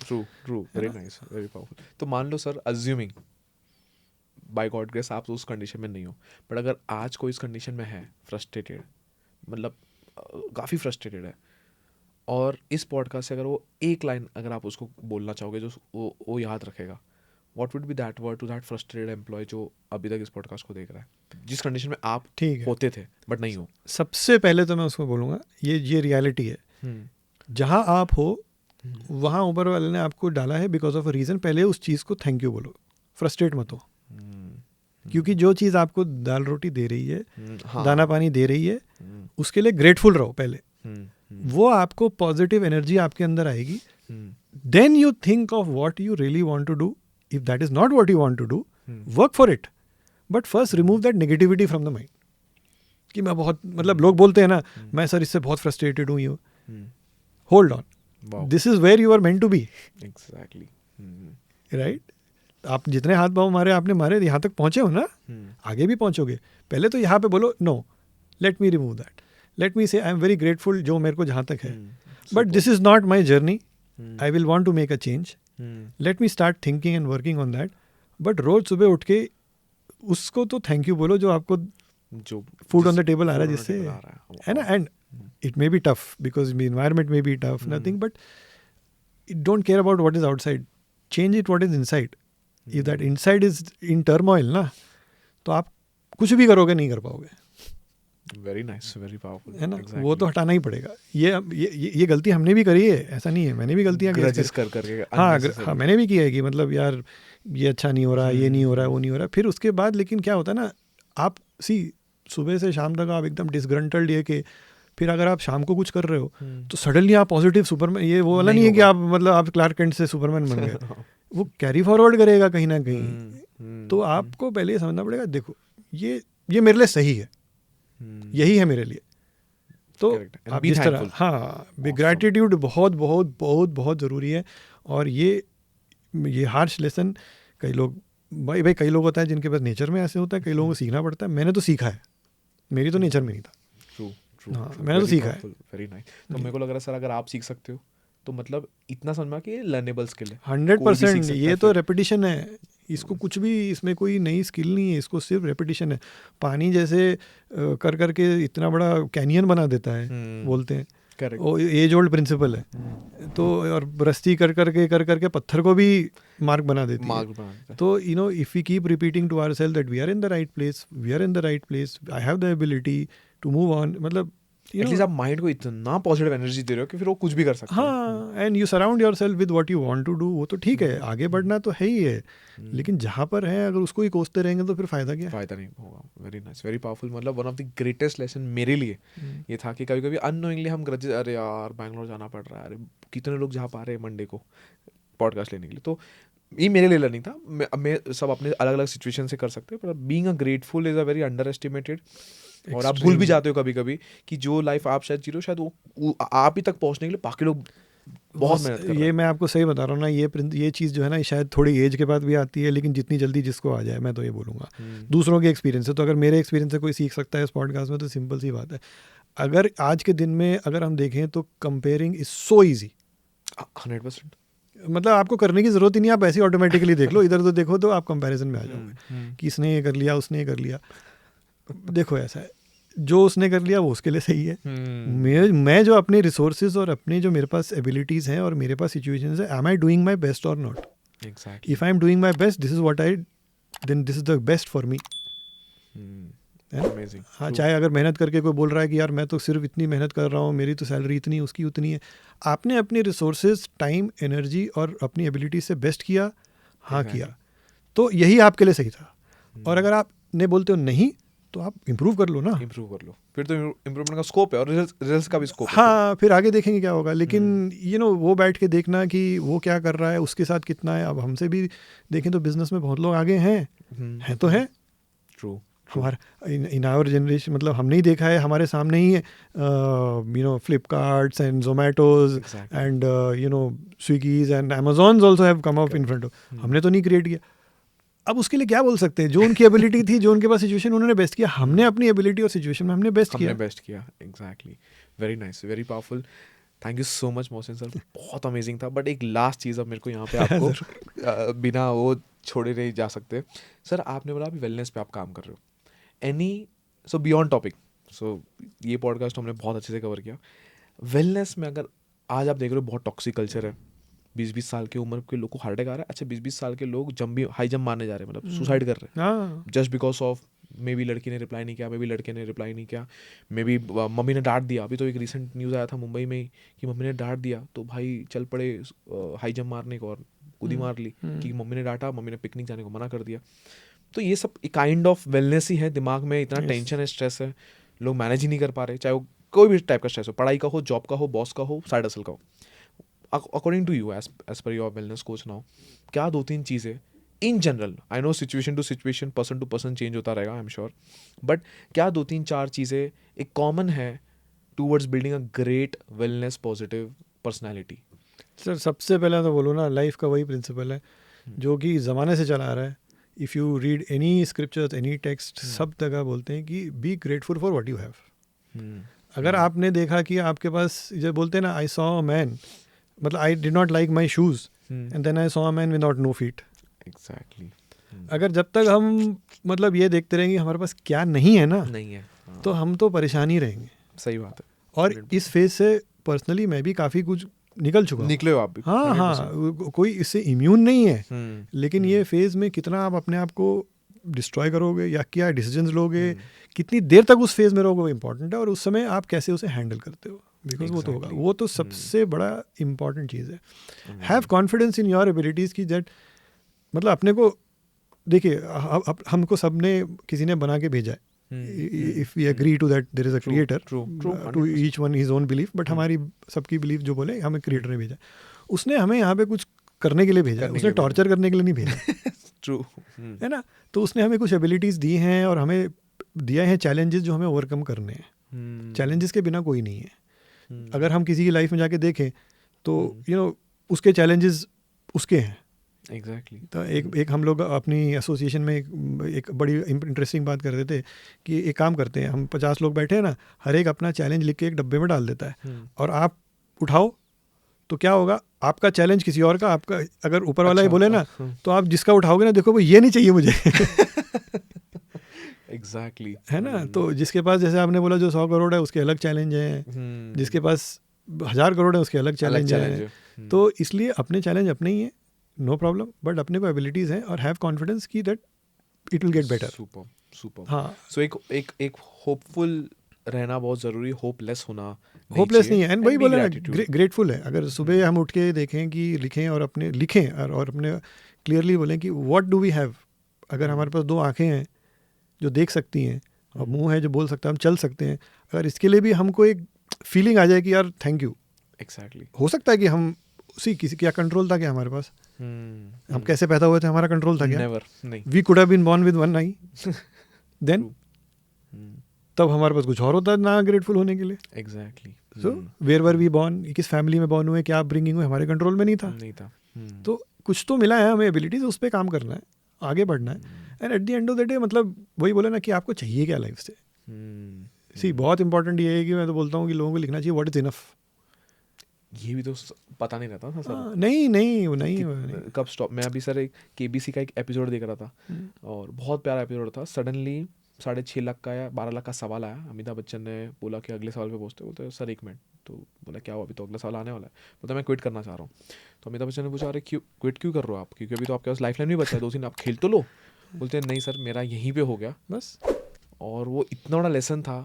True, very nice, very powerful. तो मान लो sir, assuming by God grace आप तो उस कंडीशन में नहीं हो, बट अगर आज कोई इस कंडीशन में है, फ्रस्ट्रेटेड, मतलब काफ़ी फ्रस्ट्रेटेड है, और इस पॉडकास्ट से अगर वो एक लाइन अगर आप उसको बोलना चाहोगे जो वो याद रखेगा, what would be that word to that frustrated employee जो अभी तक इस पॉडकास्ट को देख रहा है, जिस कंडीशन में आप ठीक है. होते थे बट नहीं हो? सबसे पहले तो मैं उसको बोलूँगा, ये रियलिटी है. जहाँ आप हो वहाँ ऊपर वाले ने आपको डाला है बिकॉज ऑफ अ रीज़न. पहले उस चीज़ को थैंक यू बोलो, फ्रस्ट्रेट मत हो. क्योंकि जो चीज़ आपको दाल रोटी दे रही है, दाना पानी दे रही है, उसके लिए ग्रेटफुल रहो पहले. वो आपको पॉजिटिव एनर्जी आपके अंदर आएगी. Then you think of what you really want to do. If that is not what you want to do, work for it, but first remove that negativity from the mind. कि मैं बहुत, मतलब लोग बोलते हैं ना, मैं सर इससे बहुत फ्रस्ट्रेटेड हूँ, ये hold on, this is where you are meant to be. Exactly, right. आप जितने हाथ पाँव मारे आपने मारे, यहाँ तक पहुँचे हो ना, आगे भी पहुँचोगे. पहले तो यहाँ पे बोलो, no, let me remove that, let me say I am very grateful जो मेरे को जहाँ तक है, but this is not my journey, I will want to make a change, let me start thinking and working on that. But रोज सुबह उठ के उसको तो थैंक यू बोलो जो आपको जो फूड ऑन द टेबल आ रहा है, जिससे, है ना. And it may be tough because environment may be tough, nothing, but don't care about what is outside, change it what is inside. If that inside is in turmoil ना, तो आप कुछ भी करोगे नहीं कर पाओगे. वेरी नाइस, वेरी पावरफुल, है ना. वो तो हटाना ही पड़ेगा. ये गलती हमने भी करी है, ऐसा नहीं है, मैंने भी गलतियाँ कर करके. हाँ, मैंने भी किया है कि मतलब यार ये अच्छा नहीं हो रहा, ये नहीं हो रहा, वो नहीं हो रहा. फिर उसके बाद लेकिन क्या होता है ना, आप सुबह से शाम तक आप एकदम डिसग्रंटल्ड है कि फिर अगर आप शाम को कुछ कर रहे हो तो सडनली आप पॉजिटिव सुपरमैन, ये वो वाला नहीं है कि आप मतलब आप क्लार्क कैंट से सुपरमैन बन गए. वो कैरी फॉरवर्ड करेगा कहीं ना कहीं. तो आपको पहले ये समझना पड़ेगा, देखो ये मेरे लिए सही है, यही है मेरे लिए. तो आप जिस तरह, हाँ, ग्रैटिट्यूड बहुत बहुत बहुत बहुत ज़रूरी है. और ये हार्श लेसन कई लोग, भाई कई लोग होता है जिनके पास नेचर में ऐसे होता है, कई लोगों को सीखना पड़ता है. मैंने तो सीखा है, मेरी तो नेचर में नहीं था. हाँ, मैंने तो सीखा है. Very nice. तो मेरे को लग रहा है सर, अगर आप सीख सकते हो तो मतलब इतना समझा कि लर्नेबल स्किल है. 100%. ये तो रेपिटिशन है, इसको कुछ भी, इसमें कोई नई स्किल नहीं है, इसको सिर्फ रेपिटिशन है. पानी जैसे कर करके इतना बड़ा कैनियन बना देता है, बोलते हैं. वो एज ओल्ड प्रिंसिपल है. तो और रस्ती कर करके पत्थर को भी मार्क बना देती है. तो you know, if we keep repeating to ourselves that we are in the right place, we are in the right place, I have the ability to move on, मतलब एटलीस्ट आप माइंड को इतना positive energy दे रहे हो कि फिर वो कुछ भी कर सकता है. हाँ, and you surround yourself with what you want to do. वो तो ठीक है, आगे बढ़ना तो है ही है, लेकिन जहाँ पर है अगर उसको ही कोसते रहेंगे तो फिर फायदा क्या? फायदा नहीं होगा. Very nice, very powerful. मतलब one of the greatest lesson मेरे लिए ये था कि कभी कभी अननोइंगली हम ग्रजेस, अरे यार बैंगलोर जाना पड़ रहा है, अरे कितने लोग जा पा रहे हैं मंडे को पॉडकास्ट लेने के लिए. तो ये मेरे लिए लर्निंग था, मैं सब अपने अलग अलग सिचुएशन से कर सकते हैं, पर being a grateful is a very under estimated. और आप भूल भी जाते हो कभी कभी कि जो लाइफ आप शायद जी रहे हो, शायद वो आप ही तक पहुंचने के लिए बाकी लोग बहुत मेहनत कर रहे ये हैं। मैं आपको सही बता रहा हूँ ना, ये चीज़ जो है ना, ये शायद थोड़ी एज के बाद भी आती है, लेकिन जितनी जल्दी जिसको आ जाए, मैं तो ये बोलूँगा दूसरों के एक्सपीरियंस से। तो अगर मेरे एक्सपीरियंस से कोई सीख सकता है इस पॉडकास्ट में, तो सिंपल सी बात है, अगर आज के दिन में अगर हम देखें तो कंपेयरिंग इज सो ईजी। 100%। मतलब आपको करने की ज़रूरत ही नहीं, आप ऐसे ही ऑटोमेटिकली देख लो, इधर उधर देखो तो आप कंपैरिजन में आ जाओगे कि इसने ये कर लिया, उसने ये कर लिया। देखो ऐसा है, जो उसने कर लिया वो उसके लिए सही है। मैं जो अपने रिसोर्सेज और अपने जो मेरे पास एबिलिटीज़ हैं और मेरे पास सिचुएशंस है, am I doing my best और not? Exactly. If I am doing my best, this is what I, then this is the best for me. Amazing. हाँ, चाहे अगर मेहनत करके कोई बोल रहा है कि यार मैं तो सिर्फ इतनी मेहनत कर रहा हूँ, मेरी तो सैलरी इतनी, उसकी उतनी है, आपने अपनी रिसोर्सेज, टाइम, एनर्जी और अपनी एबिलिटी से बेस्ट किया, हाँ किया, तो यही आपके लिए सही था। और अगर आप ने बोलते हो नहीं, तो आप इम्प्रूव कर लो ना, इम्प्रूव कर लो, फिर तो इम्प्रूवमेंट का स्कोप है और रिजल्ट्स का भी स्कोप है। हाँ, फिर आगे देखेंगे क्या होगा। लेकिन वो बैठ के देखना कि वो क्या कर रहा है, उसके साथ कितना है। अब हमसे भी देखें तो बिजनेस में बहुत लोग आगे हैं तो हैं। ट्रू। हमारा इन आवर जनरेशन, मतलब हमने ही देखा है, हमारे सामने ही है, Flipkarts and Zomatos and Swiggys and Amazons also have come up in front of. हमने तो नहीं क्रिएट किया। अब उसके लिए क्या बोल सकते हैं, जो उनकी एबिलिटी थी, जो उनके पास सिचुएशन, उन्होंने बेस्ट किया। हमने अपनी एबिलिटी और सिचुएशन में हमने बेस्ट किया। Exactly. Very nice, very powerful. Thank you so much Mohsin sir, बहुत अमेजिंग था। बट एक लास्ट चीज़ अब मेरे को यहाँ पे आपको बिना वो छोड़े नहीं जा सकते। सर आपने बोला अभी वेलनेस पे आप काम कर रहे हो, सो बियॉन्ड टॉपिक, सो ये पॉडकास्ट हमने बहुत अच्छे से कवर किया। वेलनेस में अगर आज आप देख रहे हो बहुत टॉक्सिक कल्चर है, 20-20 साल की उम्र के लोग को हार्ट अटैक आ रहा है। अच्छा 20-20 साल के लोग हाई जंप मारने जा रहे हैं, मतलब सुसाइड कर रहे हैं, just because of may be लड़की ने रिप्लाई नहीं किया, मे बी लड़के ने रिप्लाई नहीं किया, मे बी मम्मी ने डांट दिया। अभी तो एक रिसेंट न्यूज़ आया था मुंबई में कि मम्मी ने डांट दिया तो भाई चल पड़े हाई जंप मारने को और कूदी मार ली कि मम्मी ने डांटा, मम्मी ने पिकनिक जाने को मना कर दिया। तो ये सब एक काइंड ऑफ वेलनेस ही है। दिमाग में इतना टेंशन है, स्ट्रेस है, लोग मैनेज ही नहीं कर पा रहे, चाहे वो कोई भी टाइप का स्ट्रेस हो, पढ़ाई का हो, जॉब का हो, बॉस का हो, साइड हसल का हो। According to you, as per your wellness coach now, क्या 2-3 चीज़ें in general, I know situation to situation, person to person change होता रहेगा, आई एम श्योर, बट क्या 2-3-4 चीज़ें एक कॉमन है towards building a great wellness positive personality? Sir सबसे पहले तो बोलो ना, लाइफ का वही प्रिंसिपल है जो कि ज़माने से चला आ रहा है। If you read any scriptures, any text, सब जगह बोलते हैं कि be grateful for what you have. अगर आपने देखा कि आपके पास, जब बोलते हैं ना, आई सॉ अ मैन, मतलब I did not like my shoes and then I saw a man without no feet. Exactly. अगर जब तक हम मतलब ये देखते रहेंगे हमारे पास क्या नहीं है ना, नहीं है, तो हम तो परेशान ही रहेंगे। सही बात है। और इस फेज से पर्सनली मैं भी काफ़ी कुछ निकल चुका हूँ। निकले हो आप भी? हाँ हाँ, कोई इससे इम्यून नहीं है। लेकिन ये फेज में कितना आप अपने आप को डिस्ट्रॉय करोगे या क्या डिसीजंस लोगे, कितनी देर तक उस फेज में रहोगे, वो इम्पोर्टेंट है। और उस समय आप कैसे उसे हैंडल करते हो, बिकॉज वो तो होगा, वो तो सबसे बड़ा इम्पॉर्टेंट चीज़ है। Have confidence in your abilities की दैट, मतलब अपने को देखिए, हमको सबने किसी ने बना के भेजा है। If we agree to that there is a creator, to each one his own belief, but हमारी सबकी बिलीफ जो बोले, हमें क्रिएटर ने भेजा, उसने हमें यहाँ पे कुछ करने के लिए भेजा, उसने टॉर्चर करने के लिए नहीं भेजा। ट्रू है ना? तो उसने हमें कुछ एबिलिटीज़ दी हैं और हमें दिया है चैलेंजेस जो हमें ओवरकम करने हैं। चैलेंजेस के बिना कोई नहीं है। अगर हम किसी की लाइफ में जाके देखें तो उसके चैलेंजेस उसके हैं। एग्जैक्टली। तो एक हम लोग अपनी एसोसिएशन में एक बड़ी इंटरेस्टिंग बात कर रहे थे कि एक काम करते हैं, हम 50 लोग बैठे हैं ना, हर एक अपना चैलेंज लिख के एक डब्बे में डाल देता है और आप उठाओ, तो क्या होगा, आपका चैलेंज किसी और का, आपका अगर ऊपर वाला ही बोले ना, तो आप जिसका उठाओगे ना, देखो वो ये नहीं चाहिए मुझे। एग्जैक्टली। है ना? तो जिसके पास, जैसे आपने बोला, जो 100 करोड़ है उसके अलग चैलेंज हैं, जिसके पास 1000 करोड़ है उसके अलग चैलेंज हैं। तो इसलिए अपने चैलेंज अपने ही हैं, नो प्रॉब्लम, बट अपने को एबिलिटीज़ हैं और हैव कॉन्फिडेंस की that it will get better. Super. हाँ, सो एक होपफुल रहना बहुत ज़रूरी, होपलेस होना होपलेस नहीं है। एंड वही बोला, ग्रेटफुल है। अगर सुबह हम उठ के देखें कि लिखें और अपने क्लियरली बोलें कि व्हाट डू वी हैव। अगर हमारे पास 2 आँखें हैं जो देख सकती हैं और मुंह है जो बोल सकता है, हम चल सकते हैं, अगर इसके लिए भी हमको एक फीलिंग आ जाए कि यार थैंक यू। एग्जैक्टली। हो सकता है कि हम किसी क्या कंट्रोल था क्या हमारे पास? हम्म, हम कैसे पैदा हुए थे, हमारा कंट्रोल था क्या? नेवर, नहीं। We could have been born with one eye, then hmm, तब हमारे पास कुछ और होता ना ग्रेटफुल होने के लिए. Exactly. So where were we born, किस फैमिली में बॉर्न हुए, क्या अपब्रिंगिंग हुए, हमारे कंट्रोल में नहीं था. नहीं था। तो कुछ तो मिला है हमें एबिलिटीज, उस पर काम करना है, आगे बढ़ना है. And eight the end of the day मतलब वही बोले ना कि आपको चाहिए क्या लाइफ से. सी बहुत इंपॉर्टेंट ये है कि मैं तो बोलता हूँ कि लोगों को लिखना चाहिए व्हाट इज इनफ. ये भी तो पता नहीं रहता था सर नहीं नहीं नहीं, कि कब स्टॉप. मैं अभी सर एक केबीसी का एक एपिसोड देख रहा था और बहुत प्यारा एपिसोड था. सडनली 6.5 लाख का या 12 लाख का सवाल आया. अमिताभ बच्चन ने बोला कि अगले सवाल पे पहुंचते. बोलते सर 1 मिनट. तो बोला क्या हुआ, अभी तो अगला सवाल आने वाला है. बोलता मैं क्विट करना चाह रहा हूँ. तो अमिताभ बच्चन ने पूछा अरे क्यों क्विट क्यों कर रहे हो आप, क्योंकि अभी तो आपके पास लाइफ लाइन भी बचा है 2-3, आप खेल तो लो. बोलते नहीं सर मेरा यहीं पे हो गया बस. और वो इतना बड़ा लेसन था.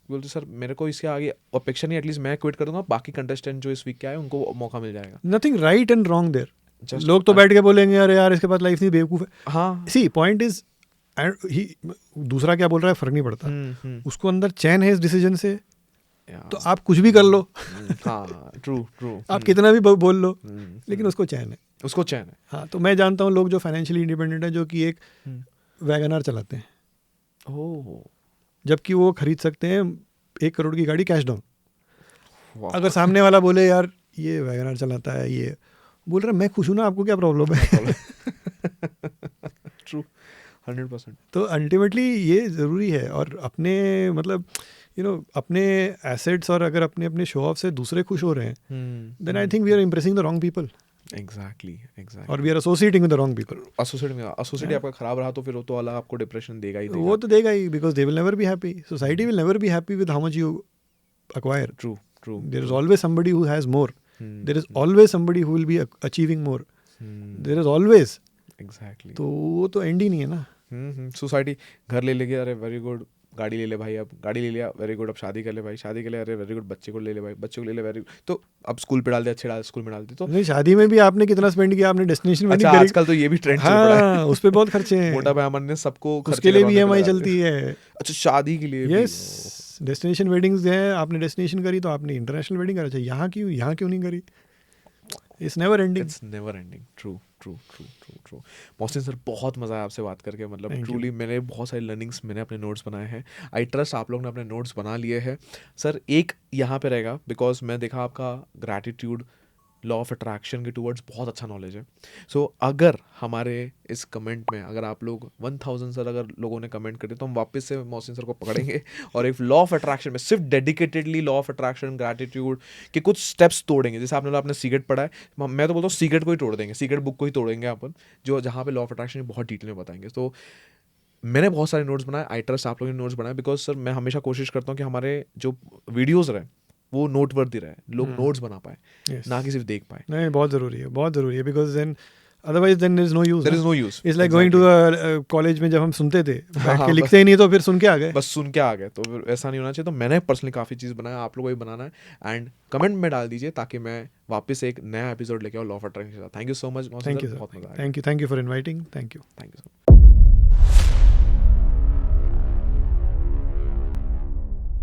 बोलते सर मेरे को इसके आगे अपेक्षा नहीं, एटलीस्ट मैं क्विट कर दूंगा, बाकी कंटेस्टेंट जो इस वीक के आए उनको मौका मिल जाएगा. Nothing right and wrong there. Just- लोग तो बैठ के बोलेंगे अरे यार इसके पास लाइफ नहीं, बेवकूफ है. हाँ. सी पॉइंट इज, ही दूसरा क्या बोल रहा है फर्क नहीं पड़ता. उसको अंदर चैन है इस डिसीजन से, तो आप कुछ भी कर लो. हाँ ट्रू ट्रू. आप कितना भी बोल लो, लेकिन उसको चैन है. उसको चैन है. हाँ, तो मैं जानता हूँ लोग जो फाइनेंशियली इंडिपेंडेंट है, जो कि एक वैगनआर चलाते हैं, ओह जबकि वो खरीद सकते हैं 1 करोड़ की गाड़ी कैश डाउन. वाह. अगर सामने वाला बोले यार ये वैगनआर चलाता है, ये बोल रहा है मैं खुश हूँ ना, आपको क्या प्रॉब्लम है. ट्रू 100%. तो अल्टीमेटली ये ज़रूरी है. और अपने मतलब अपने एसेट्स और अगर अपने अपने शो ऑफ से दूसरे खुश हो रहे हैं, then I think we are impressing the wrong people, exactly और we are associating with the wrong people. Associate आपका खराब रहा तो फिर वो तो अलग आपको डिप्रेशन देगा ही देगा. वो तो देगा ही, because they will never be happy. Society will never be happy with how much you acquire. True true. There is always somebody who has more. There is always somebody who will be achieving more. There is always. Exactly. तो वो तो and he नहीं है ना. Society घर ले लेके अरे वेरी गुड, गाड़ी ले ले भाई, अब गाड़ी ले लिया वेरी गुड, अब शादी कर ले भाई, शादी कर ले अरे वेरी गुड, बच्चे को ले ले भाई, बच्चे को ले ले वेरी गुड. तो अब स्कूल पे डाल दे, अच्छे डाल स्कूल में डाल दे. तो नहीं, शादी में भी आपने कितना स्पेंड किया, आपने डेस्टिनेशन अच्छा वेडिंग आजकल तो ये भी ट्रेंड चल पड़ा है. हाँ, उस पे बहुत खर्चे हैं. मोटा भाई अमन ने सबको उसके लिए भी EMI चलती है. अच्छा शादी के लिए. यस, डेस्टिनेशन वेडिंग्स हैं. आपने डेस्टिनेशन करी तो आपने इंटरनेशनल वेडिंग करा. अच्छा यहाँ क्यों नहीं करी? It's never ending. It's never ending. True true true true true. Mohsin sir बहुत मज़ा आया आपसे बात करके. मतलब Thank you. ट्रूली मैंने बहुत सारी लर्निंग्स, मैंने अपने नोट्स बनाए हैं. आई ट्रस्ट आप लोग ने अपने नोट्स बना लिए हैं. सर एक यहाँ पे रहेगा, बिकॉज मैं देखा आपका ग्रैटिट्यूड, लॉ ऑफ अट्रैक्शन के टूवर्ड्स बहुत अच्छा नॉलेज है. सो अगर हमारे इस कमेंट में अगर आप लोग 1000 सर अगर लोगों ने कमेंट करे तो हम वापस से मोहसिन सर को पकड़ेंगे और एक लॉ ऑफ अट्रैक्शन में सिर्फ dedicatedly law of attraction, gratitude के कुछ स्टेप्स तोड़ेंगे. जैसे आपने आपने सीक्रेट पढ़ा है, मैं तो बोलता हूँ सीक्रेट को ही तोड़ देंगे, सीक्रेट बुक को ही तोड़ेंगे अपन, जो जहाँ पे लॉ ऑफ अट्रैक्शन बहुत डिटेल में बताएंगे. तो मैंने बहुत सारे नोट्स बनाए. आई ट्रस्ट आप लोगों ने नोट्स बनाए, बिकॉज सर मैं हमेशा कोशिश करता हूँ कि हमारे जो वीडियोज़ रहे वो नोटवर्दी रहे, लोग नोट्स बना पाए, Yes. ना कि सिर्फ देख पाए. नहीं, बहुत ज़रूरी है, because then otherwise then there is no use. There is no use. It's like going to college में जब हम सुनते थे, बैठ के बस- लिखते ही नहीं तो फिर सुन के आ गए. बस सुन के आ गए, तो फिर ऐसा नहीं होना चाहिए. तो मैंने पर्सनली काफ़ी चीज़ बनाया, आप लोगों को भी बनाना है. एंड कमेंट में डाल दीजिए ताकि मैं वापस एक नया एपिसोड लेके आऊँ लॉ ऑफ अट्रैक्शन के साथ. Thank you so much. Thank you बहुत मजा आया. Thank you for inviting. Thank you. Thank you so much.